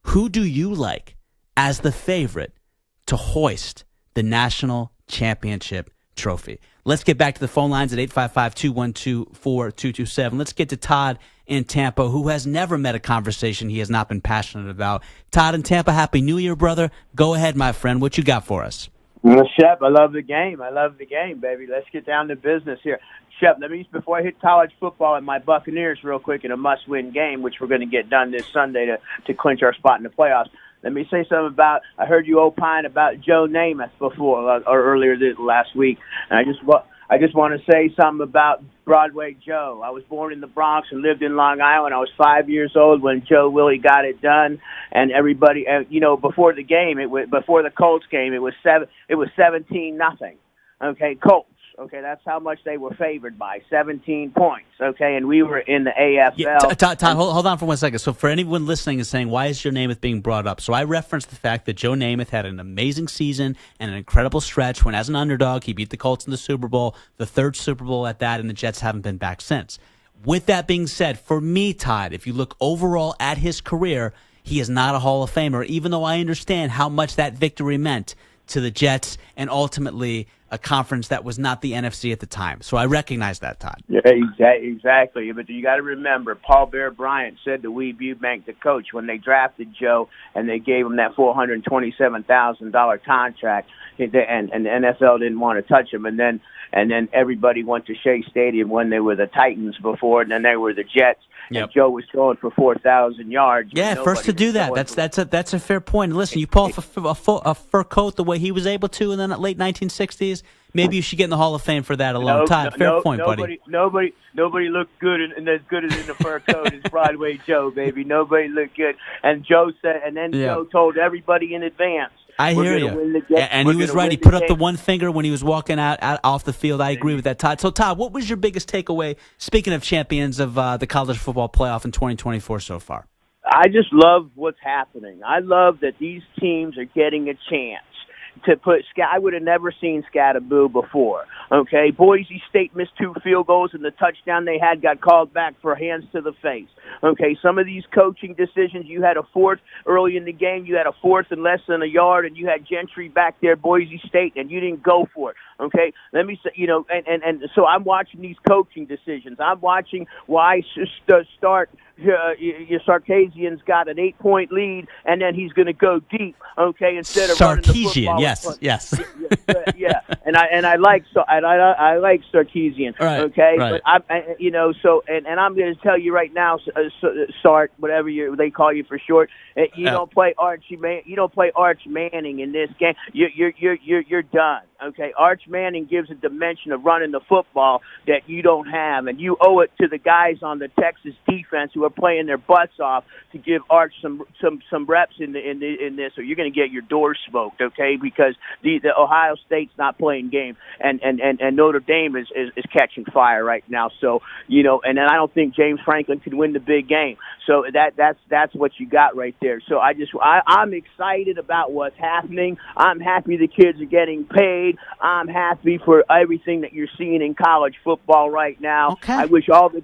who do you like as the favorite to hoist the national championship trophy. Let's get back to the phone lines at 855-212-4227. Let's get to Todd in Tampa, who has never met a conversation he has not been passionate about. Todd in Tampa, Happy New Year, brother. Go ahead, my friend. What you got for us? Well, Shep, I love the game. I love the game, baby. Let's get down to business here. Shep, before I hit college football and my Buccaneers real quick in a must-win game, which we're going to get done this Sunday to clinch our spot in the playoffs, let me say something about, I heard you opine about Joe Namath before, or earlier last week, and I just want to say something about Broadway Joe. I was born in the Bronx and lived in Long Island. I was 5 years old when Joe Willie got it done, and everybody, before the game, before the Colts game, it was 17-0. Okay, Colts. Okay, that's how much they were favored by, 17 points. Okay, and we were in the AFL. Yeah, Todd, hold on for 1 second. So for anyone listening and saying, why is Joe Namath being brought up? So I referenced the fact that Joe Namath had an amazing season and an incredible stretch when, as an underdog, he beat the Colts in the Super Bowl, the third Super Bowl at that, and the Jets haven't been back since. With that being said, for me, Todd, if you look overall at his career, he is not a Hall of Famer, even though I understand how much that victory meant to the Jets and ultimately a conference that was not the NFC at the time. So I recognize that, Todd. Yeah, exactly. But you got to remember, Paul Bear Bryant said to Weeb Eubank, the coach, when they drafted Joe and they gave him that $427,000 contract, and the NFL didn't want to touch him. And then everybody went to Shea Stadium when they were the Titans before, and then they were the Jets. Yep. And Joe was throwing for 4,000 yards. Yeah, first to do that. That's a fair point. Listen, you pull off a fur coat the way he was able to in the late 1960s. Maybe you should get in the Hall of Fame for that alone. Todd, fair point, buddy. Nobody looked good and as good as in the fur coat as Broadway Joe, baby. Nobody looked good. And Joe said, Joe told everybody in advance. I hear you. And he was right. He put up the one finger when he was walking out off the field. I agree with that, Todd. So, Todd, what was your biggest takeaway, speaking of champions of the college football playoff in 2024 so far? I just love what's happening. I love that these teams are getting a chance to put. I would have never seen Scatterboo before. Okay, Boise State missed 2 field goals, and the touchdown they had got called back for hands to the face. Okay, some of these coaching decisions, you had a fourth early in the game, you had a fourth and less than a yard, and you had Gentry back there, Boise State, and you didn't go for it. Okay, let me say, and so I'm watching these coaching decisions. I'm watching why start. Sarkisian's got an 8-point lead, and then he's going to go deep. Okay, instead of running the football. Yes. Yeah, and I like Sarkisian. Right, okay, right. But I'm I'm going to tell you right now, Sart, whatever they call you for short, you don't play Archie Man. You don't play Arch Manning in this game. You're done. Okay, Arch Manning gives a dimension of running the football that you don't have, and you owe it to the guys on the Texas defense who are playing their butts off to give Arch some reps in this, or you're going to get your doors smoked. Okay, because the Ohio State's not playing game, and Notre Dame is catching fire right now. So and then I don't think James Franklin could win the big game. So that's what you got right there. So I'm excited about what's happening. I'm happy the kids are getting paid. I'm happy for everything that you're seeing in college football right now. Okay. I wish all the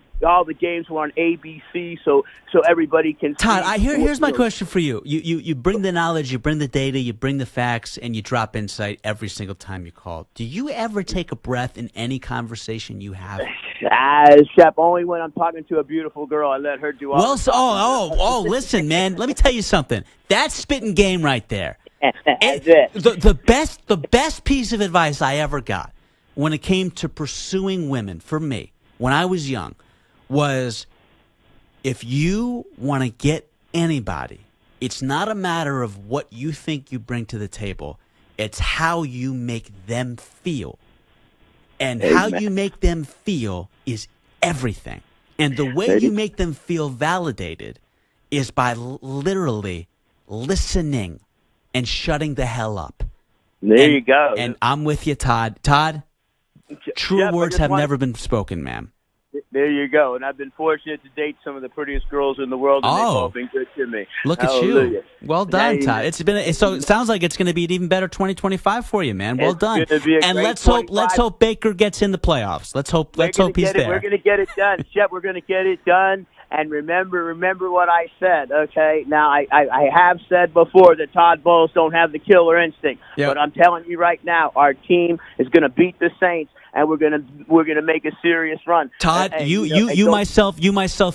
games were on ABC so everybody can see. Todd, here's my question for you. You bring the knowledge, you bring the data, you bring the facts, and you drop insight every single time you call. Do you ever take a breath in any conversation you have? Shep, only when I'm talking to a beautiful girl, I let her do all listen, man, let me tell you something. That's spitting game right there. The best piece of advice I ever got when it came to pursuing women for me when I was young was, if you want to get anybody, it's not a matter of what you think you bring to the table. It's how you make them feel. And how you make them feel is everything. And the way you make them feel validated is by literally listening and shutting the hell up. There you go. And I'm with you, Todd. Todd, true words have never been spoken, ma'am. There you go. And I've been fortunate to date some of the prettiest girls in the world, and they've all been good to me. Look at you. Well done, Todd. So it sounds like it's going to be an even better 2025 for you, man. Well done. And let's hope Baker gets in the playoffs. Let's hope he's there. We're going to get it done. Shep, we're going to get it done. And remember what I said, okay? Now, I have said before that Todd Bowles don't have the killer instinct. Yep. But I'm telling you right now, our team is going to beat the Saints, and we're gonna make a serious run. Todd, And, you myself,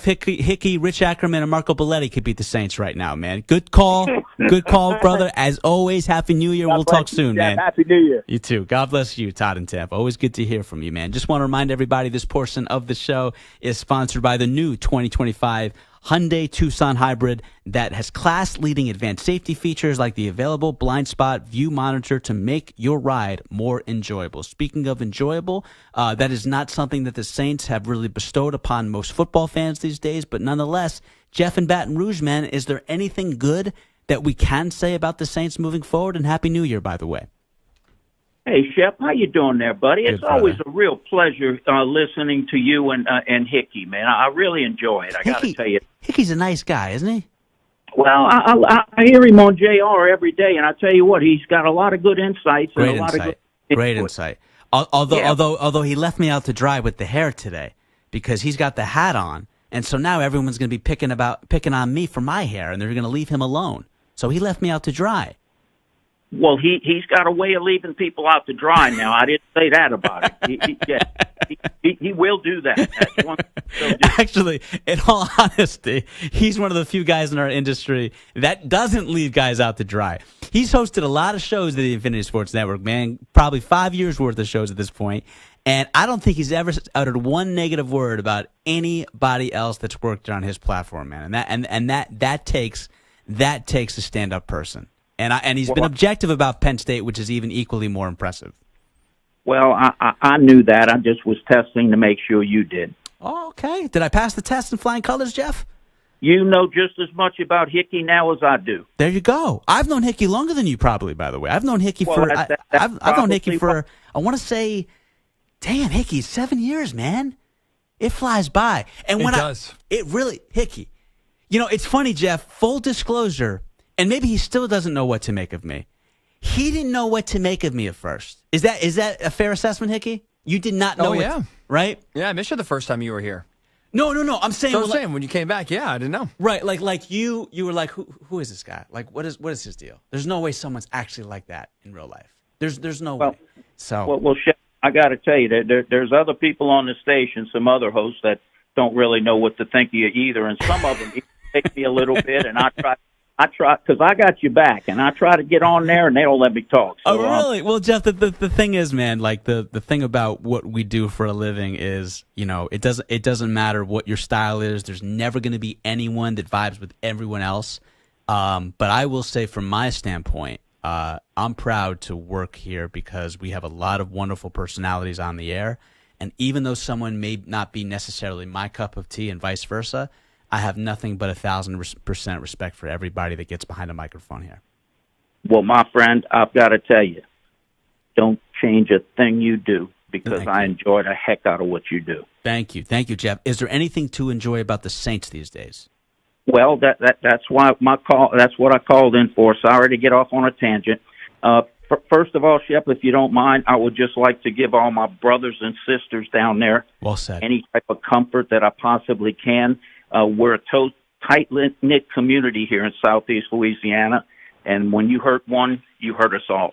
Hickey, Rich Ackerman, and Marco Belletti could beat the Saints right now, man. Good call, brother. As always, Happy New Year. We'll talk soon, man. Happy New Year. You too. God bless you, Todd and Tampa. Always good to hear from you, man. Just want to remind everybody this portion of the show is sponsored by the new 2025 Hyundai Tucson Hybrid that has class-leading advanced safety features like the available blind spot view monitor to make your ride more enjoyable. Speaking of enjoyable, that is not something that the Saints have really bestowed upon most football fans these days, but nonetheless, Jeff in Baton Rouge, man, is there anything good that we can say about the Saints moving forward? And Happy New Year, by the way. Hey, Shep, how you doing there, buddy? Good, it's always a real pleasure listening to you and Hickey, man. I really enjoy it. I got to tell you. Hickey's a nice guy, isn't he? Well, I hear him on JR every day, and I tell you what, he's got a lot of good insights. Great and a lot insight. of good Great input. insight. Although he left me out to dry with the hair today because he's got the hat on, and so now everyone's going to be picking on me for my hair, and they're going to leave him alone. So he left me out to dry. Well, he's got a way of leaving people out to dry now. I didn't say that about him. He will do that. That's one thing. Actually, in all honesty, he's one of the few guys in our industry that doesn't leave guys out to dry. He's hosted a lot of shows at the Infinity Sports Network, man, probably 5 years worth of shows at this point, and I don't think he's ever uttered one negative word about anybody else that's worked on his platform, man. And that takes a stand-up person. And he's been objective about Penn State, which is even equally more impressive. Well, I knew that. I just was testing to make sure you did. Oh, okay. Did I pass the test in flying colors, Jeff? You know just as much about Hickey now as I do. There you go. I've known Hickey longer than you, probably. By the way, I've known Hickey I've known Hickey for I want to say, damn, Hickey, 7 years, man. It flies by. And when it does. It really, Hickey. You know, it's funny, Jeff. Full disclosure. And maybe he still doesn't know what to make of me. He didn't know what to make of me at first. Is that a fair assessment, Hickey? You did not know. Oh, yeah. Right? Yeah, I missed you the first time you were here. No. I'm saying. So I'm saying when you came back, yeah, I didn't know. Right, like you were like, who is this guy? Like, what is his deal? There's no way someone's actually like that in real life. There's no way. So well, Shep, I got to tell you that there's other people on the station, some other hosts that don't really know what to think of you either, and some of them take me a little bit, and I try because I got you back, and I try to get on there, and they don't let me talk. So, really? Well, Jeff, the thing is, man, like the thing about what we do for a living is, you know, it doesn't matter what your style is. There's never going to be anyone that vibes with everyone else. But I will say, from my standpoint, I'm proud to work here because we have a lot of wonderful personalities on the air, and even though someone may not be necessarily my cup of tea, and vice versa, I have nothing but 1,000% respect for everybody that gets behind a microphone here. Well, my friend, I've got to tell you, don't change a thing you do because I enjoy the heck out of what you do. Thank you, Jeff. Is there anything to enjoy about the Saints these days? Well, that's why that's what I called in for. Sorry to get off on a tangent. First of all, Shep, if you don't mind, I would just like to give all my brothers and sisters down there any type of comfort that I possibly can. We're a tight-knit community here in Southeast Louisiana, and when you hurt one, you hurt us all.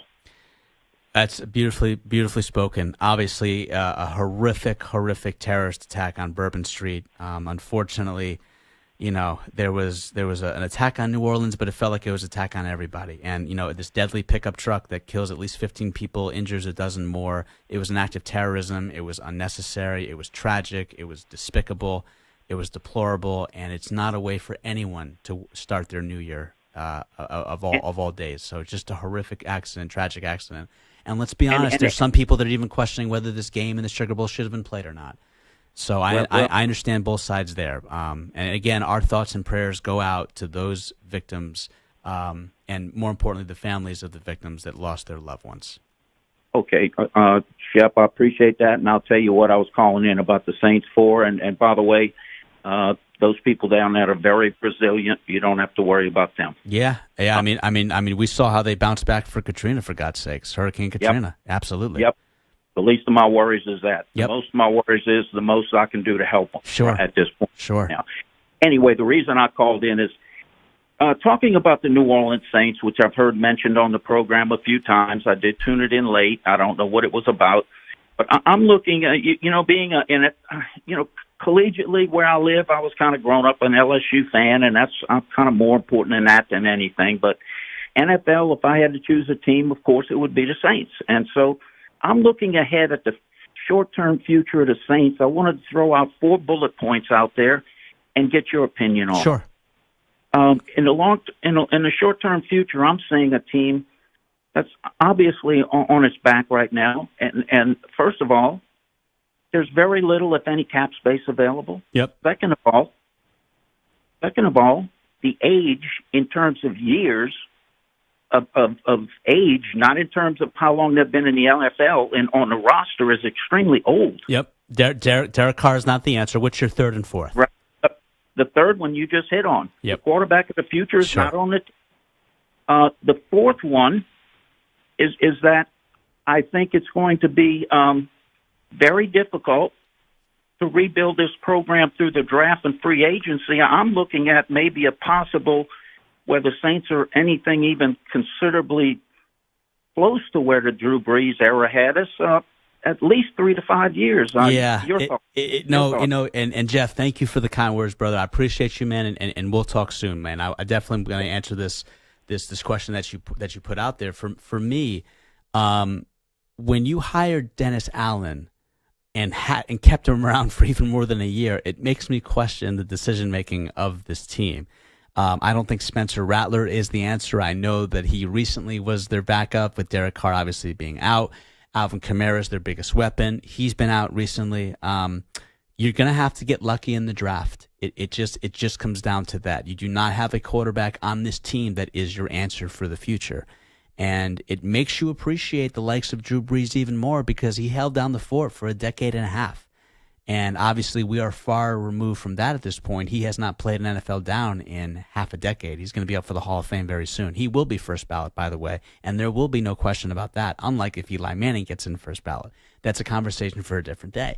That's beautifully spoken. Obviously, a horrific terrorist attack on Bourbon Street. Unfortunately, you know, there was an attack on New Orleans, but it felt like it was an attack on everybody. And, you know, this deadly pickup truck that kills at least 15 people, injures a dozen more. It was an act of terrorism. It was unnecessary. It was tragic. It was despicable. It was deplorable, and it's not a way for anyone to start their new year of all days. So it's just a horrific accident, tragic accident. And let's be honest, there's some people that are even questioning whether this game in the Sugar Bowl should have been played or not. So I understand both sides there. And again, our thoughts and prayers go out to those victims, and more importantly, the families of the victims that lost their loved ones. Okay, Shep, I appreciate that, and I'll tell you what I was calling in about the Saints for. And by the way, those people down there are very resilient. You don't have to worry about them. Yeah. I mean, we saw how they bounced back for Katrina, for God's sakes, Hurricane Katrina. Yep. Absolutely. Yep. The least of my worries is that. Yep. The most of my worries is the most I can do to help them. Sure. At this point. Sure. Now, anyway, the reason I called in is talking about the New Orleans Saints, which I've heard mentioned on the program a few times. I did tune it in late. I don't know what it was about. But I'm looking at, being in it, collegiately where I live, I was kind of grown up an LSU fan, and I'm kind of more important than that than anything. But NFL, if I had to choose a team, of course, it would be the Saints. And so I'm looking ahead at the short-term future of the Saints. I wanted to throw out 4 bullet points out there and get your opinion on. Sure. In the short-term future, I'm seeing a team that's obviously on its back right now. And first of all, there's very little, if any, cap space available. Yep. Second of all, the age in terms of years of age, not in terms of how long they've been in the NFL and on the roster, is extremely old. Yep. Derek Carr is not the answer. What's your third and fourth? Right. The third one you just hit on. Yep. The quarterback of the future is Sure. not on it. The fourth one is that I think it's going to be very difficult to rebuild this program through the draft and free agency. I'm looking at maybe a possible where the Saints are anything even considerably close to where the Drew Brees era had us. At least 3 to 5 years. Yeah. Your thoughts. And Jeff, thank you for the kind words, brother. I appreciate you, man, and we'll talk soon, man. I definitely am going to answer this question that you put out there. For me, when you hired Dennis Allen and kept him around for even more than a year, it makes me question the decision making of this team. I don't think Spencer Rattler is the answer. I know that he recently was their backup, with Derek Carr obviously being out. Alvin Kamara is their biggest weapon. He's been out recently. You're going to have to get lucky in the draft. It just comes down to that. You do not have a quarterback on this team that is your answer for the future. And it makes you appreciate the likes of Drew Brees even more, because he held down the fort for a decade and a half. And obviously we are far removed from that at this point. He has not played an NFL down in half a decade. He's going to be up for the Hall of Fame very soon. He will be first ballot, by the way, and there will be no question about that, unlike if Eli Manning gets in first ballot. That's a conversation for a different day.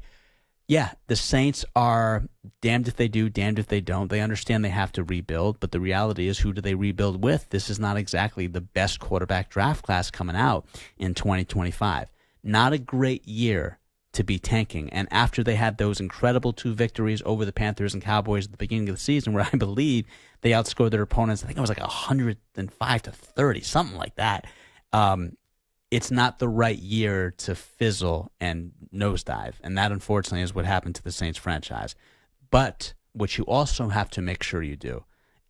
Yeah, the Saints are damned if they do, damned if they don't. They understand they have to rebuild, but the reality is, who do they rebuild with? This is not exactly the best quarterback draft class coming out in 2025. Not a great year to be tanking. And after they had those incredible 2 victories over the Panthers and Cowboys at the beginning of the season, where I believe they outscored their opponents, I think it was like 105-30, something like that. It's not the right year to fizzle and nosedive. And that, unfortunately, is what happened to the Saints franchise. But what you also have to make sure you do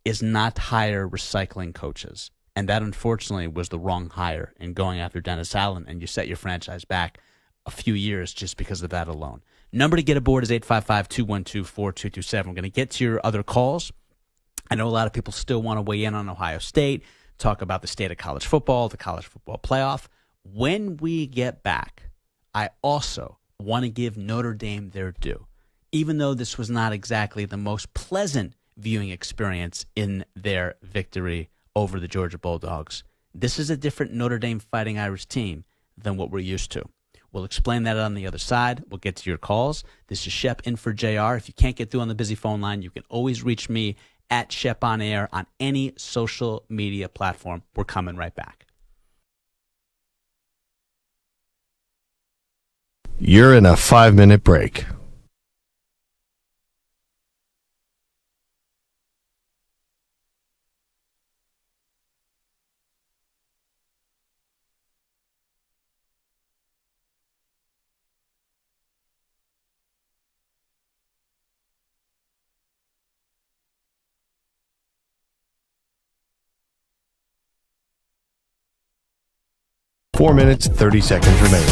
is not hire recycling coaches. And that, unfortunately, was the wrong hire in going after Dennis Allen, and you set your franchise back a few years just because of that alone. Number to get aboard is 855-212-4227. We're going to get to your other calls. I know a lot of people still want to weigh in on Ohio State, talk about the state of college football, the college football playoff. When we get back, I also want to give Notre Dame their due. Even though this was not exactly the most pleasant viewing experience in their victory over the Georgia Bulldogs, this is a different Notre Dame Fighting Irish team than what we're used to. We'll explain that on the other side. We'll get to your calls. This is Shep in for JR. If you can't get through on the busy phone line, you can always reach me at Shep on Air on any social media platform. We're coming right back. You're in a 5-minute break. Four minutes, 30 seconds remaining.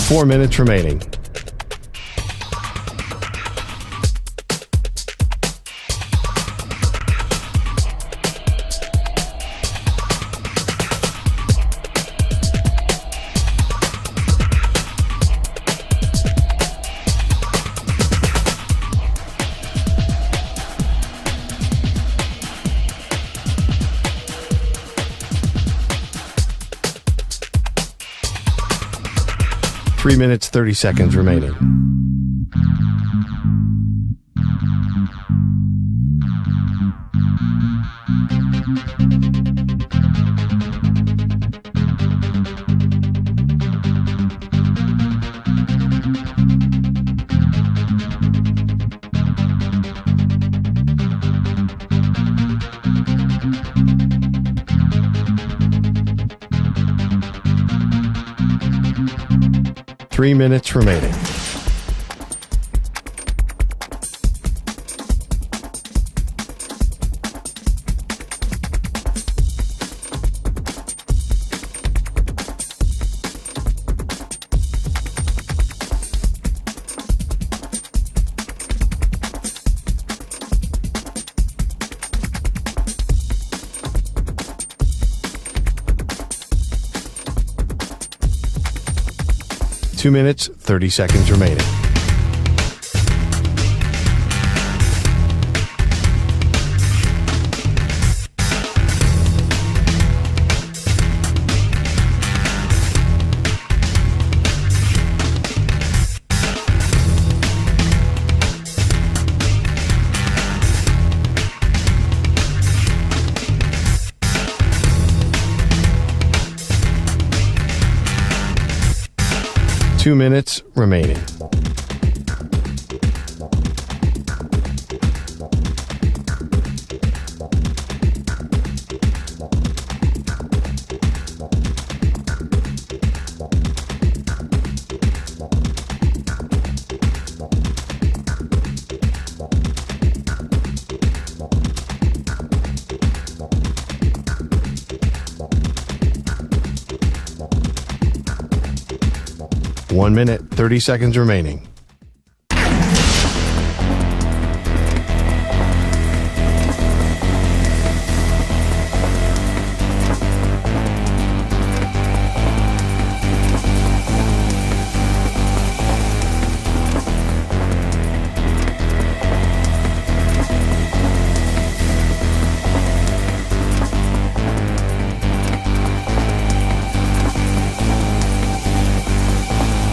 Four minutes remaining. 3 minutes, 30 seconds remaining. Three minutes remaining. Two minutes, 30 seconds remaining. Two minutes remaining. One minute, 30 seconds remaining.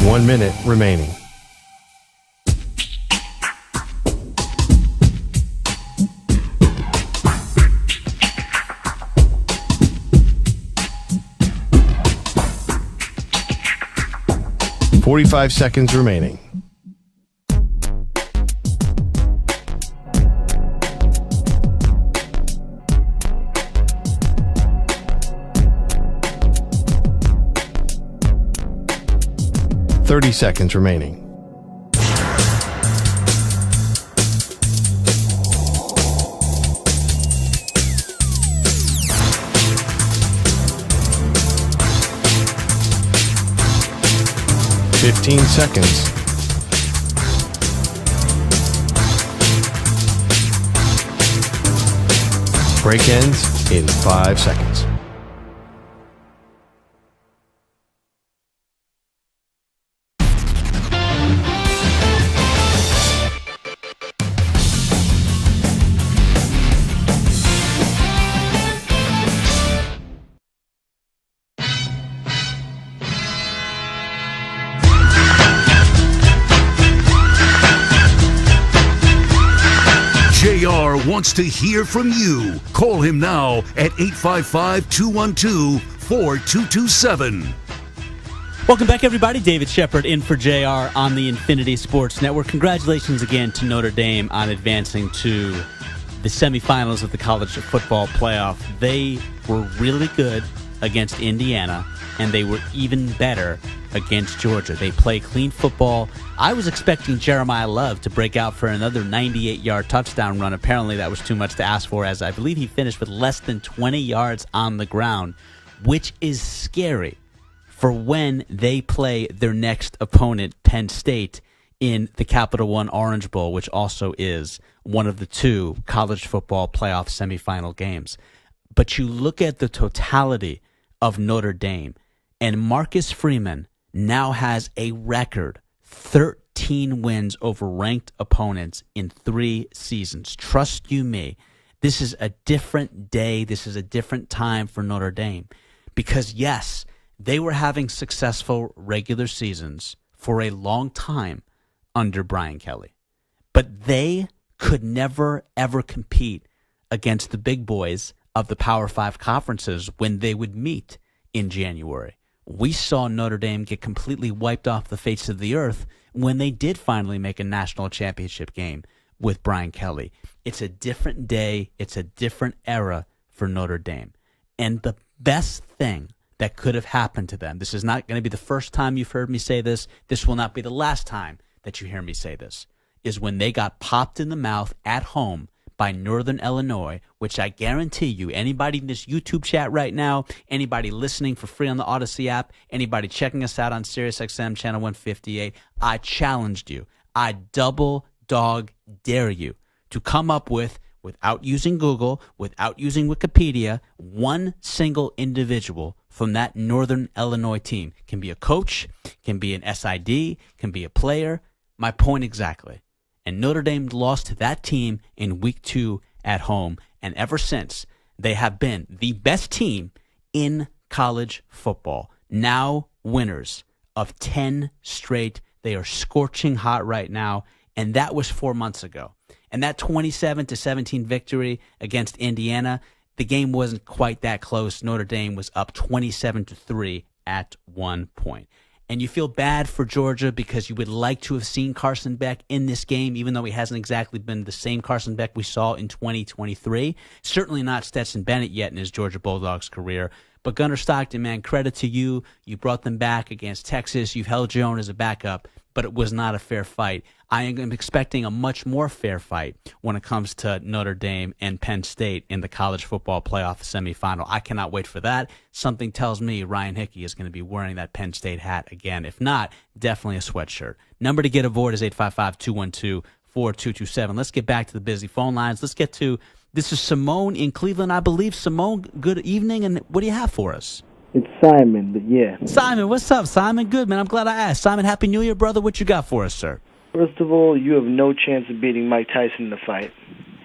One minute remaining. .45 seconds remaining. .30 seconds remaining. .15 seconds. Break ends in 5 seconds. JR wants to hear from you. Call him now at 855-212-4227. Welcome back, everybody. David Shepard in for JR on the Infinity Sports Network. Congratulations again to Notre Dame on advancing to the semifinals of the college football playoff. They were really good against Indiana, and they were even better against Georgia. They play clean football. I was expecting Jeremiah Love to break out for another 98-yard touchdown run. Apparently that was too much to ask for, as I believe he finished with less than 20 yards on the ground, which is scary for when they play their next opponent, Penn State, in the Capital One Orange Bowl, which also is one of the two college football playoff semifinal games. But you look at the totality of Notre Dame, and Marcus Freeman now has a record 13 wins over ranked opponents in 3 seasons. Trust you me, this is a different day. This is a different time for Notre Dame, because yes, they were having successful regular seasons for a long time under Brian Kelly. But they could never, ever compete against the big boys of the Power 5 conferences when they would meet in January. We saw Notre Dame get completely wiped off the face of the earth when they did finally make a national championship game with Brian Kelly. It's a different day. It's a different era for Notre Dame. And the best thing that could have happened to them, this is not going to be the first time you've heard me say this, this will not be the last time that you hear me say this, is when they got popped in the mouth at home by Northern Illinois, which I guarantee you, anybody in this YouTube chat right now, anybody listening for free on the Odyssey app, anybody checking us out on SiriusXM channel 158, I challenged you. I double dog dare you to come up with, without using Google, without using Wikipedia, one single individual from that Northern Illinois team. Can be a coach, can be an SID, can be a player. My point exactly. And Notre Dame lost to that team in week 2 at home. And ever since, they have been the best team in college football. Now winners of 10 straight. They are scorching hot right now. And that was 4 months ago. And that 27-17 victory against Indiana, the game wasn't quite that close. Notre Dame was up 27-3 at one point. And you feel bad for Georgia because you would like to have seen Carson Beck in this game, even though he hasn't exactly been the same Carson Beck we saw in 2023. Certainly not Stetson Bennett yet in his Georgia Bulldogs career. But Gunnar Stockton, man, credit to you. You brought them back against Texas. You've held your own as a backup, but it was not a fair fight. I am expecting a much more fair fight when it comes to Notre Dame and Penn State in the college football playoff semifinal. I cannot wait for that. Something tells me Ryan Hickey is going to be wearing that Penn State hat again. If not, definitely a sweatshirt. Number to get aboard is 855-212-4227. Let's get back to the busy phone lines. Let's get to, this is Simone in Cleveland, I believe. Simone, good evening, and what do you have for us? It's Simon, but yeah. Simon, what's up? Simon, good, man. I'm glad I asked. Simon, Happy New Year, brother. What you got for us, sir? First of all, you have no chance of beating Mike Tyson in the fight.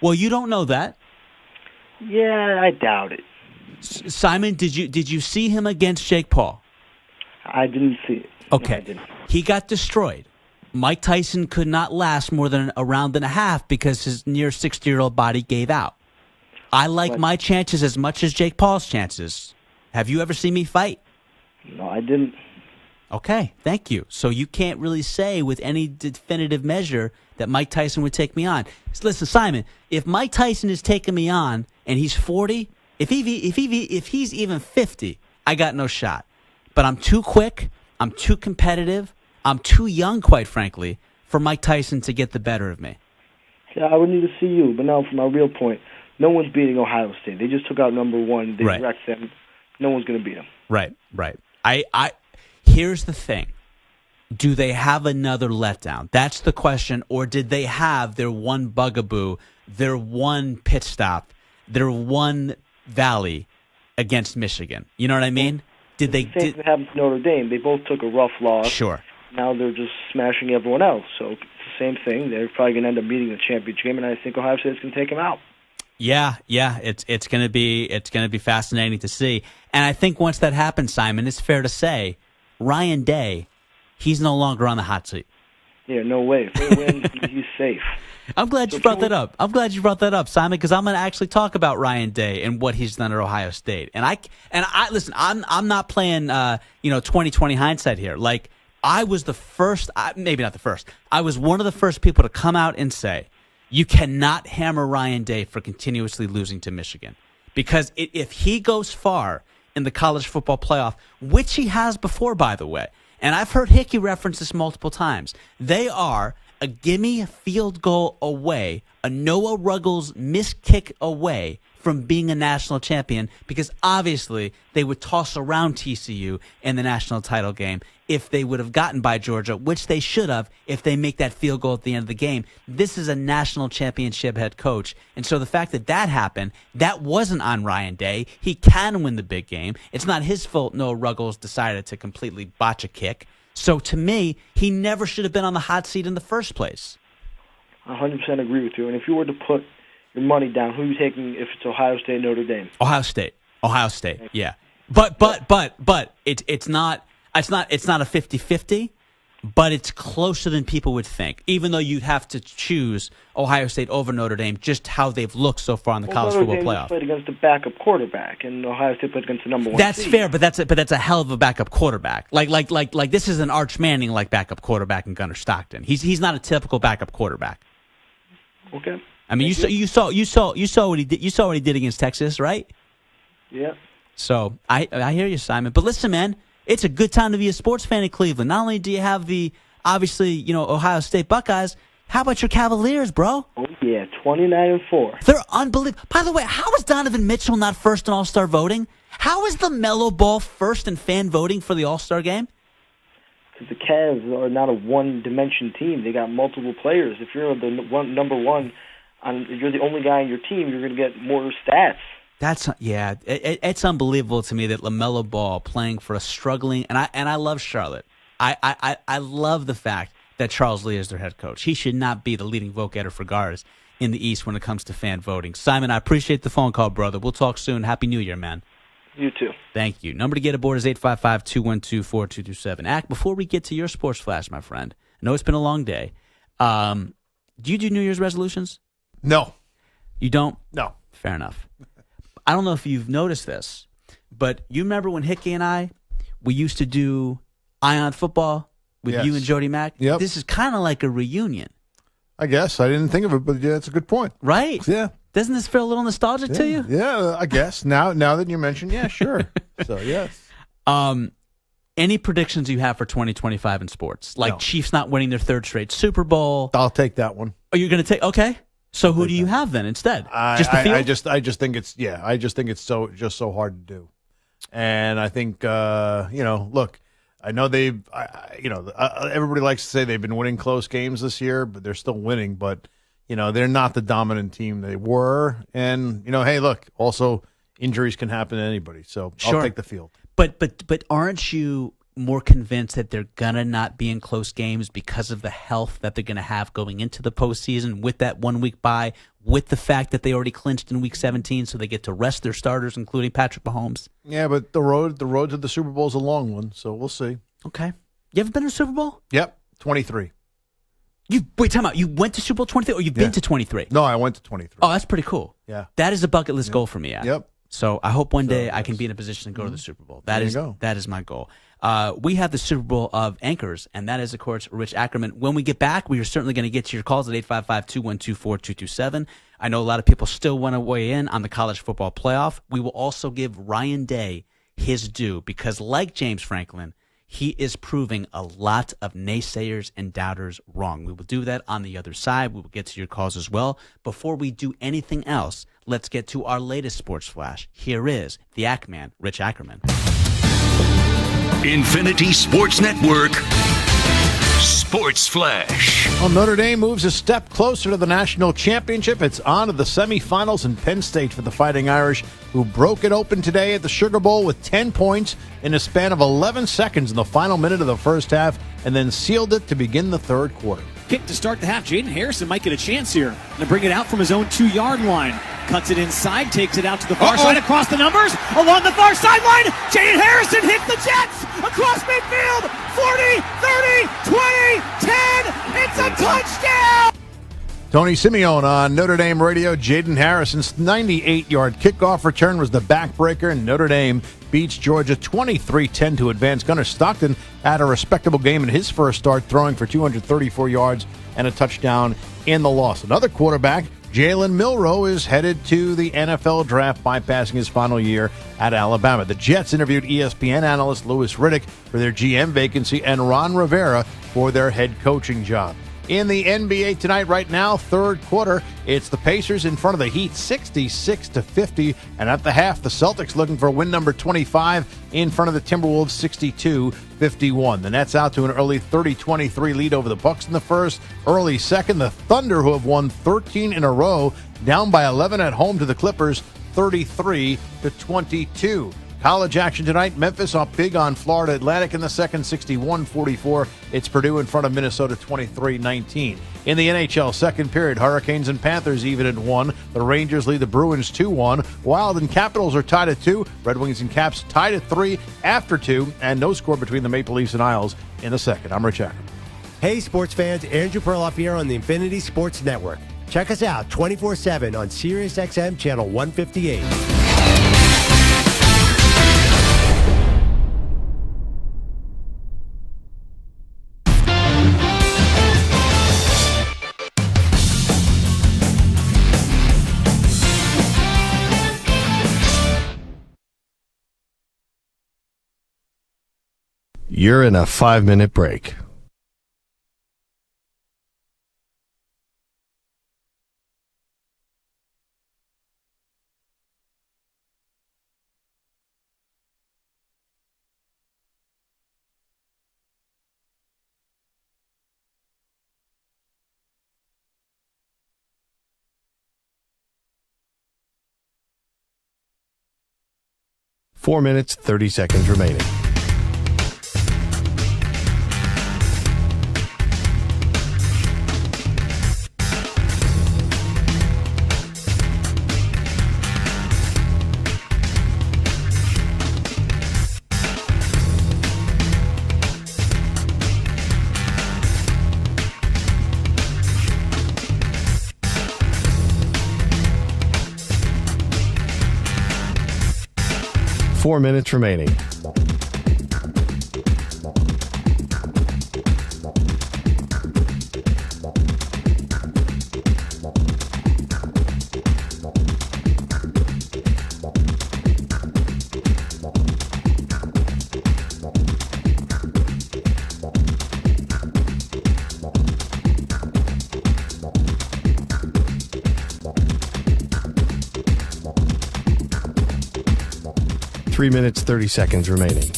Well, you don't know that. Yeah, I doubt it. Simon, did you see him against Jake Paul? I didn't see it. Okay. No, I didn't. He got destroyed. Mike Tyson could not last more than a round and a half because his near 60-year-old body gave out. I like my chances as much as Jake Paul's chances. Have you ever seen me fight? No, I didn't. Okay, thank you. So you can't really say with any definitive measure that Mike Tyson would take me on. Listen, Simon, if Mike Tyson is taking me on and he's 40, if he's even 50, I got no shot. But I'm too quick, I'm too competitive, I'm too young, quite frankly, for Mike Tyson to get the better of me. Yeah, I would need to see you. But now, for my real point, no one's beating Ohio State. They just took out number 1. They wrecked them. No one's going to beat them. Right. Here's the thing. Do they have another letdown? That's the question. Or did they have their one bugaboo, their one pit stop, their one valley against Michigan? You know what I mean? Did they? Same thing happened to Notre Dame. They both took a rough loss. Sure. Now they're just smashing everyone else. So it's the same thing. They're probably going to end up beating the championship game, and I think Ohio State's going to take them out. Yeah, it's gonna be fascinating to see. And I think once that happens, Simon, it's fair to say, Ryan Day, he's no longer on the hot seat. Yeah, no way. If they win, he's safe. I'm glad you brought that up. Simon, because I'm going to actually talk about Ryan Day and what he's done at Ohio State. And I listen. I'm not playing 20/20 hindsight here. Like, I was the first, maybe not the first. I was one of the first people to come out and say, you cannot hammer Ryan Day for continuously losing to Michigan. Because if he goes far in the college football playoff, which he has before, by the way, and I've heard Hickey reference this multiple times, they are a gimme field goal away, a Noah Ruggles missed kick away from being a national champion, because obviously they would toss around TCU in the national title game if they would have gotten by Georgia, which they should have if they make that field goal at the end of the game. This is a national championship head coach. And so the fact that happened, that wasn't on Ryan Day. He can win the big game. It's not his fault Noah Ruggles decided to completely botch a kick. So to me, he never should have been on the hot seat in the first place. 100% agree with you. And if you were to put your money down, who are you taking if it's Ohio State, Notre Dame? Ohio State, yeah. But it's not a 50-50, but it's closer than people would think, even though you'd have to choose Ohio State over Notre Dame, just how they've looked so far in the college football playoff. Played against the backup quarterback, and Ohio State played against the number one That's seed. fair, but that's a hell of a backup quarterback. Like this is an Arch Manning like backup quarterback in Gunnar Stockton. He's not a typical backup quarterback. Okay. I mean, you saw what he did. You saw what he did against Texas, right? Yeah. So I hear you, Simon. But listen, man, it's a good time to be a sports fan in Cleveland. Not only do you have the obviously Ohio State Buckeyes, how about your Cavaliers, bro? Oh yeah, 29-4. They're unbelievable. By the way, how is Donovan Mitchell not first in All-Star voting? How is the Melo Ball first in fan voting for the All-Star game? Because the Cavs are not a one-dimension team. They got multiple players. If you're the number one, you're the only guy on your team, you're going to get more stats. It's unbelievable to me that LaMelo Ball playing for a struggling, and I love Charlotte. I love the fact that Charles Lee is their head coach. He should not be the leading vote-getter for guards in the East when it comes to fan voting. Simon, I appreciate the phone call, brother. We'll talk soon. Happy New Year, man. You too. Thank you. Number to get aboard is 855-212-4227. Ack, before we get to your sports flash, my friend, I know it's been a long day. Do you do New Year's resolutions? No. You don't? No. Fair enough. I don't know if you've noticed this, but you remember when Hickey and we used to do Ion football with you and Jody Mack? Yep. This is kind of like a reunion. I guess. I didn't think of it, but yeah, it's a good point. Right? Yeah. Doesn't this feel a little nostalgic to you? Yeah, I guess. Now that you mentioned, yeah, sure. So, yes. Any predictions you have for 2025 in sports? Like No. Chiefs not winning their third straight Super Bowl? I'll take that one. Are you going to take? Okay. So who do you have then instead? Just the field? I just think it's so hard to do. And I think look, I know everybody likes to say they've been winning close games this year, but they're still winning, but they're not the dominant team they were. And hey, look, also injuries can happen to anybody. So Sure. I'll take the field. But aren't you more convinced that they're gonna not be in close games because of the health that they're gonna have going into the postseason with that 1 week bye, with the fact that they already clinched in week 17, so they get to rest their starters, including Patrick Mahomes? Yeah, but the road to the Super Bowl is a long one, so we'll see. Okay. You ever been to a Super Bowl? Yep, 23. Wait, time out. You went to Super Bowl 23, or you've been to 23? No, I went to 23. Oh, that's pretty cool. Yeah. That is a bucket list goal for me. Yeah. Yep. So I hope one day I can be in a position to go to the Super Bowl. That is my goal. We have the Super Bowl of anchors, and that is, of course, Rich Ackerman. When we get back, we are certainly going to get to your calls at 855-212-4227. I know a lot of people still want to weigh in on the college football playoff. We will also give Ryan Day his due because, like James Franklin, he is proving a lot of naysayers and doubters wrong. We will do that on the other side. We will get to your calls as well. Before we do anything else, let's get to our latest sports flash. Here is the Ackman, Rich Ackerman. Infinity Sports Network Sports Flash. Well, Notre Dame moves a step closer to the national championship. It's on to the semifinals in Penn State for the Fighting Irish, who broke it open today at the Sugar Bowl with 10 points in a span of 11 seconds in the final minute of the first half, and then sealed it to begin the third quarter. Kick to start the half. Jaden Harrison might get a chance here to bring it out from his own 2-yard line. Cuts it inside, takes it out to the far side, across the numbers, along the far sideline. Jaden Harrison hits the Jets across midfield. 40, 30, 20, 10. It's a touchdown. Tony Simeone on Notre Dame radio. Jaden Harrison's 98-yard kickoff return was the backbreaker, and Notre Dame beats Georgia 23-10 to advance. Gunnar Stockton had a respectable game in his first start, throwing for 234 yards and a touchdown in the loss. Another quarterback, Jalen Milroe, is headed to the NFL draft, bypassing his final year at Alabama. The Jets interviewed ESPN analyst Louis Riddick for their GM vacancy and Ron Rivera for their head coaching job. In the NBA tonight, right now, third quarter, it's the Pacers in front of the Heat, 66-50. And at the half, the Celtics looking for win number 25 in front of the Timberwolves, 62-51. The Nets out to an early 30-23 lead over the Bucks in the first. Early second, the Thunder, who have won 13 in a row, down by 11 at home to the Clippers, 33-22. College action tonight. Memphis up big on Florida Atlantic in the second, 61-44. It's Purdue in front of Minnesota, 23-19. In the NHL second period, Hurricanes and Panthers even at 1. The Rangers lead the Bruins 2-1. Wild and Capitals are tied at 2. Red Wings and Caps tied at 3 after 2. And no score between the Maple Leafs and Isles in the second. I'm Rich Ackerman. Hey, sports fans, Andrew Perloff here on the Infinity Sports Network. Check us out 24/7 on SiriusXM Channel 158. You're in a 5-minute break. Four minutes, 30 seconds remaining. Four minutes remaining. Three minutes, 30 seconds remaining.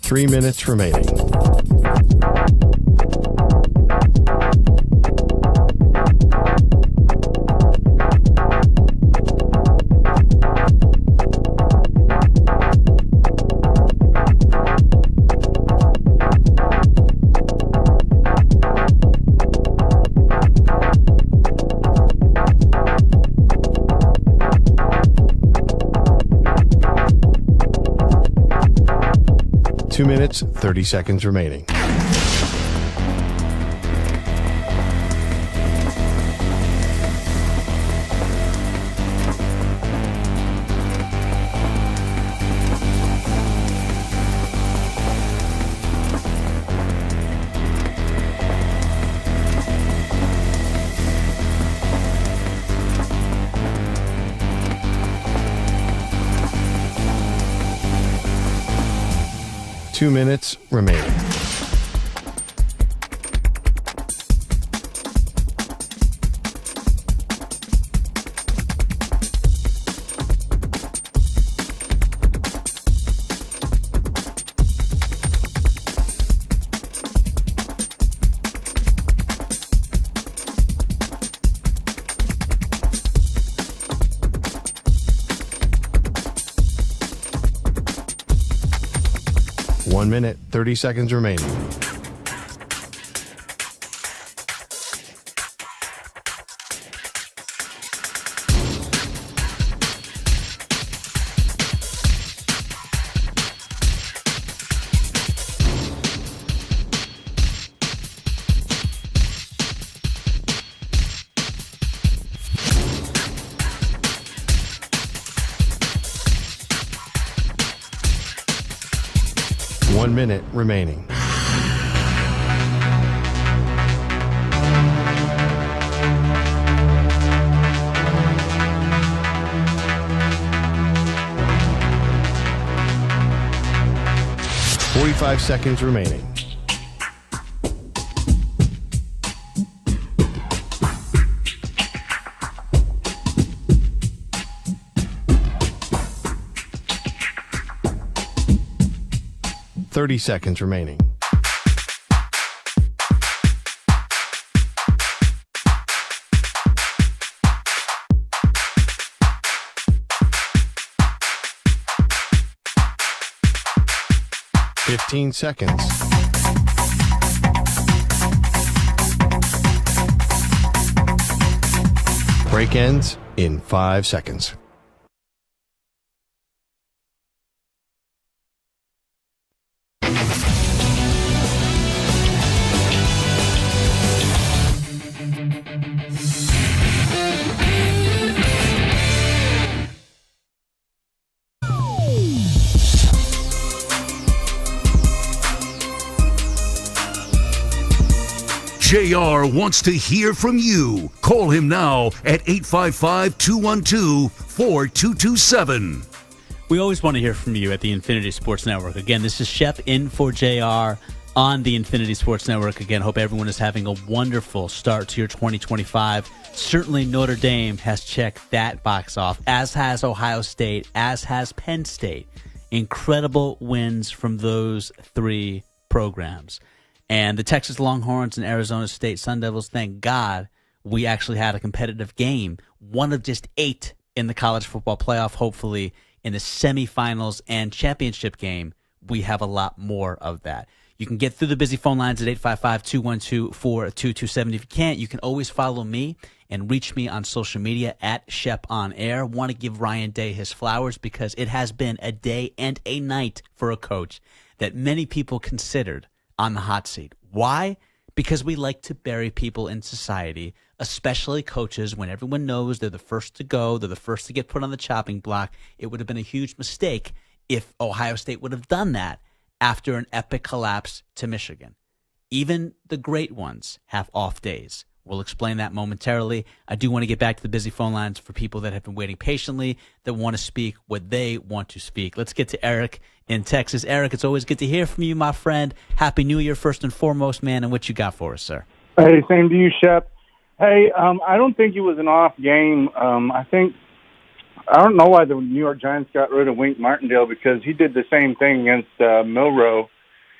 Three minutes remaining. Two minutes, 30 seconds remaining. Two minutes remaining. One minute, 30 seconds remaining. One minute remaining. Five seconds remaining. Thirty seconds remaining. 15 seconds. Break ends in 5 seconds. JR wants to hear from you. Call him now at 855-212-4227. We always want to hear from you at the Infinity Sports Network. Again, this is Shep in for JR on the Infinity Sports Network. Again, hope everyone is having a wonderful start to your 2025. Certainly Notre Dame has checked that box off, as has Ohio State, as has Penn State. Incredible wins from those three programs. And the Texas Longhorns and Arizona State Sun Devils, thank God we actually had a competitive game. One of just 8 in the college football playoff. Hopefully in the semifinals and championship game, we have a lot more of that. You can get through the busy phone lines at 855-212-4227. If you can't, you can always follow me and reach me on social media at Shep on Air. Want to give Ryan Day his flowers because it has been a day and a night for a coach that many people considered on the hot seat. Why? Because we like to bury people in society, especially coaches, when everyone knows they're the first to go, they're the first to get put on the chopping block. It would have been a huge mistake if Ohio State would have done that after an epic collapse to Michigan. Even the great ones have off days. We'll explain that momentarily. I do want to get back to the busy phone lines for people that have been waiting patiently, that want to speak what they want to speak. Let's get to Eric in Texas. Eric, it's always good to hear from you, my friend. Happy New Year, first and foremost, man, and what you got for us, sir? Hey, same to you, Shep. Hey, I don't think it was an off game. I don't know why the New York Giants got rid of Wink Martindale, because he did the same thing against Milroe.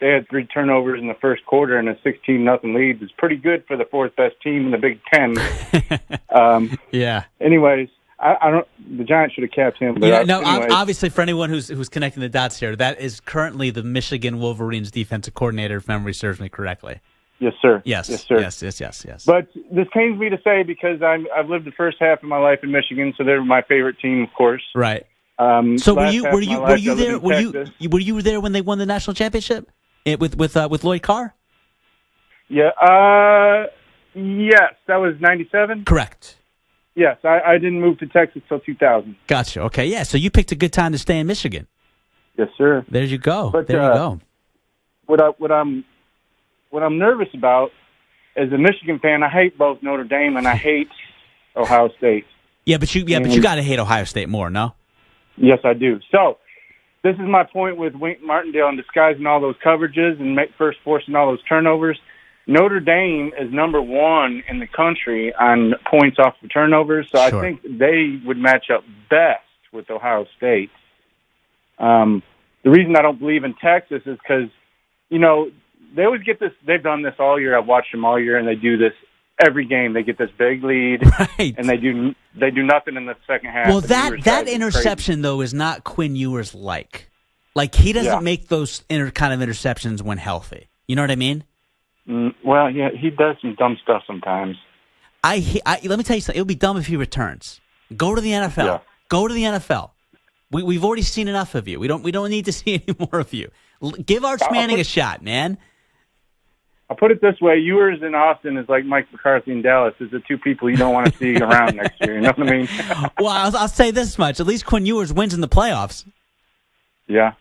They had 3 turnovers in the first quarter and a 16-0 lead. It's pretty good for the 4th best team in the Big Ten. Yeah. Anyways, I don't. The Giants should have kept him. But obviously, for anyone who's connecting the dots here, that is currently the Michigan Wolverines defensive coordinator, if memory serves me correctly. Yes, sir. Yes, sir. Yes. But this pains me to say because I've lived the first half of my life in Michigan, so they're my favorite team, of course. Right. So were you there? Were you there when they won the national championship? With Lloyd Carr? Yeah. Yes, that was 97. Correct. Yes, I didn't move to Texas till 2000. Gotcha. Okay, yeah. So you picked a good time to stay in Michigan. Yes, sir. There you go. But, there you go. What I'm nervous about as a Michigan fan, I hate both Notre Dame and I hate Ohio State. But you got to hate Ohio State more, no? Yes, I do. So this is my point with Wink Martindale and disguising all those coverages and first forcing all those turnovers. Notre Dame is number 1 in the country on points off the turnovers, so sure. I think they would match up best with Ohio State. The reason I don't believe in Texas is because, they always get this. They've done this all year. I've watched them all year, and they do this every game. They get this big lead, right, and they do nothing in the second half. Well, that interception though is not Quinn Ewers like he doesn't make those kind of interceptions when healthy. You know what I mean? Well, yeah, he does some dumb stuff sometimes. Let me tell you something. It would be dumb if he returns. Go to the NFL. Yeah. Go to the NFL. We've already seen enough of you. We don't need to see any more of you. Give Arch Manning a shot, man. I'll put it this way: Ewers in Austin is like Mike McCarthy in Dallas. Is the 2 people you don't want to see around next year. You know what I mean? Well, I'll say this much: at least Quinn Ewers wins in the playoffs. Yeah.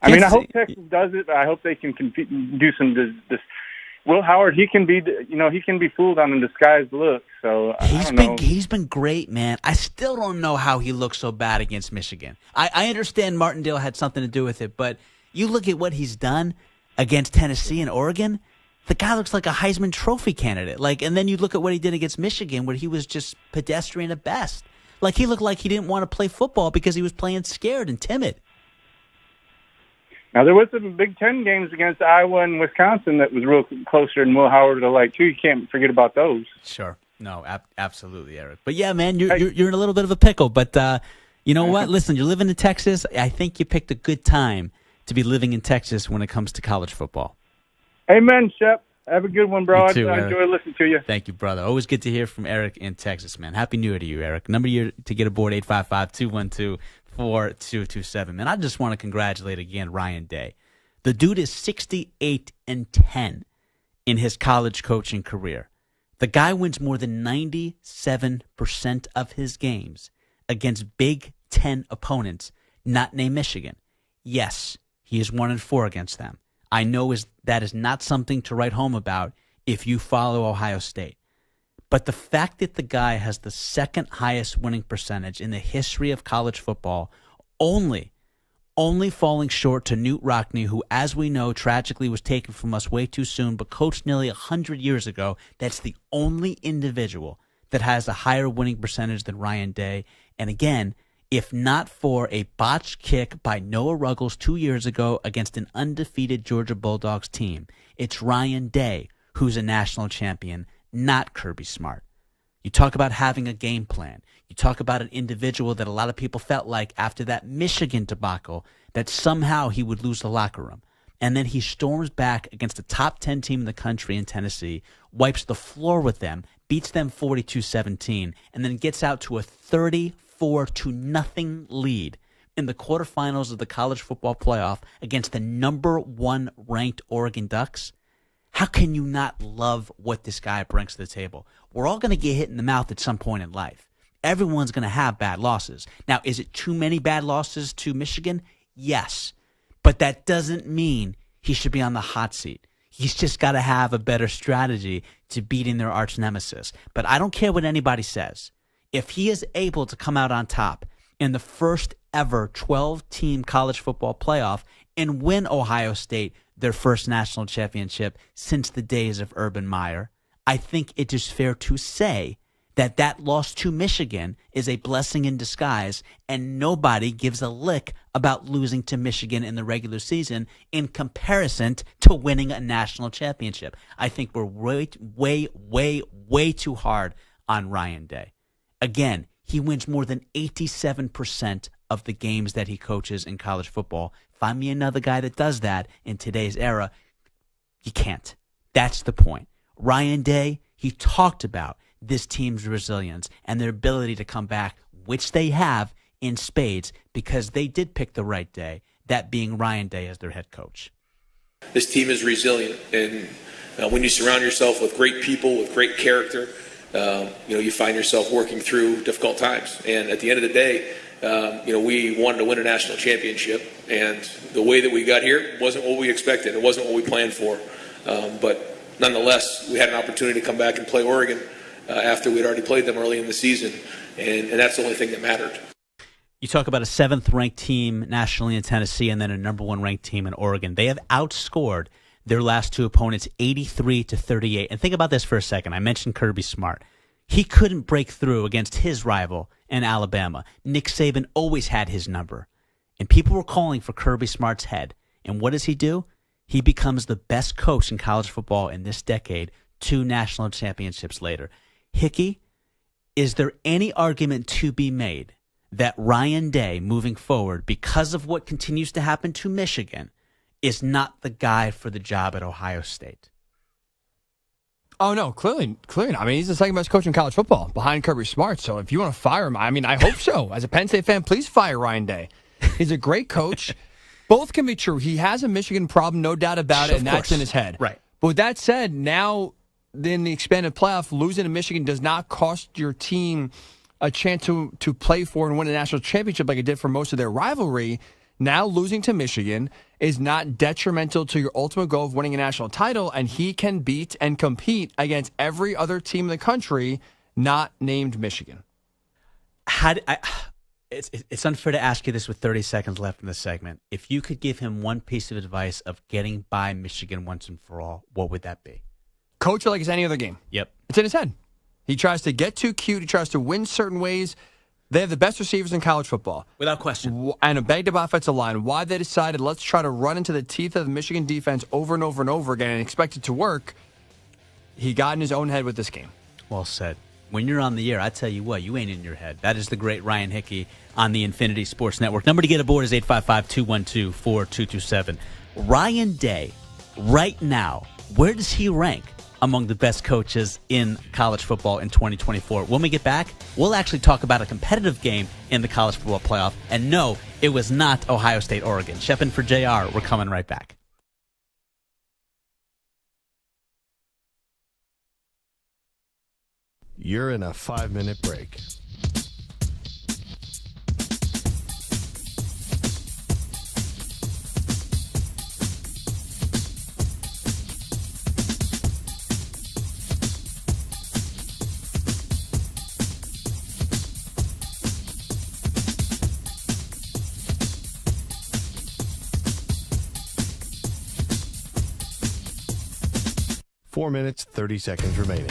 I hope Texas does it. I hope they can compete, do some. This Will Howard, he can be fooled on a disguised look. So I don't know. He's been great, man. I still don't know how he looked so bad against Michigan. I understand Martindale had something to do with it, but you look at what he's done against Tennessee and Oregon. The guy looks like a Heisman Trophy candidate. And then you look at what he did against Michigan, where he was just pedestrian at best. He looked like he didn't want to play football because he was playing scared and timid. Now, there was some Big Ten games against Iowa and Wisconsin that was real closer than Will Howard would have liked, too. You can't forget about those. Sure. No, absolutely, Eric. But, yeah, man, you're in a little bit of a pickle. But you know what? Listen, you're living in Texas. I think you picked a good time to be living in Texas when it comes to college football. Amen, Shep. Have a good one, bro. You too, I Eric. enjoy listening to you. Thank you, brother. Always good to hear from Eric in Texas, man. Happy New Year to you, Eric. Number to get aboard, 855-212-4227. Man, I just want to congratulate again Ryan Day. The dude is 68-10 in his college coaching career. The guy wins more than 97% of his games against Big Ten opponents, not named Michigan. Yes, he is 1-4 against them. I know that is not something to write home about if you follow Ohio State. But the fact that the guy has the second highest winning percentage in the history of college football, only falling short to Newt Rockne, who, as we know, tragically was taken from us way too soon, but coached nearly 100 years ago. That's the only individual that has a higher winning percentage than Ryan Day. And again, if not for a botched kick by Noah Ruggles 2 years ago against an undefeated Georgia Bulldogs team, it's Ryan Day who's a national champion, not Kirby Smart. You talk about having a game plan. You talk about an individual that a lot of people felt like after that Michigan debacle that somehow he would lose the locker room. And then he storms back against a top 10 team in the country in Tennessee, wipes the floor with them, beats them 42-17, and then gets out to a 34-0 lead in the quarterfinals of the college football playoff against the number 1 ranked Oregon Ducks. How can you not love what this guy brings to the table? We're all going to get hit in the mouth at some point in life. Everyone's going to have bad losses. Now, is it too many bad losses to Michigan? Yes. But that doesn't mean he should be on the hot seat. He's just got to have a better strategy to beating their arch nemesis. But I don't care what anybody says. If he is able to come out on top in the first ever 12-team college football playoff and win Ohio State their first national championship since the days of Urban Meyer, I think it is fair to say that that loss to Michigan is a blessing in disguise, and nobody gives a lick about losing to Michigan in the regular season in comparison to winning a national championship. I think we're way too hard on Ryan Day. Again, he wins more than 87% of the games that he coaches in college football. Find me another guy that does that in today's era. You can't. That's the point. Ryan Day, he talked about this team's resilience and their ability to come back, which they have in spades because they did pick the right day, that being Ryan Day as their head coach. This team is resilient, and when you surround yourself with great people, with great character, you find yourself working through difficult times. And at the end of the day, we wanted to win a national championship, and the way that we got here wasn't what we expected. It wasn't what we planned for. But nonetheless, we had an opportunity to come back and play Oregon after we'd already played them early in the season, and that's the only thing that mattered. You talk about a 7th-ranked team nationally in Tennessee and then a number 1 ranked team in Oregon. They have outscored their last 2 opponents 83-38. And think about this for a second. I mentioned Kirby Smart. He couldn't break through against his rival in Alabama. Nick Saban always had his number. And people were calling for Kirby Smart's head. And what does he do? He becomes the best coach in college football in this decade, 2 national championships later. Hickey, is there any argument to be made that Ryan Day, moving forward, because of what continues to happen to Michigan, is not the guy for the job at Ohio State? Oh, no, clearly not. I mean, he's the second best coach in college football behind Kirby Smart. So if you want to fire him, I mean, I hope so. As a Penn State fan, please fire Ryan Day. He's a great coach. Both can be true. He has a Michigan problem, no doubt about it, and that's in his head. Right. But with that said, now in the expanded playoff, losing to Michigan does not cost your team a chance to play for and win a national championship like it did for most of their rivalry. Now losing to Michigan is not detrimental to your ultimate goal of winning a national title, and he can beat and compete against every other team in the country not named Michigan. It's unfair to ask you this with 30 seconds left in the segment. If you could give him one piece of advice of getting by Michigan once and for all, what would that be? Coach it like it's any other game. Yep. It's in his head. He tries to get too cute. He tries to win certain ways. They have the best receivers in college football. Without question. And a banged-up offensive line. Why they decided, let's try to run into the teeth of the Michigan defense over and over again and expect it to work, he got in his own head with this game. Well said. when you're on the air, I tell you what, you ain't in your head. That is the great Ryan Hickey on the Infinity Sports Network. Number to get aboard is 855-212-4227. Ryan Day, right now, where does he rank among the best coaches in college football in 2024? When we get back, we'll actually talk about a competitive game in the college football playoff. And no, it was not Ohio State, Oregon. Shepard for JR. We're coming right back. You're in a 5-minute break. Four minutes, 30 seconds remaining.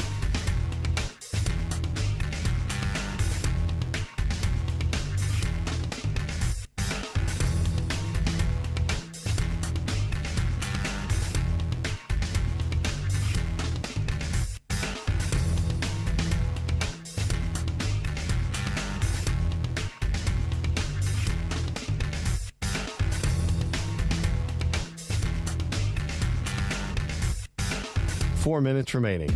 Four minutes remaining.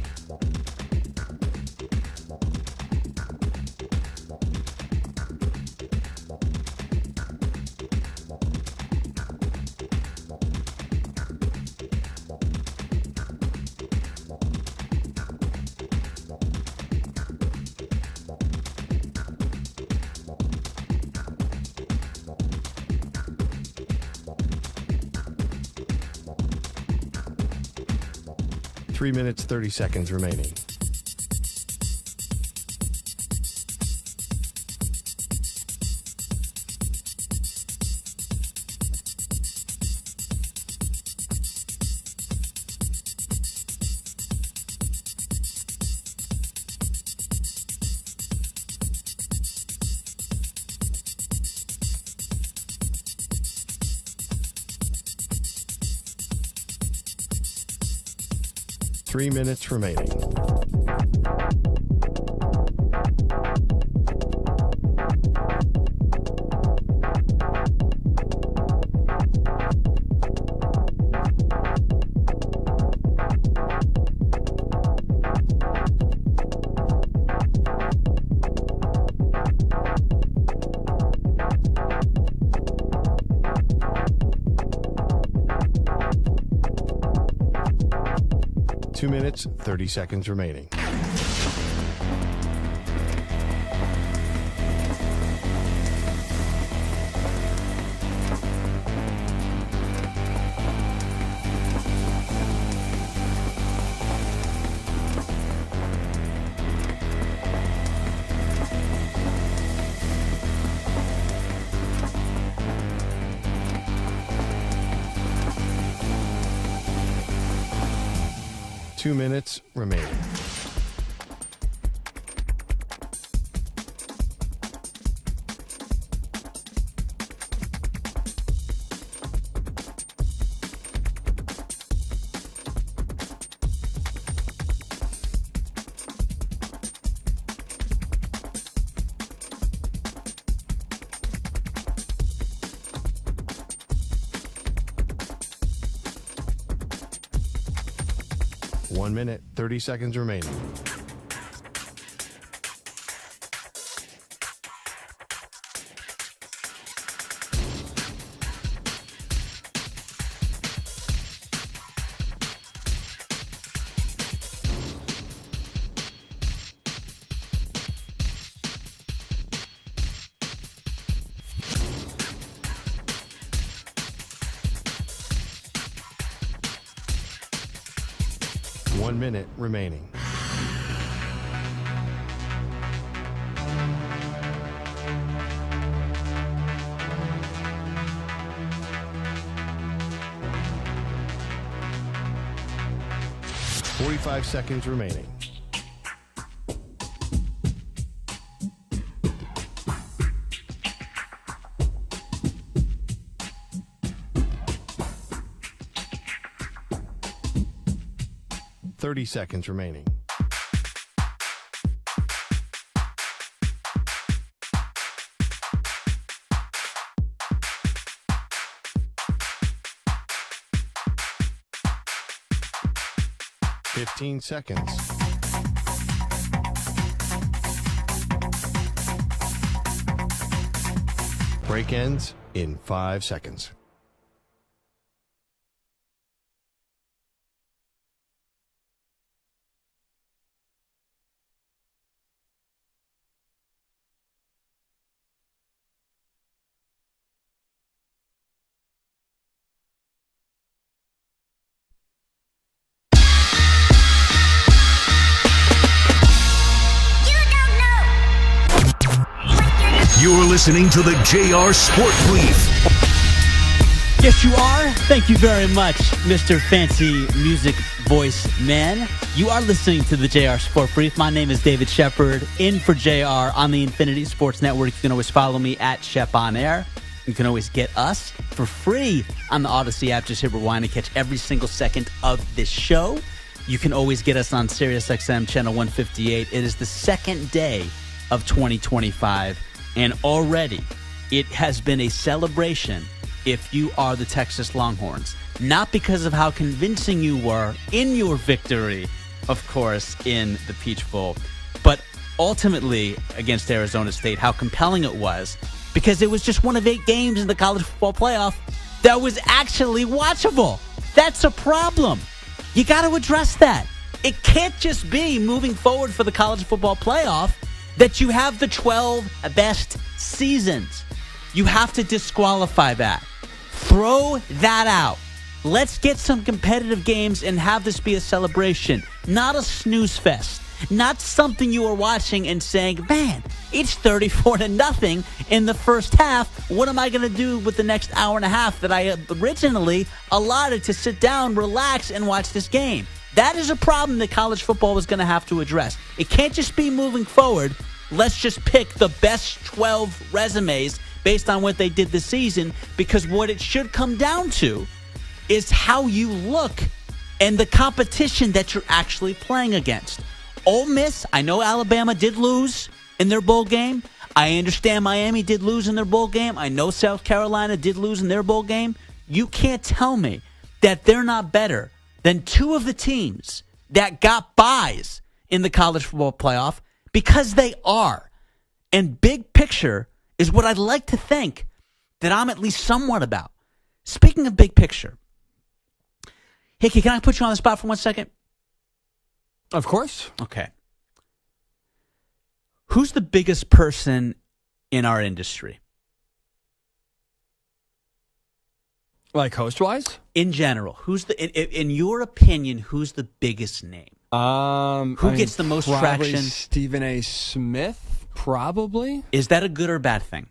Three minutes, 30 seconds remaining. Three minutes remaining. Two minutes, 30 seconds remaining. Two minutes remaining. One minute, 30 seconds remaining. One minute remaining. Forty-five seconds remaining. Thirty seconds remaining. 15 seconds. Break ends in 5 seconds. You're listening to the JR Sport Brief. Yes, you are. Thank you very much, Mr. Fancy Music Voice Man. You are listening to the JR Sport Brief. My name is David Shepard, in for JR on the Infinity Sports Network. You can always follow me at Shep on Air. You can always get us for free on the Odyssey app. Just hit rewind and catch every single second of this show. You can always get us on SiriusXM channel 158. It is the second day of 2025. And already, it has been a celebration if you are the Texas Longhorns. Not because of how convincing you were in your victory, of course, in the Peach Bowl, but ultimately against Arizona State, how compelling it was, because it was just one of 8 games in the college football playoff that was actually watchable. That's a problem. You got to address that. It can't just be moving forward for the college football playoff that you have the 12 best seasons. You have to disqualify that. Throw that out. Let's get some competitive games and have this be a celebration, not a snooze fest. Not something you are watching and saying, man, it's 34-0 in the first half. What am I going to do with the next hour and a half that I originally allotted to sit down, relax, and watch this game? That is a problem that college football was going to have to address. It can't just be moving forward. Let's just pick the best 12 resumes based on what they did this season, because what it should come down to is how you look and the competition that you're actually playing against. Ole Miss, I know Alabama did lose in their bowl game. I understand Miami did lose in their bowl game. I know South Carolina did lose in their bowl game. You can't tell me that they're not better than 2 of the teams that got buys in the college football playoff, because they are. And big picture is what I'd like to think that I'm at least somewhat about. Speaking of big picture, Hickey, can I put you on the spot for 1 second? Of course. Okay. Who's the biggest person in our industry? Like host-wise? In general, who's in your opinion, who's the biggest name? Who gets the most traction? Stephen A. Smith, probably. Is that a good or bad thing?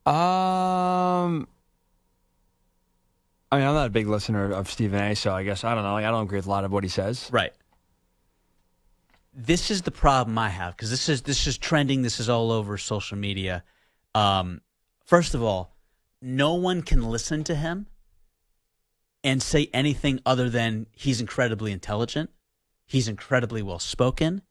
I mean, I'm not a big listener of Stephen A., so I guess, I don't know. Like, I don't agree with a lot of what he says. Right. This is the problem I have, because this is trending. This is all over social media. First of all, no one can listen to him and say anything other than he's incredibly intelligent. He's incredibly well-spoken.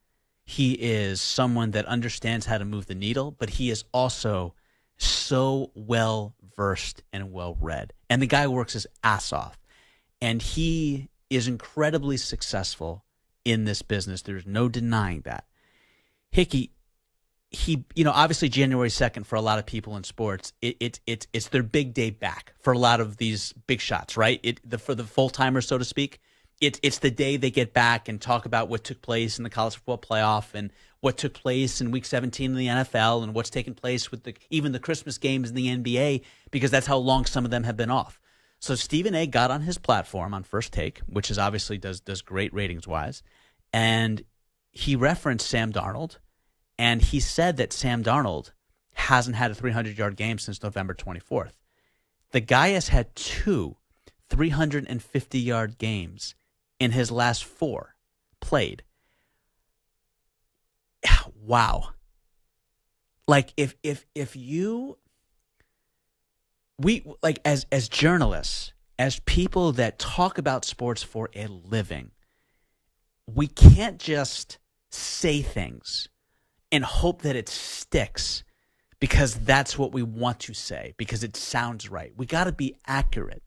He is someone that understands how to move the needle, but he is also so well-versed and well-read. And the guy works his ass off. And he is incredibly successful in this business. There's no denying that. Hickey, obviously January 2nd for a lot of people in sports, it's their big day back for a lot of these big shots, right? For the full-timers, so to speak, it's the day they get back and talk about what took place in the college football playoff and what took place in Week 17 in the NFL and what's taken place with even the Christmas games in the NBA, because that's how long some of them have been off. So Stephen A. got on his platform on First Take, which is obviously does great ratings-wise, and he referenced Sam Darnold. And he said that Sam Darnold hasn't had a 300-yard game since November 24th. The guy has had 2 350-yard games in his last 4 played. Wow. Like as journalists, as people that talk about sports for a living, we can't just say things and hope that it sticks because that's what we want to say, because it sounds right. We got to be accurate.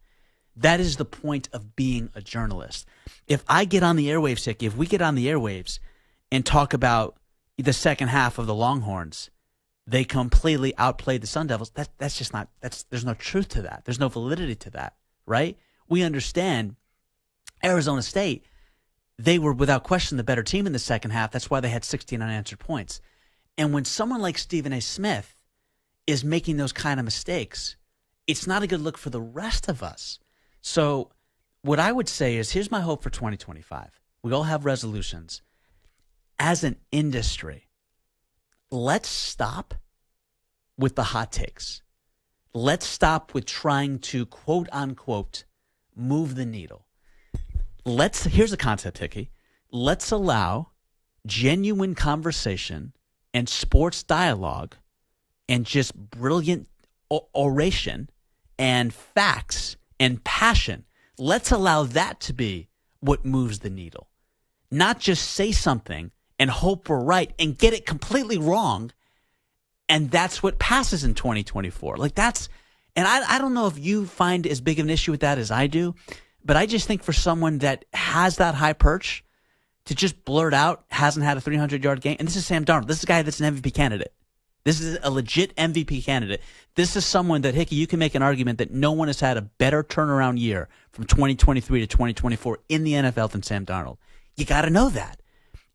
That is the point of being a journalist. If I get on the airwaves, Hickey, if we get on the airwaves and talk about the second half of the Longhorns, they completely outplayed the Sun Devils. That's just not, there's no truth to that. There's no validity to that, right? We understand Arizona State, they were without question the better team in the second half. That's why they had 16 unanswered points. And when someone like Stephen A. Smith is making those kind of mistakes, it's not a good look for the rest of us. So what I would say is, here's my hope for 2025. We all have resolutions. As an industry, let's stop with the hot takes. Let's stop with trying to, quote unquote, move the needle. Here's a concept, Hickey. Let's allow genuine conversation and sports dialogue and just brilliant oration and facts and passion. Let's allow that to be what moves the needle. Not just say something and hope we're right and get it completely wrong, and that's what passes in 2024. And I don't know if you find as big of an issue with that as I do, but I just think for someone that has that high perch to just blurt out, hasn't had a 300-yard game, and this is Sam Darnold. This is a guy that's an MVP candidate. This is a legit MVP candidate. This is someone that, Hickey, you can make an argument that no one has had a better turnaround year from 2023 to 2024 in the NFL than Sam Darnold. You got to know that.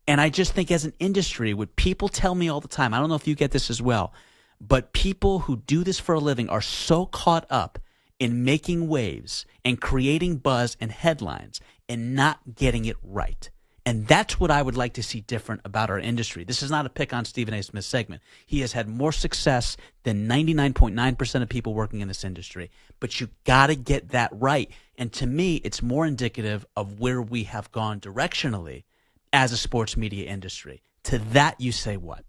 And I just think as an industry, what people tell me all the time, I don't know if you get this as well, but people who do this for a living are so caught up in making waves and creating buzz and headlines and not getting it right. And that's what I would like to see different about our industry. This is not a pick on Stephen A. Smith's segment. He has had more success than 99.9% of people working in this industry. But you got to get that right. And to me, it's more indicative of where we have gone directionally as a sports media industry. To that, you say what?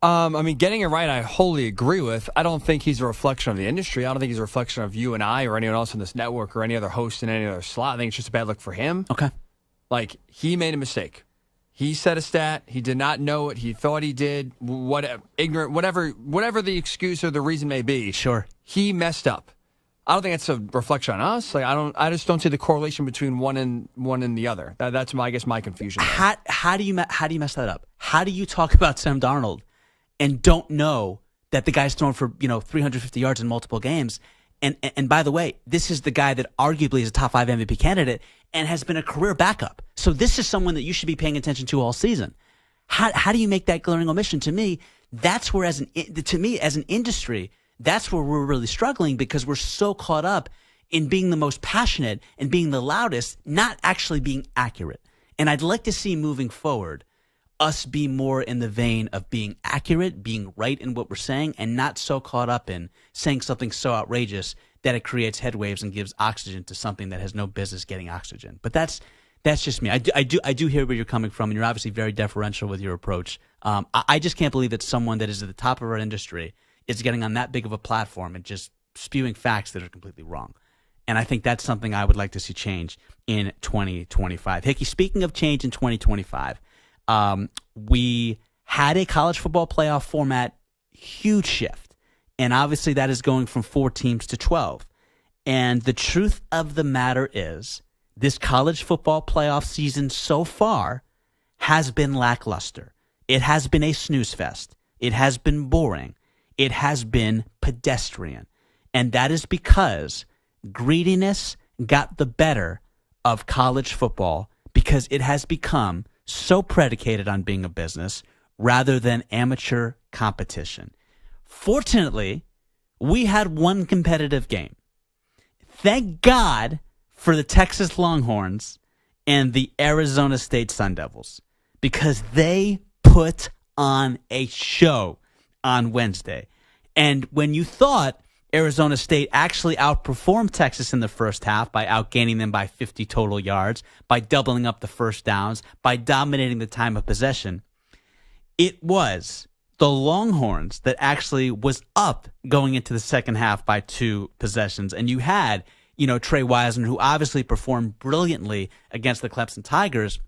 Getting it right, I wholly agree with. I don't think he's a reflection of the industry. I don't think he's a reflection of you and I or anyone else on this network or any other host in any other slot. I think it's just a bad look for him. Okay. He made a mistake. He said a stat. He did not know it. He thought he did. Ignorant, whatever the excuse or the reason may be. Sure. He messed up. I don't think it's a reflection on us. I just don't see the correlation between one and the other. That's my confusion. How do you mess that up? How do you talk about Sam Darnold and don't know that the guy's thrown for 350 yards in multiple games? And by the way, this is the guy that arguably is a top 5 MVP candidate and has been a career backup. So this is someone that you should be paying attention to all season. How do you make that glaring omission? To me, that's where as an industry, that's where we're really struggling, because we're so caught up in being the most passionate and being the loudest, not actually being accurate. And I'd like to see moving forward us be more in the vein of being accurate, being right in what we're saying, and not so caught up in saying something so outrageous that it creates head waves and gives oxygen to something that has no business getting oxygen. But that's just me. I do hear where you're coming from, and you're obviously very deferential with your approach. I just can't believe that someone that is at the top of our industry is getting on that big of a platform and just spewing facts that are completely wrong. And I think that's something I would like to see change in 2025. Hickey, speaking of change in 2025, we had a college football playoff format, huge shift. And obviously that is going from 4 teams to 12. And the truth of the matter is, this college football playoff season so far has been lackluster. It has been a snooze fest. It has been boring. It has been pedestrian. And that is because greediness got the better of college football, because it has become so predicated on being a business rather than amateur competition. Fortunately, we had one competitive game. Thank God for the Texas Longhorns and the Arizona State Sun Devils, because they put on a show on Wednesday. And when you thought Arizona State actually outperformed Texas in the first half by outgaining them by 50 total yards, by doubling up the first downs, by dominating the time of possession, it was the Longhorns that actually was up going into the second half by 2 possessions. And you had, Trey Wiseman, who obviously performed brilliantly against the Clemson Tigers.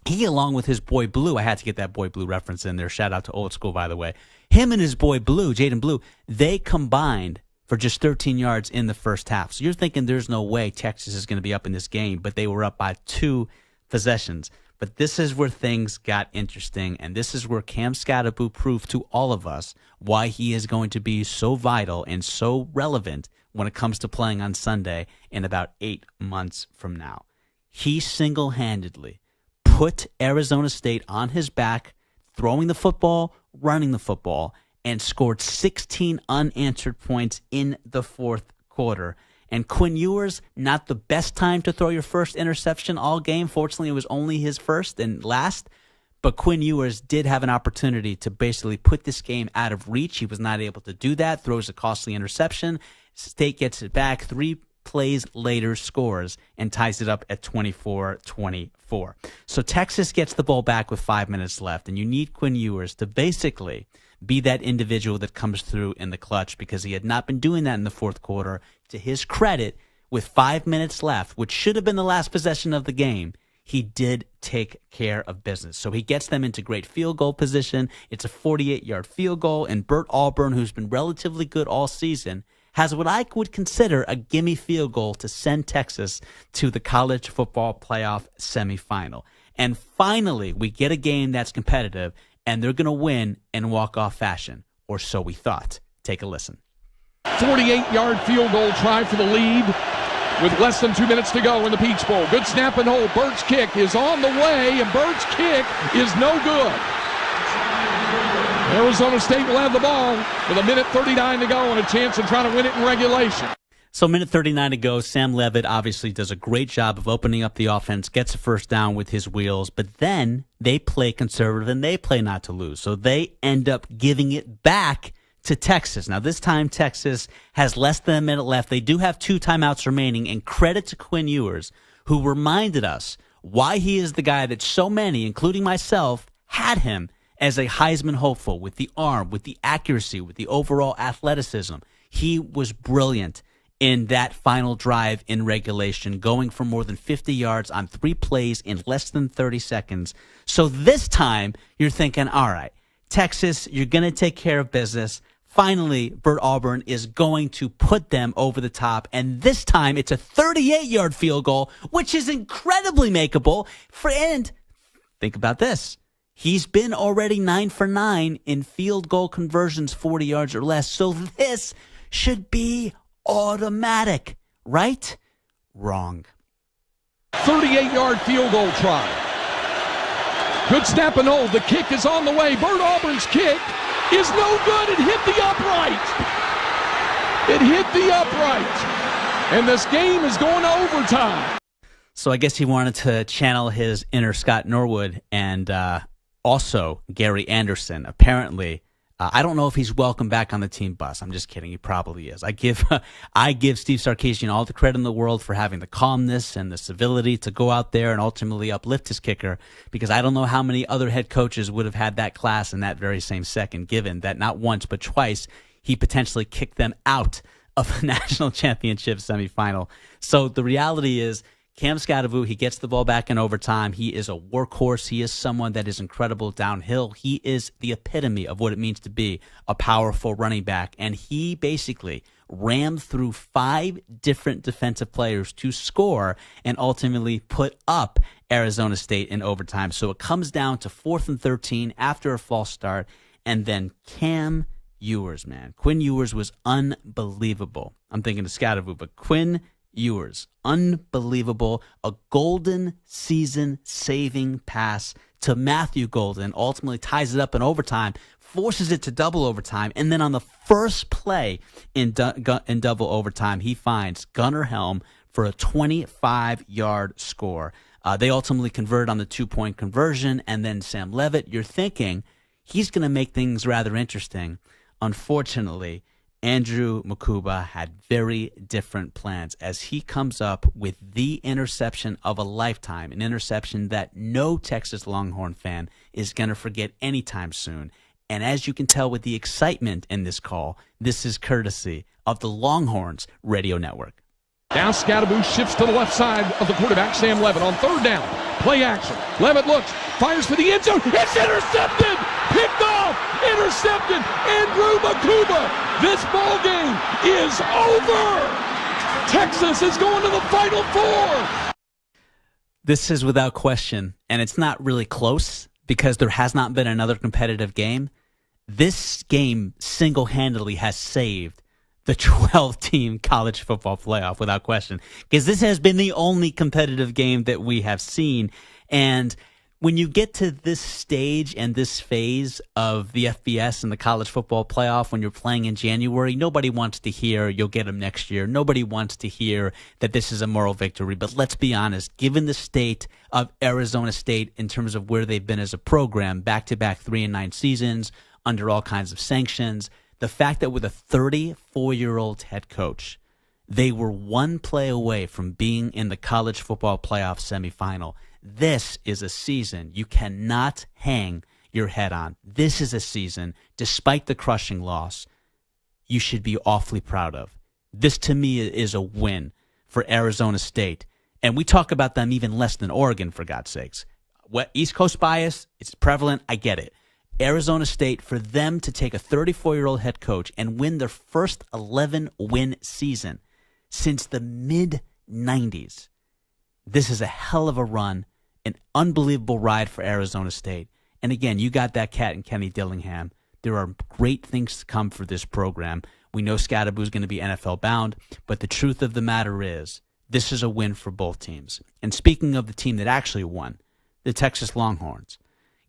He, along with his boy Blue, I had to get that boy Blue reference in there. Shout out to Old School, by the way. Him and his boy Blue, Jaden Blue, they combined for just 13 yards in the first half. So you're thinking there's no way Texas is going to be up in this game, but they were up by 2 possessions. But this is where things got interesting, and this is where Cam Skattebo proved to all of us why he is going to be so vital and so relevant when it comes to playing on Sunday in about 8 months from now. He single-handedly put Arizona State on his back, throwing the football, running the football, and scored 16 unanswered points in the fourth quarter. And Quinn Ewers, not the best time to throw your first interception all game. Fortunately, it was only his first and last. But Quinn Ewers did have an opportunity to basically put this game out of reach. He was not able to do that, throws a costly interception. State gets it back 3 plays later, scores, and ties it up at 24-24. So Texas gets the ball back with 5 minutes left, and you need Quinn Ewers to basically be that individual that comes through in the clutch, because he had not been doing that in the fourth quarter. To his credit, with 5 minutes left, which should have been the last possession of the game, he did take care of business. So he gets them into great field goal position. It's a 48-yard field goal, and Bert Auburn, who's been relatively good all season, has what I would consider a gimme field goal to send Texas to the college football playoff semifinal. And finally, we get a game that's competitive, and they're going to win in walk-off fashion, or so we thought. Take a listen. 48-yard field goal try for the lead with less than 2 minutes to go in the Peach Bowl. Good snap and hold. Bird's kick is on the way, and Bird's kick is no good. Arizona State will have the ball with 1:39 to go and a chance of trying to win it in regulation. So 1:39 to go. Sam Levitt obviously does a great job of opening up the offense, gets a first down with his wheels, but then they play conservative and they play not to lose. So they end up giving it back to Texas. Now this time Texas has less than a minute left. They do have 2 timeouts remaining, and credit to Quinn Ewers, who reminded us why he is the guy that so many, including myself, had him as a Heisman hopeful, with the arm, with the accuracy, with the overall athleticism. He was brilliant in that final drive in regulation, going for more than 50 yards on 3 plays in less than 30 seconds. So this time, you're thinking, all right, Texas, you're going to take care of business. Finally, Bert Auburn is going to put them over the top, and this time it's a 38-yard field goal, which is incredibly makeable. And think about this. He's been already 9 for 9 in field goal conversions, 40 yards or less. So this should be automatic, right? Wrong. 38-yard field goal try. Good snap and hold. The kick is on the way. Bert Auburn's kick is no good. It hit the upright. It hit the upright. And this game is going to overtime. So I guess he wanted to channel his inner Scott Norwood and also Gary Anderson. Apparently, I don't know if he's welcome back on the team bus. I'm just kidding. He probably is. I give Steve Sarkisian all the credit in the world for having the calmness and the civility to go out there and ultimately uplift his kicker, because I don't know how many other head coaches would have had that class in that very same second, given that not once but twice he potentially kicked them out of a national championship semifinal. So the reality is, Cam Skattebo, he gets the ball back in overtime. He is a workhorse. He is someone that is incredible downhill. He is the epitome of what it means to be a powerful running back. And he basically rammed through 5 different defensive players to score and ultimately put up Arizona State in overtime. So it comes down to 4th and 13 after a false start. And then Cam Ewers, man. Quinn Ewers was unbelievable. I'm thinking of Skattebo, but Quinn Ewers, unbelievable. A golden season saving pass to Matthew Golden, ultimately ties it up in overtime, forces it to double overtime, and then on the first play in double overtime, he finds Gunnar Helm for a 25-yard score. They ultimately convert on the 2-point conversion, and then Sam Levitt, you're thinking he's going to make things rather interesting. Unfortunately, Andrew Mukuba had very different plans as he comes up with the interception of a lifetime, an interception that no Texas Longhorn fan is going to forget anytime soon. And as you can tell with the excitement in this call, this is courtesy of the Longhorns Radio Network. Now Skattebo shifts to the left side of the quarterback, Sam Levitt, on 3rd down. Play action. Levitt looks, fires for the end zone. It's intercepted picked off, intercepted, Andrew Makuba. This ball game is over. Texas is going to the Final Four. This is without question, and it's not really close because there has not been another competitive game. This game single-handedly has saved the 12-team college football playoff without question, because this has been the only competitive game that we have seen. And when you get to this stage and this phase of the FBS and the college football playoff, when you're playing in January, nobody wants to hear you'll get them next year. Nobody wants to hear that this is a moral victory. But let's be honest, given the state of Arizona State in terms of where they've been as a program, back-to-back 3-9 seasons, under all kinds of sanctions, the fact that with a 34-year-old head coach, they were one play away from being in the college football playoff semifinal. This is a season you cannot hang your head on. This is a season, despite the crushing loss, you should be awfully proud of. This, to me, is a win for Arizona State. And we talk about them even less than Oregon, for God's sakes. What East Coast bias, it's prevalent, I get it. Arizona State, for them to take a 34-year-old head coach and win their first 11-win season since the mid-'90s, this is a hell of a run, an unbelievable ride for Arizona State. And again, you got that cat in Kenny Dillingham. There are great things to come for this program. We know Scadaboo is going to be NFL bound, but the truth of the matter is this is a win for both teams. And speaking of the team that actually won, the Texas Longhorns,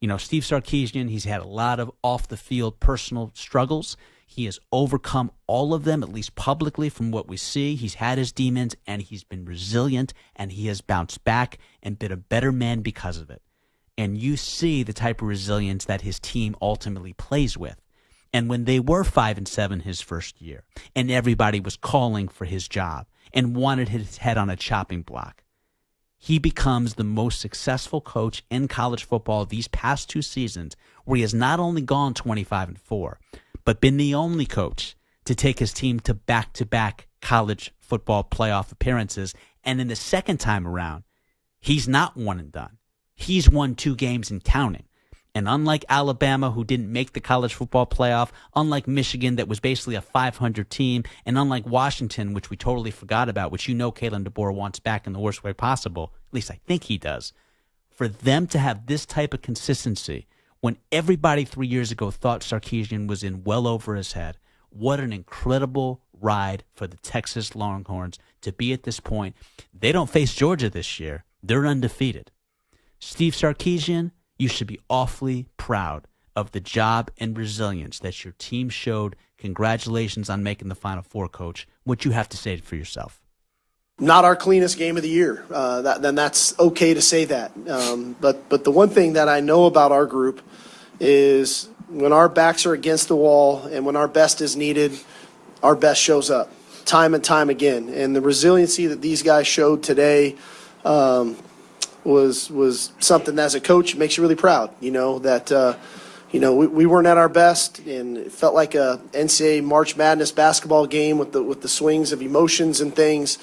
you know, Steve Sarkisian, he's had a lot of off-the-field personal struggles. He has overcome all of them, at least publicly from what we see. He's had his demons, and he's been resilient, and he has bounced back and been a better man because of it. And you see the type of resilience that his team ultimately plays with. And when they were 5-7 his first year, and everybody was calling for his job and wanted his head on a chopping block, he becomes the most successful coach in college football these past 2 seasons, where he has not only gone 25-4, but been the only coach to take his team to back-to-back college football playoff appearances. And in the second time around, he's not one and done. He's won 2 games and counting. And unlike Alabama, who didn't make the college football playoff, unlike Michigan, that was basically a 500 team, and unlike Washington, which we totally forgot about, which you know Kalen DeBoer wants back in the worst way possible, at least I think he does, for them to have this type of consistency when everybody 3 years ago thought Sarkisian was in well over his head, what an incredible ride for the Texas Longhorns to be at this point. They don't face Georgia this year. They're undefeated. Steve Sarkisian, you should be awfully proud of the job and resilience that your team showed. Congratulations on making the Final Four, Coach. What you have to say for yourself? Not our cleanest game of the year. Then that's okay to say that. But the one thing that I know about our group is when our backs are against the wall and when our best is needed, our best shows up time and time again. And the resiliency that these guys showed today was something that as a coach makes you really proud. You know that we weren't at our best, and it felt like a NCAA March Madness basketball game with the swings of emotions and things.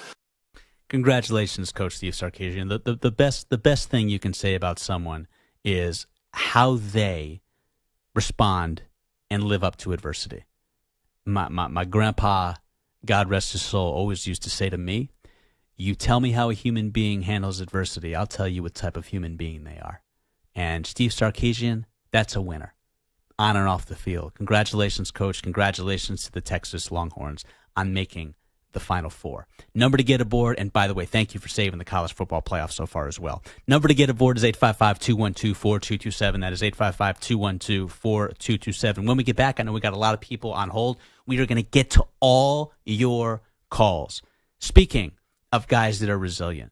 Congratulations, Coach Steve Sarkisian. The best thing you can say about someone is how they respond and live up to adversity. My grandpa, God rest his soul, always used to say to me, "You tell me how a human being handles adversity, I'll tell you what type of human being they are." And Steve Sarkisian, that's a winner, on and off the field. Congratulations, Coach. Congratulations to the Texas Longhorns on making the Final Four. Number to get aboard, and by the way, thank you for saving the college football playoff so far as well. Number to get aboard is 855-212-4227. That is 855-212-4227. When we get back, I know we got a lot of people on hold. We are going to get to all your calls. Speaking of guys that are resilient,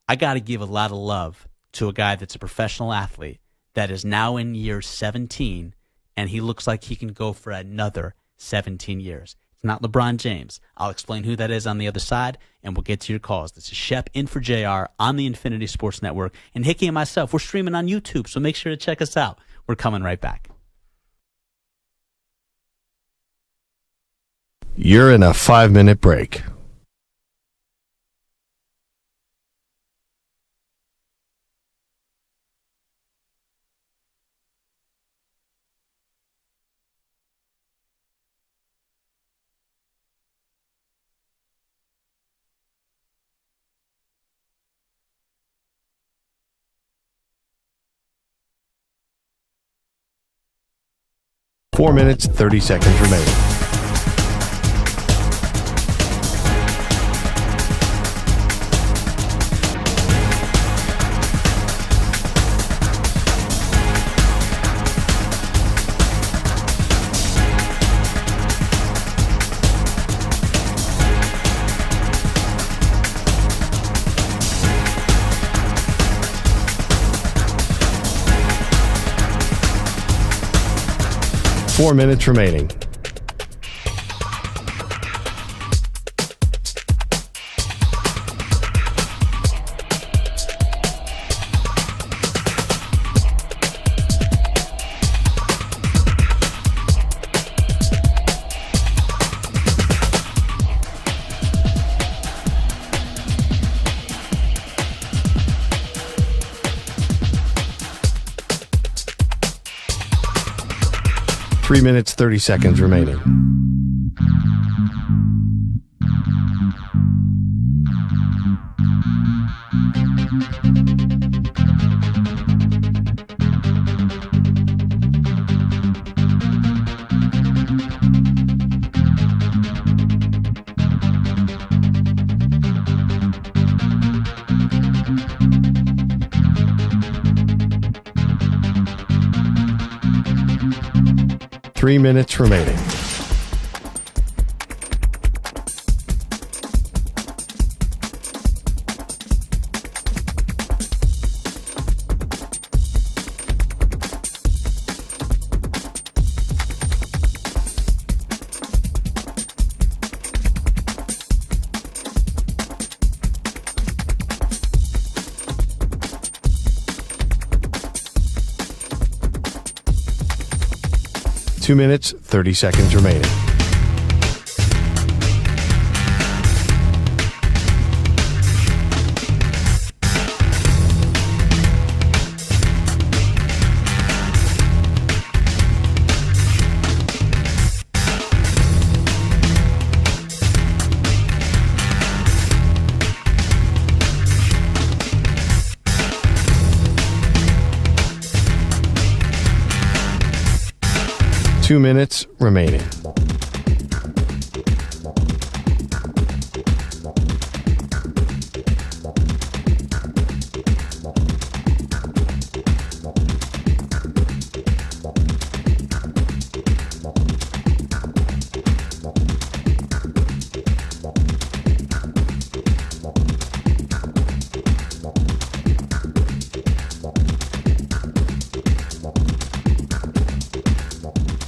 I got to give a lot of love to a guy that's a professional athlete that is now in year 17, and he looks like he can go for another 17 years. It's not LeBron James. I'll explain who that is on the other side, and we'll get to your calls. This is Shep in for JR on the Infinity Sports Network, and Hickey and myself, we're streaming on YouTube, so make sure to check us out. We're coming right back. You're in a 5-minute break. 4 minutes, 30 seconds remaining. Four minutes remaining. Three minutes, 30 seconds remaining. Three minutes remaining. Two minutes, 30 seconds remaining. Two minutes remaining.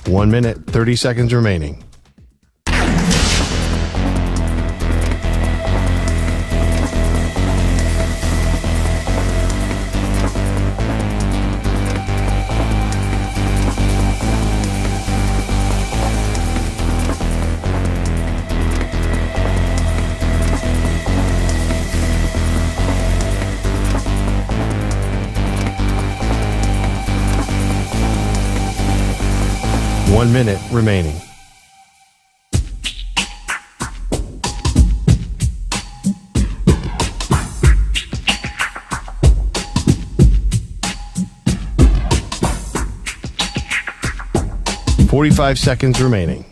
One minute, 30 seconds remaining. One minute remaining. .45 seconds remaining.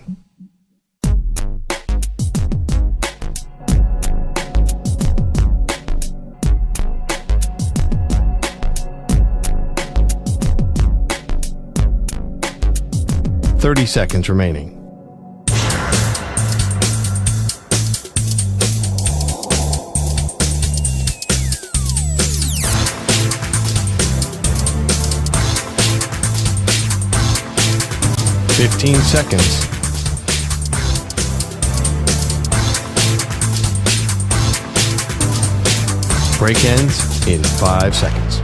.30 seconds remaining. .15 seconds. Break ends in 5 seconds.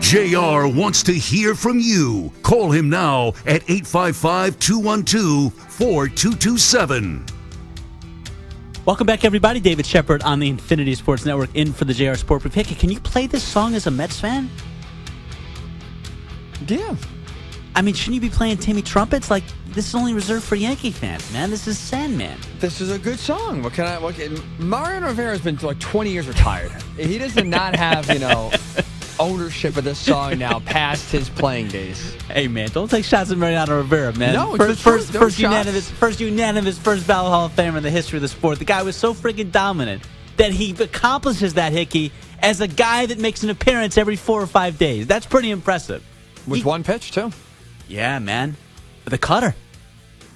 JR wants to hear from you. Call him now at 855-212-4227. Welcome back, everybody. David Shepard on the Infinity Sports Network, in for the JR Sport Brief. Hickey, can you play this song as a Mets fan? Yeah. I mean, shouldn't you be playing Timmy trumpets? Like, this is only reserved for Yankee fans, man. This is Sandman. This is a good song. Mariano Rivera's been like 20 years retired. He does not have, ownership of this song now past his playing days. Hey, man, don't take shots at Mariano Rivera, man. No, first unanimous first ballot Hall of Famer in the history of the sport. The guy was so freaking dominant that he accomplishes that, Hickey, as a guy that makes an appearance every 4 or 5 days. That's pretty impressive. With one pitch, too. Yeah, man. The cutter.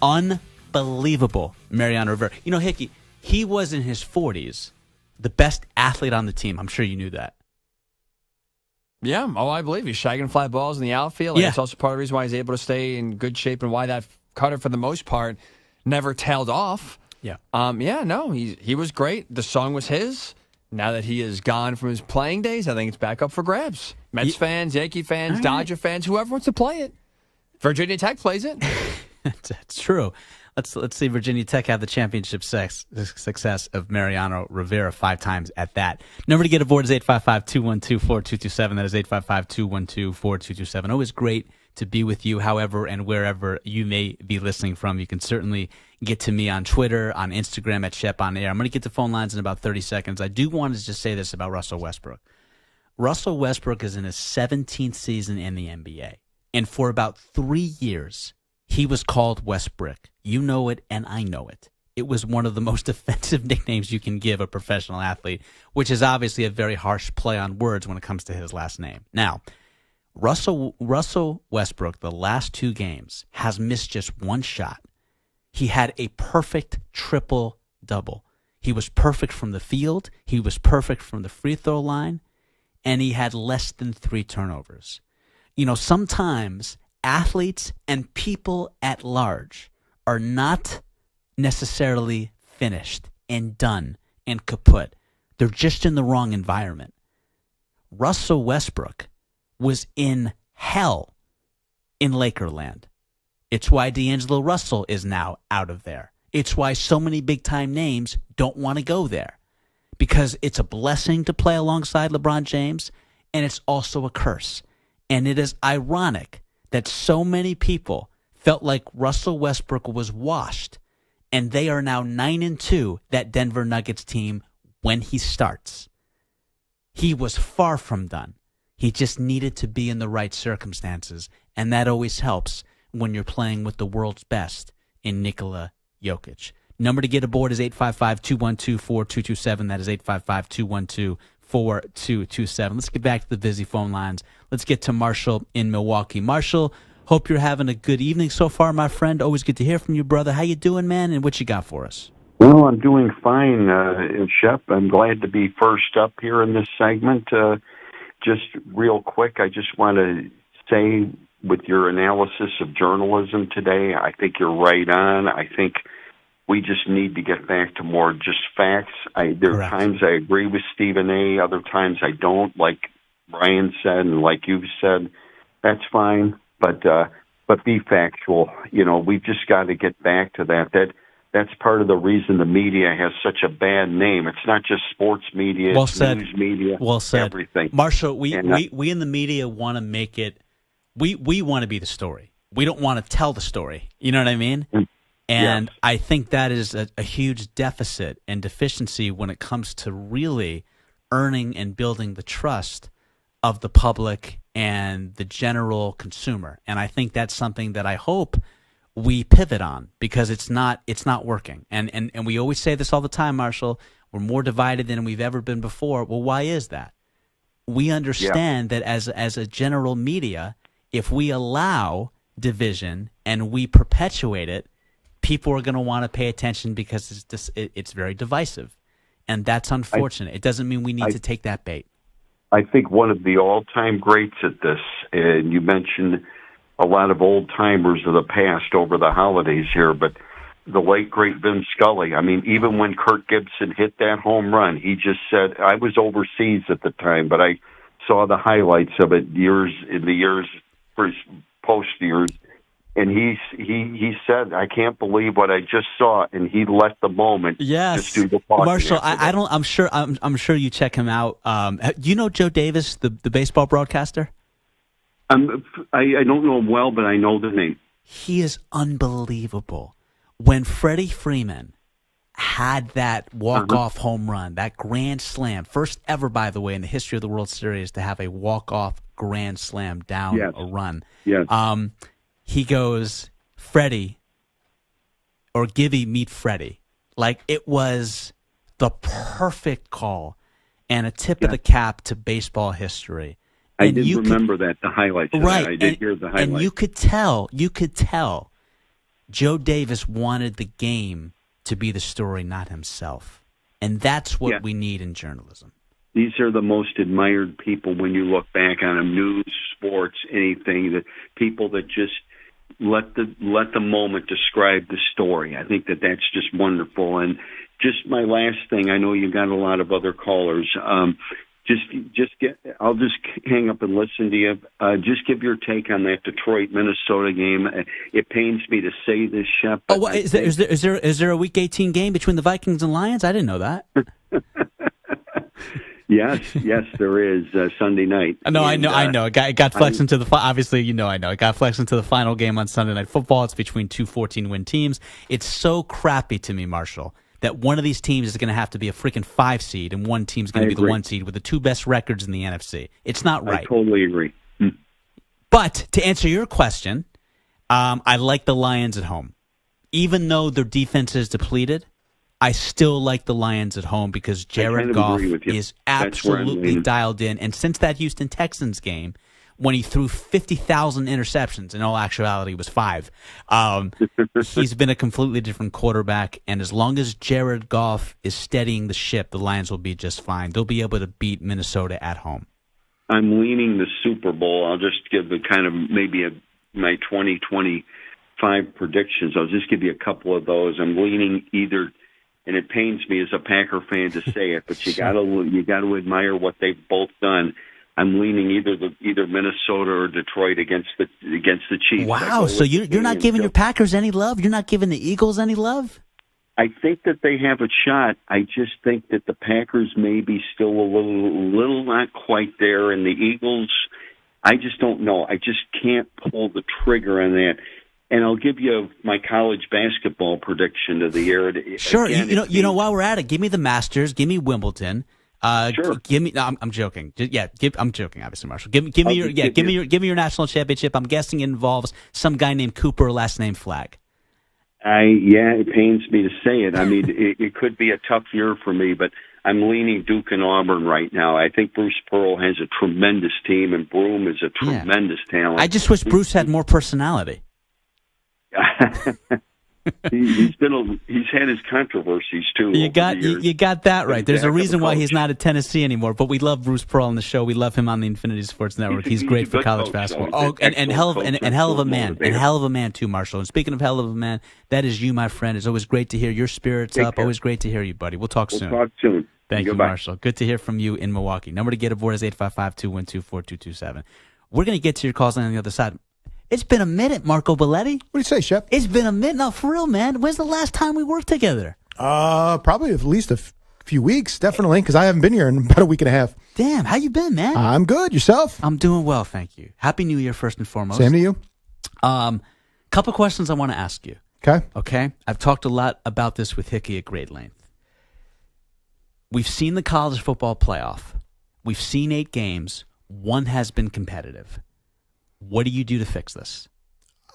Unbelievable, Mariano Rivera. Hickey, he was in his 40s the best athlete on the team. I'm sure you knew that. Yeah, I believe he's shagging fly balls in the outfield. Yeah. It's also part of the reason why he's able to stay in good shape and why that cutter, for the most part, never tailed off. Yeah. He was great. The song was his. Now that he is gone from his playing days, I think it's back up for grabs. Mets fans, Yankee fans, right. Dodger fans, whoever wants to play it. Virginia Tech plays it. That's true. Let's see Virginia Tech have the championship success of Mariano Rivera 5 times at that. Number to get aboard is 855-212-4227. That is 855-212-4227. Always great to be with you, however and wherever you may be listening from. You can certainly get to me on Twitter, on Instagram at Shep on Air. I'm going to get to phone lines in about 30 seconds. I do want to just say this about Russell Westbrook. Russell Westbrook is in his 17th season in the NBA. And for about 3 years, he was called Westbrick. You know it, and I know it. It was one of the most offensive nicknames you can give a professional athlete, which is obviously a very harsh play on words when it comes to his last name. Now, Russell Westbrook, the last 2 games, has missed just 1 shot. He had a perfect triple-double. He was perfect from the field. He was perfect from the free throw line. And he had less than 3 turnovers. Sometimes athletes and people at large are not necessarily finished and done and kaput. They're just in the wrong environment. Russell Westbrook was in hell in Lakerland. It's why D'Angelo Russell is now out of there. It's why so many big-time names don't want to go there. Because it's a blessing to play alongside LeBron James, and it's also a curse. And it is ironic that so many people felt like Russell Westbrook was washed, and they are now 9-2, that Denver Nuggets team, when he starts. He was far from done. He just needed to be in the right circumstances, and that always helps when you're playing with the world's best in Nikola Jokic. Number to get aboard is 855-212-4227. That is 855-212-4227. Let's get back to the busy phone lines. Let's get to Marshall in Milwaukee. Marshall, hope you're having a good evening so far, my friend. Always good to hear from you, brother. How you doing, man, and what you got for us? Well, I'm doing fine, Shep. I'm glad to be first up here in this segment. Just real quick, I just want to say, with your analysis of journalism today, I think you're right on. I think we just need to get back to more just facts. There are times I agree with Stephen A., other times I don't, like Brian said and like you've said. That's fine, but be factual. We've just got to get back to that. That's part of the reason the media has such a bad name. It's not just sports media, Well it's said. news media, Well said. everything. Marshall, we in the media want to make it, we want to be the story. We don't want to tell the story. You know what I mean? And Yes. I think that is a huge deficit and deficiency when it comes to really earning and building the trust of the public and the general consumer. And I think that's something that I hope we pivot on, because it's not working. And we always say this all the time, Marshall, we're more divided than we've ever been before. Well, why is that? We understand that as a general media, if we allow division and we perpetuate it, people are going to want to pay attention because it's very divisive. And that's unfortunate. It doesn't mean we need to take that bait. I think one of the all-time greats at this, and you mentioned a lot of old-timers of the past over the holidays here, but the late, great Vin Scully, I mean, even when Kirk Gibson hit that home run, he just said, I was overseas at the time, but I saw the highlights of it in the years, post years, And he said, "I can't believe what I just saw," and he let the moment just do the talking. Marshall, I'm sure you check him out. Do you know Joe Davis, the baseball broadcaster? I don't know him well, but I know the name. He is unbelievable. When Freddie Freeman had that walk-off home run, that grand slam, first ever, by the way, in the history of the World Series to have a walk-off grand slam down a run. Yes. He goes, Freddie, or Gibby meet Freddie. Like, it was the perfect call and a tip of the cap to baseball history. I did remember the highlights. Right. I did hear the highlights. And you could tell Joe Davis wanted the game to be the story, not himself. And that's what we need in journalism. These are the most admired people when you look back on them, news, sports, anything, that people that just let the moment describe the story. I think that's just wonderful. And just my last thing, I know you got a lot of other callers. I'll just hang up and listen to you. Just give your take on that Detroit-Minnesota game. It pains me to say this, Shep. Oh, is there a Week 18 game between the Vikings and Lions? I didn't know that. Yes, there is Sunday night. No, I know. It got flexed into the obviously, I know. It got flexed into the final game on Sunday Night Football. It's between two 14-win teams. It's so crappy to me, Marshall, that one of these teams is going to have to be a freaking 5 seed and one team's going to be the 1 seed with the 2 best records in the NFC. It's not right. I totally agree. But to answer your question, I like the Lions at home. Even though their defense is depleted, I still like the Lions at home because Jared Goff is absolutely dialed in. And since that Houston Texans game, when he threw 50,000 interceptions, in all actuality it was 5, he's been a completely different quarterback. And as long as Jared Goff is steadying the ship, the Lions will be just fine. They'll be able to beat Minnesota at home. I'm leaning the Super Bowl. I'll just give the kind of my 2025 predictions. I'll just give you a couple of those. I'm leaning either, and it pains me as a Packer fan to say it, but you got to admire what they've both done. I'm leaning either Minnesota or Detroit against the Chiefs. Wow! So you're not giving your Packers any love? You're not giving the Eagles any love? I think that they have a shot. I just think that the Packers may be still a little not quite there, and the Eagles, I just don't know. I just can't pull the trigger on that. And I'll give you my college basketball prediction of the year. Sure. Again, while we're at it, give me the Masters, give me Wimbledon. Sure. Give me. No, I'm joking. I'm joking. Obviously, Marshall. Give me your national championship. I'm guessing it involves some guy named Cooper, last name Flag. It pains me to say it. I mean, it could be a tough year for me, but I'm leaning Duke and Auburn right now. I think Bruce Pearl has a tremendous team, and Broome is a tremendous talent. I just wish Bruce had more personality. He's had his controversies too. You got that right. There's a reason why he's not at Tennessee anymore. But we love Bruce Pearl on the show. We love him on the Infinity Sports Network. He's great for college basketball. And hell of a man too, Marshall. And speaking of hell of a man, that is you, my friend. It's always great to hear your spirits up. Always great to hear you, buddy. We'll talk soon. Thank you, Marshall. Good to hear from you in Milwaukee. Number to get aboard is 855-212-4227. We're going to get to your calls on the other side. It's been a minute, Marco Belletti. What do you say, Shep? It's been a minute. No, for real, man. When's the last time we worked together? Probably at least a few weeks, definitely, because I haven't been here in about a week and a half. Damn, how you been, man? I'm good. Yourself? I'm doing well, thank you. Happy New Year, first and foremost. Same to you. Couple questions I want to ask you. Okay? I've talked a lot about this with Hickey at great length. We've seen the college football playoff. We've seen 8 games. One has been competitive. What do you do to fix this?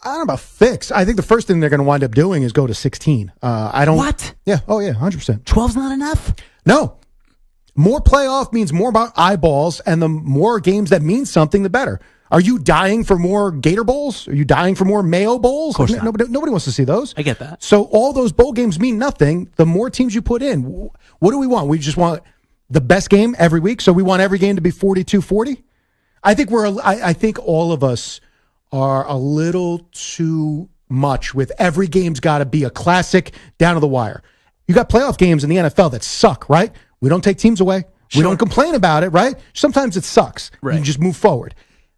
I don't know about fix. I think the first thing they're going to wind up doing is go to 16. What? Yeah. Oh, yeah. 100%. 12's not enough? No. More playoff means more about eyeballs, and the more games that mean something, the better. Are you dying for more Gator Bowls? Are you dying for more Mayo Bowls? Of course not. Nobody wants to see those. I get that. So all those bowl games mean nothing. The more teams you put in, what do we want? We just want the best game every week, so we want every game to be 42-40? I think all of us are a little too much with every game's got to be a classic down to the wire. You got playoff games in the NFL that suck, right? We don't take teams away. We don't complain about it, right? Sometimes it sucks. Right. You just move forward.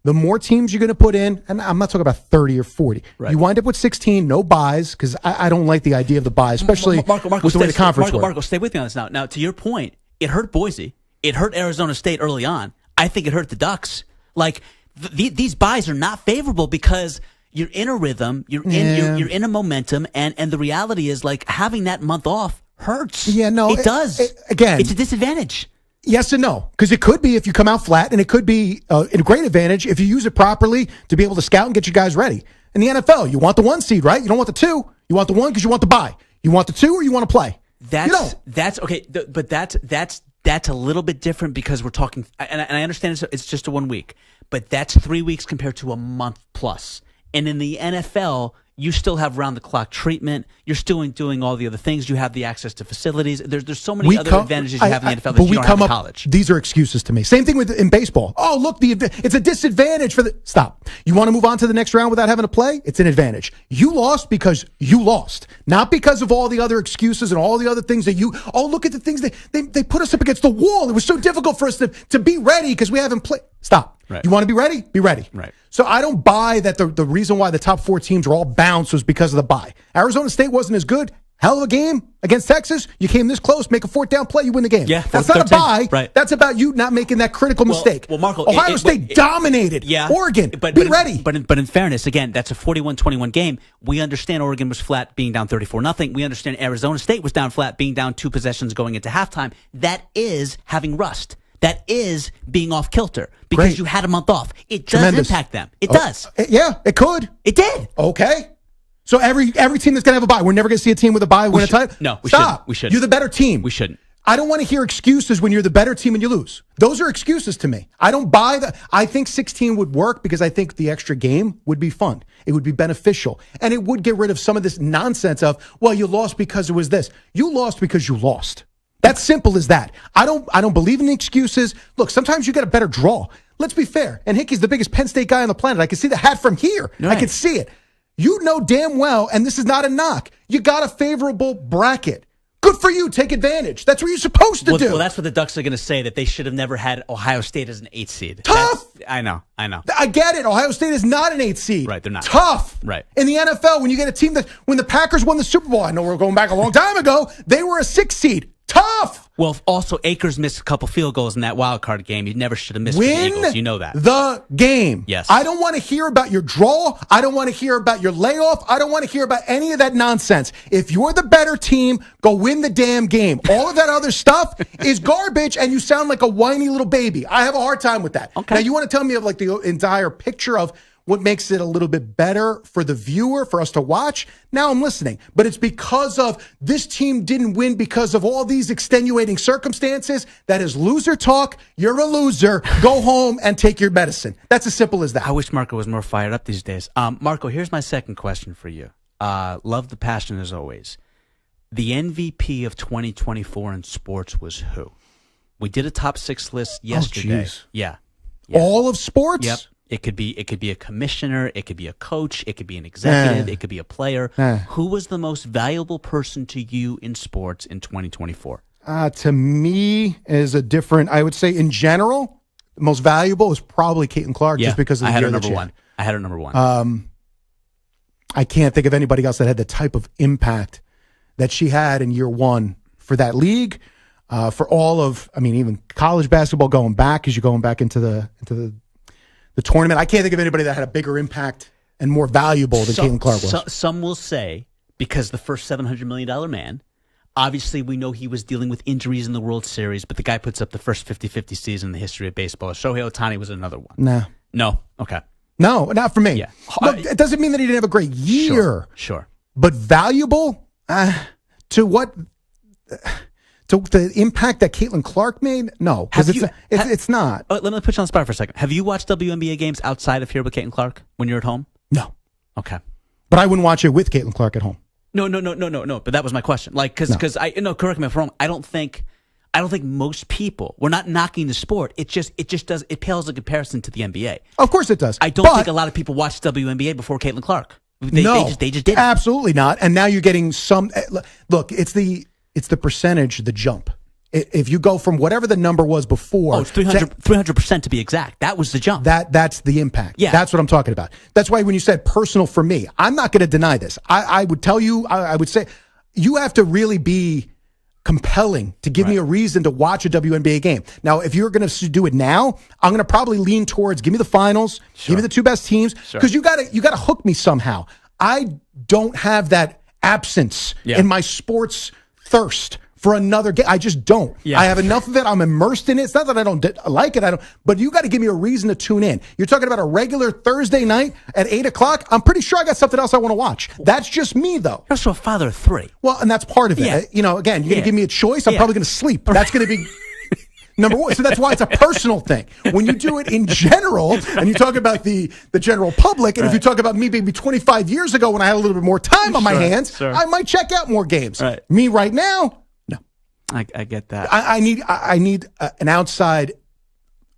the more teams you're going to put in, and I'm not talking about 30 or 40. Right. You wind up with 16, no buys, because I don't like the idea of the buys, especially Marco, with the way the conference works. Marco, stay with me on this now. Now, to your point, it hurt Boise. It hurt Arizona State early on. I think it hurt the Ducks. Like, these buys are not favorable because you're in a rhythm, you're in a momentum, and the reality is, like, having that month off hurts. Yeah, no. It does. Again. It's a disadvantage. Yes and no, because it could be if you come out flat, and it could be a great advantage if you use it properly to be able to scout and get you guys ready. In the NFL, you want the 1 seed, right? You don't want the 2. You want the 1 because you want the bye. You want the 2 or you want to play. That's okay, but that's a little bit different because we're talking, and I understand it's just a 1 week, but that's 3 weeks compared to a month plus. And in the NFL, you still have round-the-clock treatment. You're still doing all the other things. You have the access to facilities. There's so many other advantages you have in the NFL that you don't have in college. These are excuses to me. Same thing in baseball. Oh, look, it's a disadvantage for the... Stop. You want to move on to the next round without having to play? It's an advantage. You lost because you lost. Not because of all the other excuses and all the other things that you... Oh, look at the things they put us up against the wall. It was so difficult for us to be ready because we haven't played. Stop. Right. You want to be ready? Be ready. Right. So I don't buy that the reason why the top 4 teams were all bounced was because of the bye. Arizona State wasn't as good. Hell of a game against Texas. You came this close, make a 4th down play, you win the game. Yeah, that's not a bye. Right. That's about you not making that critical mistake. Well, Marco, Ohio State dominated Oregon. Be ready. But in fairness, again, that's a 41-21 game. We understand Oregon was flat being down 34-0. We understand Arizona State was down flat being down 2 possessions going into halftime. That is having rust. That is being off kilter because you had a month off. It does impact them. It does. Yeah, it could. It did. Okay. So every team that's going to have a bye, we're never going to see a team with a bye win a title? No, we Stop. shouldn't. We shouldn't. You're the better team. We shouldn't. I don't want to hear excuses when you're the better team and you lose. Those are excuses to me. I don't buy that. I think 16 would work because I think the extra game would be fun. It would be beneficial. And it would get rid of some of this nonsense of, well, you lost because it was this. You lost because you lost. That's simple as that. I don't believe in the excuses. Look, sometimes you get a better draw. Let's be fair. And Hickey's the biggest Penn State guy on the planet. I can see the hat from here. Right. I can see it. You know damn well, and this is not a knock, you got a favorable bracket. Good for you. Take advantage. That's what you're supposed to do. Well, that's what the Ducks are going to say, that they should have never had Ohio State as an 8th seed. Tough. I know. I get it. Ohio State is not an 8th seed. Right, they're not. Tough. Right. In the NFL, when you get a team that, when the Packers won the Super Bowl, I know we're going back a long time ago, they were a 6th seed. Tough. Well, also, Akers missed a couple field goals in that wild card game. He never should have missed the Eagles. You know that. The game. Yes. I don't want to hear about your draw. I don't want to hear about your layoff. I don't want to hear about any of that nonsense. If you're the better team, go win the damn game. All of that other stuff is garbage, and you sound like a whiny little baby. I have a hard time with that. Okay. Now, you want to tell me of like the entire picture of what makes it a little bit better for the viewer, for us to watch? Now I'm listening. But it's because of this team didn't win because of all these extenuating circumstances. That is loser talk. You're a loser. Go home and take your medicine. That's as simple as that. I wish Marco was more fired up these days. Marco, here's my second question for you. Love the passion as always. The MVP of 2024 in sports was who? We did a top 6 list yesterday. Oh, jeez. Yeah. All of sports? Yep. It could be a commissioner, it could be a coach, it could be an executive, it could be a player. Who was the most valuable person to you in sports in 2024? To me, is a different. I would say in general, the most valuable is probably Caitlin Clark, just because of the I had year her that number she one. had. I had her number one. I can't think of anybody else that had the type of impact that she had in year one for that league. For all of, I mean, even college basketball going back, as you're going back into the tournament. I can't think of anybody that had a bigger impact and more valuable than Caitlin Clark was. Some will say, because the first $700 million man, obviously we know he was dealing with injuries in the World Series, but the guy puts up the first 50-50 season in the history of baseball. Shohei Ohtani was another one. Nah. No? Okay. No, not for me. Yeah. Look, it doesn't mean that he didn't have a great year. Sure. But valuable? To what... To the impact that Caitlin Clark made? No, because it's not. Let me put you on the spot for a second. Have you watched WNBA games outside of here with Caitlin Clark when you're at home? No. Okay. But I wouldn't watch it with Caitlin Clark at home. No. But that was my question. Like, because correct me if I'm wrong. I don't think most people. We're not knocking the sport. It pales in comparison to the NBA. Of course it does. I don't think a lot of people watched WNBA before Caitlin Clark. They just didn't. Absolutely not. And now you're getting some. Look, it's the percentage, the jump. If you go from whatever the number was before. Oh, it's 300% to be exact. That was the jump. That's the impact. Yeah. That's what I'm talking about. That's why when you said personal for me, I'm not going to deny this. I would tell you, I would say, you have to really be compelling to give me a reason to watch a WNBA game. Now, if you're going to do it now, I'm going to probably lean towards give me the finals, give me the two best teams, because you got to hook me somehow. I don't have that absence in my sports thirst for another game. I just don't. I have enough of it. I'm immersed in it. It's not that I don't like it. But you got to give me a reason to tune in. You're talking about a regular Thursday night at 8:00. I'm pretty sure I got something else I want to watch. That's just me, though. You're also a father of 3. Well, and that's part of it. Yeah. You know, again, you're going to give me a choice. I'm probably going to sleep. That's going to be number one. So that's why it's a personal thing. When you do it in general, and you talk about the general public, and if you talk about me maybe 25 years ago when I had a little bit more time on my hands, I might check out more games. Me right now, I get that. I need an outside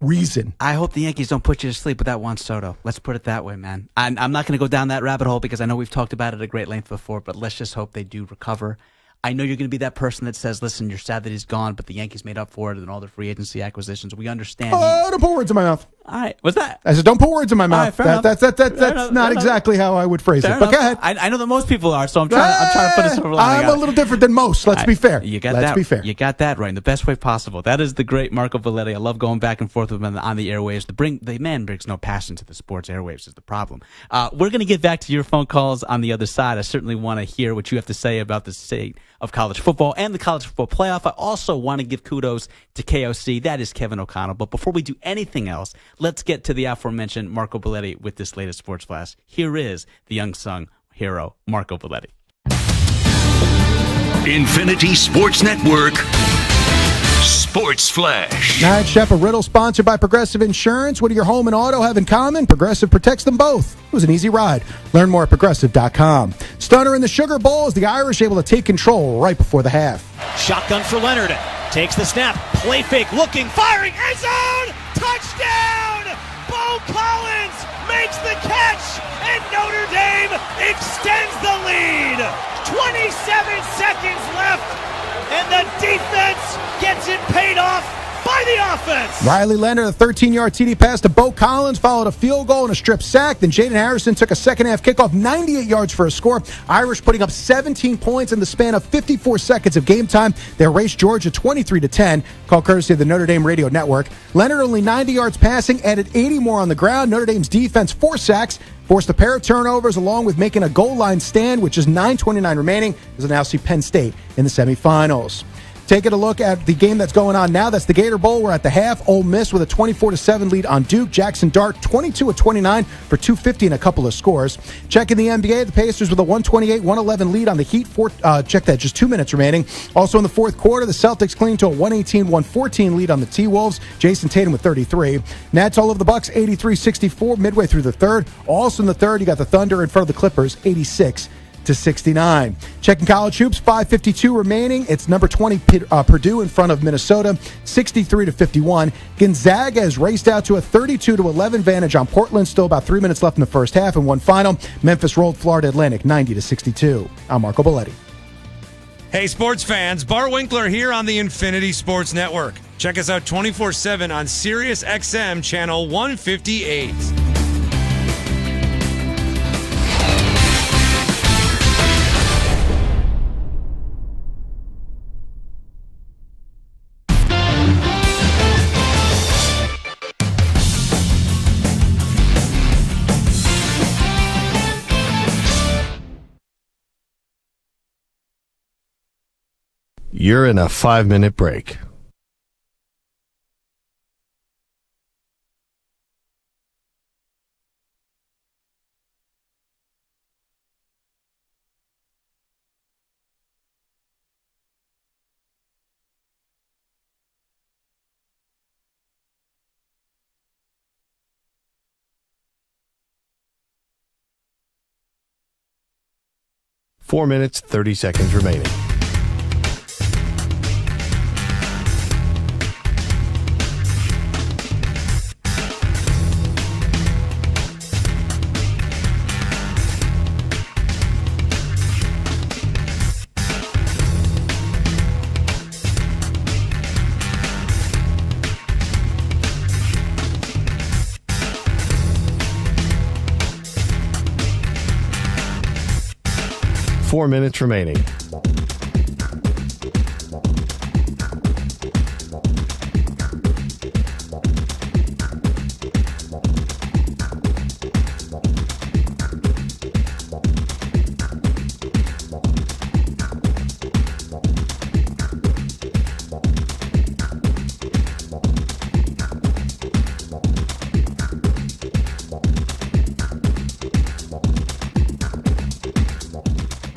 reason. I hope the Yankees don't put you to sleep with that Juan Soto. Let's put it that way, man. I'm not going to go down that rabbit hole because I know we've talked about it at great length before, but let's just hope they do recover. I know you're going to be that person that says, listen, you're sad that he's gone, but the Yankees made up for it and all their free agency acquisitions. We understand. Oh, don't put words in my mouth. All right. What's that? I said, don't put words in my mouth. That's not exactly how I would phrase it. But go ahead. I know that most people are, so I'm trying to put a silver lining. I'm a little different than most. Let's be fair. Let's be fair. You got that right in the best way possible. That is the great Marco Belletti. I love going back and forth with him on the airwaves. The man brings no passion to the sports airwaves is the problem. We're going to get back to your phone calls on the other side. I certainly want to hear what you have to say about the state of college football and the college football playoff. I also want to give kudos to KOC. That is Kevin O'Connell. But before we do anything else, let's get to the aforementioned Marco Belletti with this latest sports flash. Here is the unsung hero, Marco Belletti. Infinity Sports Network Sports Flash. All right, Shep, a riddle sponsored by Progressive Insurance. What do your home and auto have in common? Progressive protects them both. It was an easy ride. Learn more at Progressive.com. Stunner in the Sugar Bowl as the Irish able to take control right before the half. Shotgun for Leonard. Takes the snap. Play fake. Looking. Firing. End zone. Touchdown. Bo Collins makes the catch. And Notre Dame extends the lead. 27 seconds left. And the defense gets it paid off by the offense. Riley Leonard, a 13-yard TD pass to Bo Collins, followed a field goal and a strip sack. Then Jaden Harrison took a second-half kickoff, 98 yards for a score. Irish putting up 17 points in the span of 54 seconds of game time. They erased Georgia 23-10, called courtesy of the Notre Dame Radio Network. Leonard only 90 yards passing, added 80 more on the ground. Notre Dame's defense, 4 sacks, forced a pair of turnovers along with making a goal line stand, which is 9:29 remaining, as they now see Penn State in the semifinals. Taking a look at the game that's going on now. That's the Gator Bowl. We're at the half. Ole Miss with a 24-7 lead on Duke. Jackson Dart 22-29 for 250 and a couple of scores. Checking the NBA, the Pacers with a 128-111 lead on the Heat. Check that, just 2 minutes remaining. Also in the fourth quarter, the Celtics cling to a 118-114 lead on the T-Wolves. Jason Tatum with 33. Nets all over the Bucks, 83-64 midway through the third. Also in the third, you got the Thunder in front of the Clippers, 86-69. Checking college hoops, 5:52 remaining. It's number 20 Purdue in front of Minnesota, 63-51. Gonzaga has raced out to a 32-11 advantage on Portland. Still about 3 minutes left in the first half. And one final, Memphis rolled Florida Atlantic 90-62. I'm Marco Belletti. Hey, sports fans, Bart Winkler here on the Infinity Sports Network. Check us out 24/7 on Sirius XM channel 158. You're in a 5-minute break. Four minutes, 30 seconds remaining. 4 minutes remaining.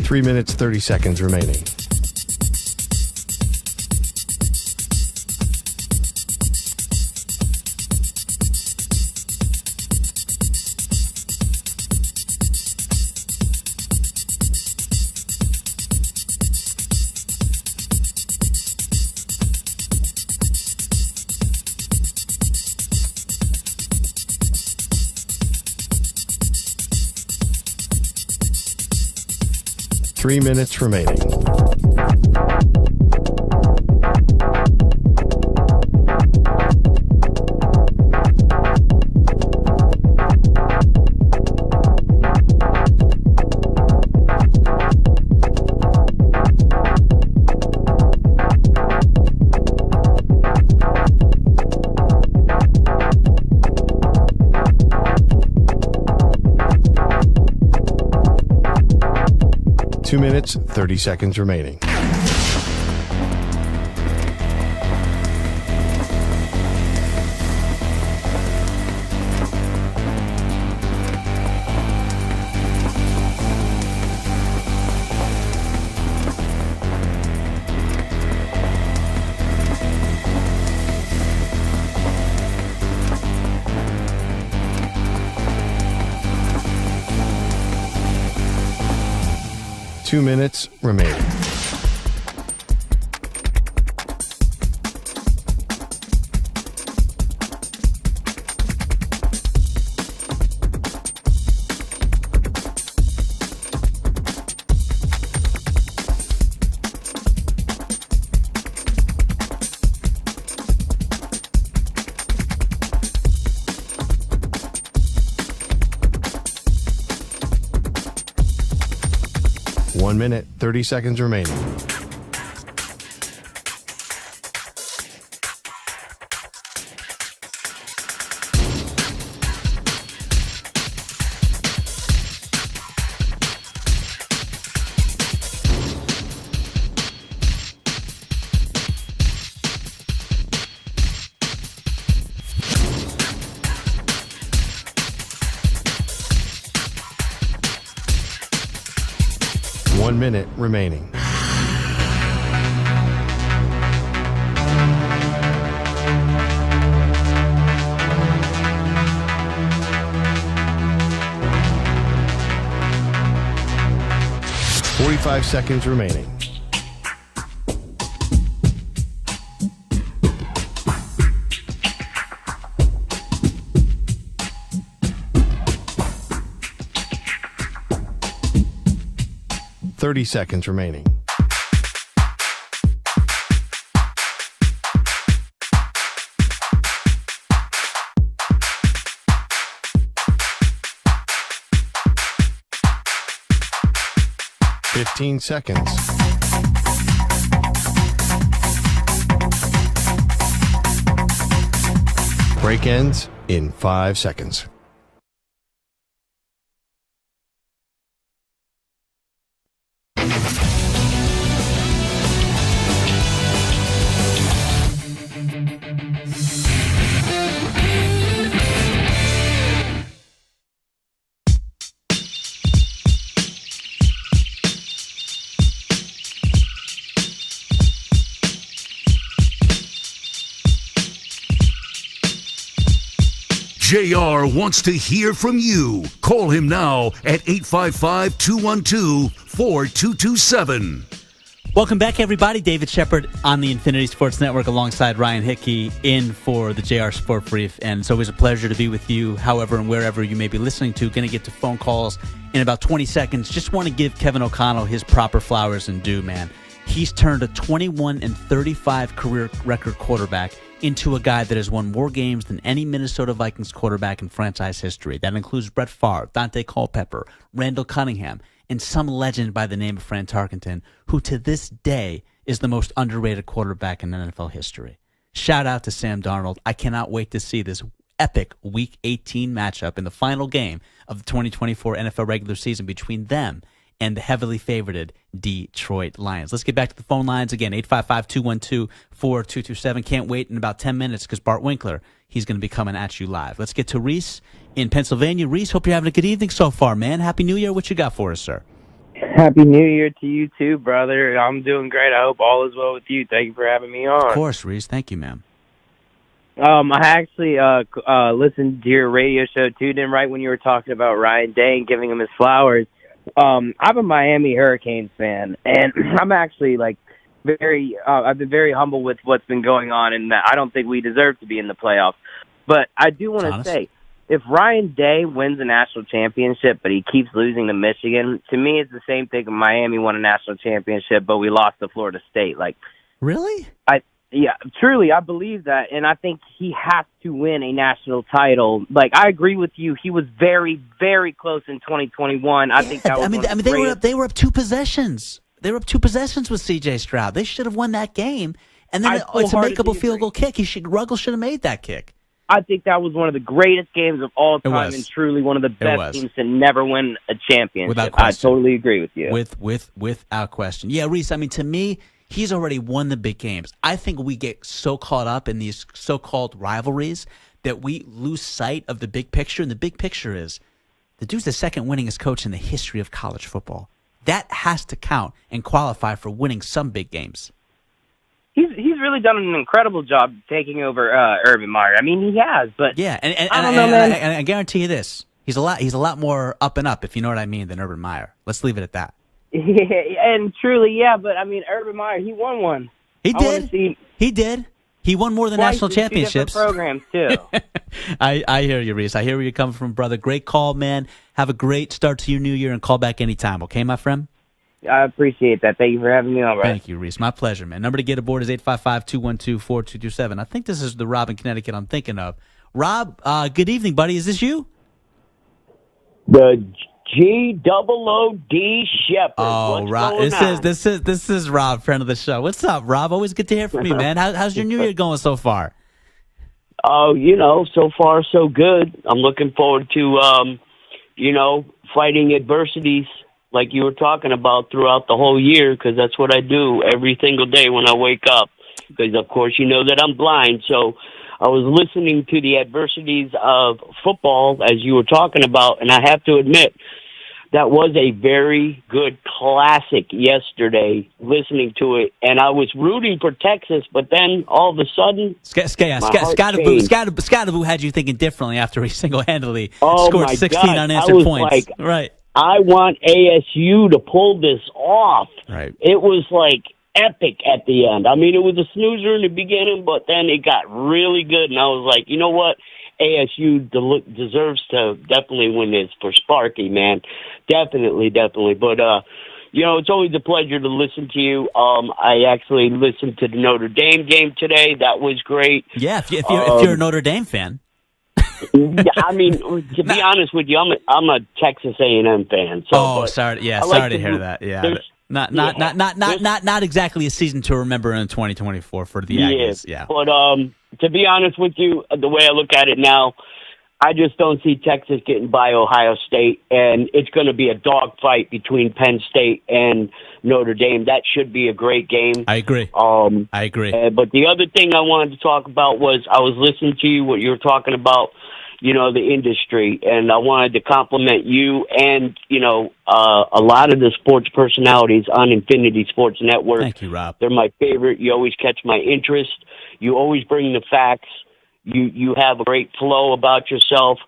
Three minutes, 30 seconds remaining. Three minutes remaining. Two minutes, 30 seconds remaining. Two minutes remaining. One minute, 30 seconds remaining. One minute remaining. Five seconds remaining. Seconds remaining. Fifteen seconds. Break ends in 5 seconds. JR wants to hear from you. Call him now at 855-212-4227. Welcome back, everybody. David Shepard on the Infinity Sports Network alongside Ryan Hickey in for the JR Sport Brief. And it's always a pleasure to be with you, however and wherever you may be listening to. Going to get to phone calls in about 20 seconds. Just want to give Kevin O'Connell his proper flowers and due, man. He's turned a 21-35 career record quarterback into a guy that has won more games than any Minnesota Vikings quarterback in franchise history. That includes Brett Favre, Dante Culpepper, Randall Cunningham. and some legend by the name of Fran Tarkenton, who to this day is the most underrated quarterback in NFL history. Shout out to Sam Darnold. I cannot wait to see this epic Week 18 matchup in the final game of the 2024 NFL regular season between them and the heavily favorited Detroit Lions. Let's get back to the phone lines again, 855-212-4227. Can't wait in about 10 minutes because Bart Winkler, he's going to be coming at you live. Let's get to Reese in Pennsylvania. Reese, hope you're having a good evening so far, man. Happy New Year. What you got for us, sir? Happy New Year to you too, brother. I'm doing great. I hope all is well with you. Thank you for having me on. Of course, Reese. Thank you, ma'am. I actually listened to your radio show, tuned in right when you were talking about Ryan Day and giving him his flowers. I'm a Miami Hurricanes fan, and I'm actually I've been very humble with what's been going on, and that I don't think we deserve to be in the playoffs. But I do want to say, if Ryan Day wins a national championship, but he keeps losing to Michigan, to me it's the same thing if Miami won a national championship, but we lost to Florida State. Really? Yeah, truly, I believe that, and I think he has to win a national title. I agree with you. He was very, very close in 2021. I think that was they were up 2 possessions. They were up 2 possessions with C.J. Stroud. They should have won that game. And then it's a makeable field goal kick. Ruggles should have made that kick. I think that was one of the greatest games of all time, and truly one of the best teams to never win a championship. Without question. I totally agree with you. Without question. Yeah, Reese, to me, he's already won the big games. I think we get so caught up in these so-called rivalries that we lose sight of the big picture. And the big picture is the dude's the second winningest coach in the history of college football. That has to count and qualify for winning some big games. He's really done an incredible job taking over Urban Meyer. He has, but yeah, and I don't know, man. And I guarantee you this: he's a lot more up and up, if you know what I mean, than Urban Meyer. Let's leave it at that. Yeah, and truly, yeah, but Urban Meyer, he won one. He did. He did. He won more than national championships. 2 different programs too. I hear you, Reese. I hear where you're coming from, brother. Great call, man. Have a great start to your new year, and call back anytime. Okay, my friend. I appreciate that. Thank you for having me on, bro. Thank you, Reese. My pleasure, man. Number to get aboard is 855-212-4227. I think this is the Rob in Connecticut I'm thinking of. Rob, good evening, buddy. Is this you? The G-O-O-D Shepard. Oh, Rob, this is Rob, friend of the show. What's up, Rob? Always good to hear from you, man. How's your new year going so far? Oh, so far so good. I'm looking forward to fighting adversities like you were talking about throughout the whole year, because that's what I do every single day when I wake up. Because of course you know that I'm blind, so I was listening to the adversities of football as you were talking about, and I have to admit that was a very good classic yesterday, listening to it. And I was rooting for Texas, but then all of a sudden, Scottaboo had you thinking differently after he single-handedly scored 16 unanswered points. Right. I want ASU to pull this off. Right. It was epic at the end. It was a snoozer in the beginning, but then it got really good, and I was like, you know what? ASU deserves to definitely win this for Sparky, man. Definitely. But, it's always a pleasure to listen to you. I actually listened to the Notre Dame game today. That was great. Yeah, if you're a Notre Dame fan. To be honest with you, I'm a Texas A&M fan. So, sorry. Yeah, sorry to hear that. Yeah. Not exactly a season to remember in 2024 for the Aggies. Yeah. But to be honest with you, the way I look at it now, I just don't see Texas getting by Ohio State, and it's going to be a dogfight between Penn State and Notre Dame. That should be a great game. I agree. I agree. But the other thing I wanted to talk about was I was listening to you, what you were talking about, the industry, and I wanted to compliment you and, a lot of the sports personalities on Infinity Sports Network. Thank you, Rob. They're my favorite. You always catch my interest. You always bring the facts. You have a great flow about yourself.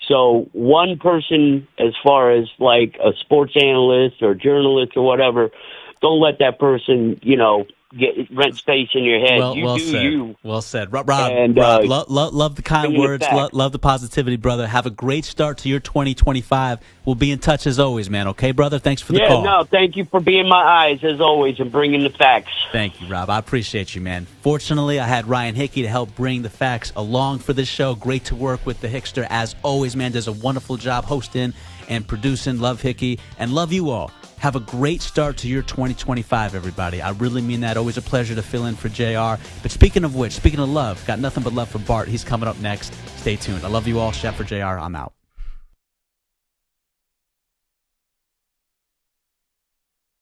So one person, as far as a sports analyst or journalist or whatever, don't let that person, rent space in your head. You well do said. you. Well said. Rob, And, love the kind bringing it words. back. Love the positivity, brother. Have a great start to your 2025. We'll be in touch as always, man. Okay, brother? Thanks for the call. No, thank you for being my eyes, as always, and bringing the facts. Thank you, Rob. I appreciate you, man. Fortunately, I had Ryan Hickey to help bring the facts along for this show. Great to work with the Hickster. As always, man, does a wonderful job hosting and producing. Love Hickey and love you all. Have a great start to your 2025, everybody. I really mean that. Always a pleasure to fill in for JR. But speaking of which, speaking of love, got nothing but love for Bart. He's coming up next. Stay tuned. I love you all. Shep for JR. I'm out.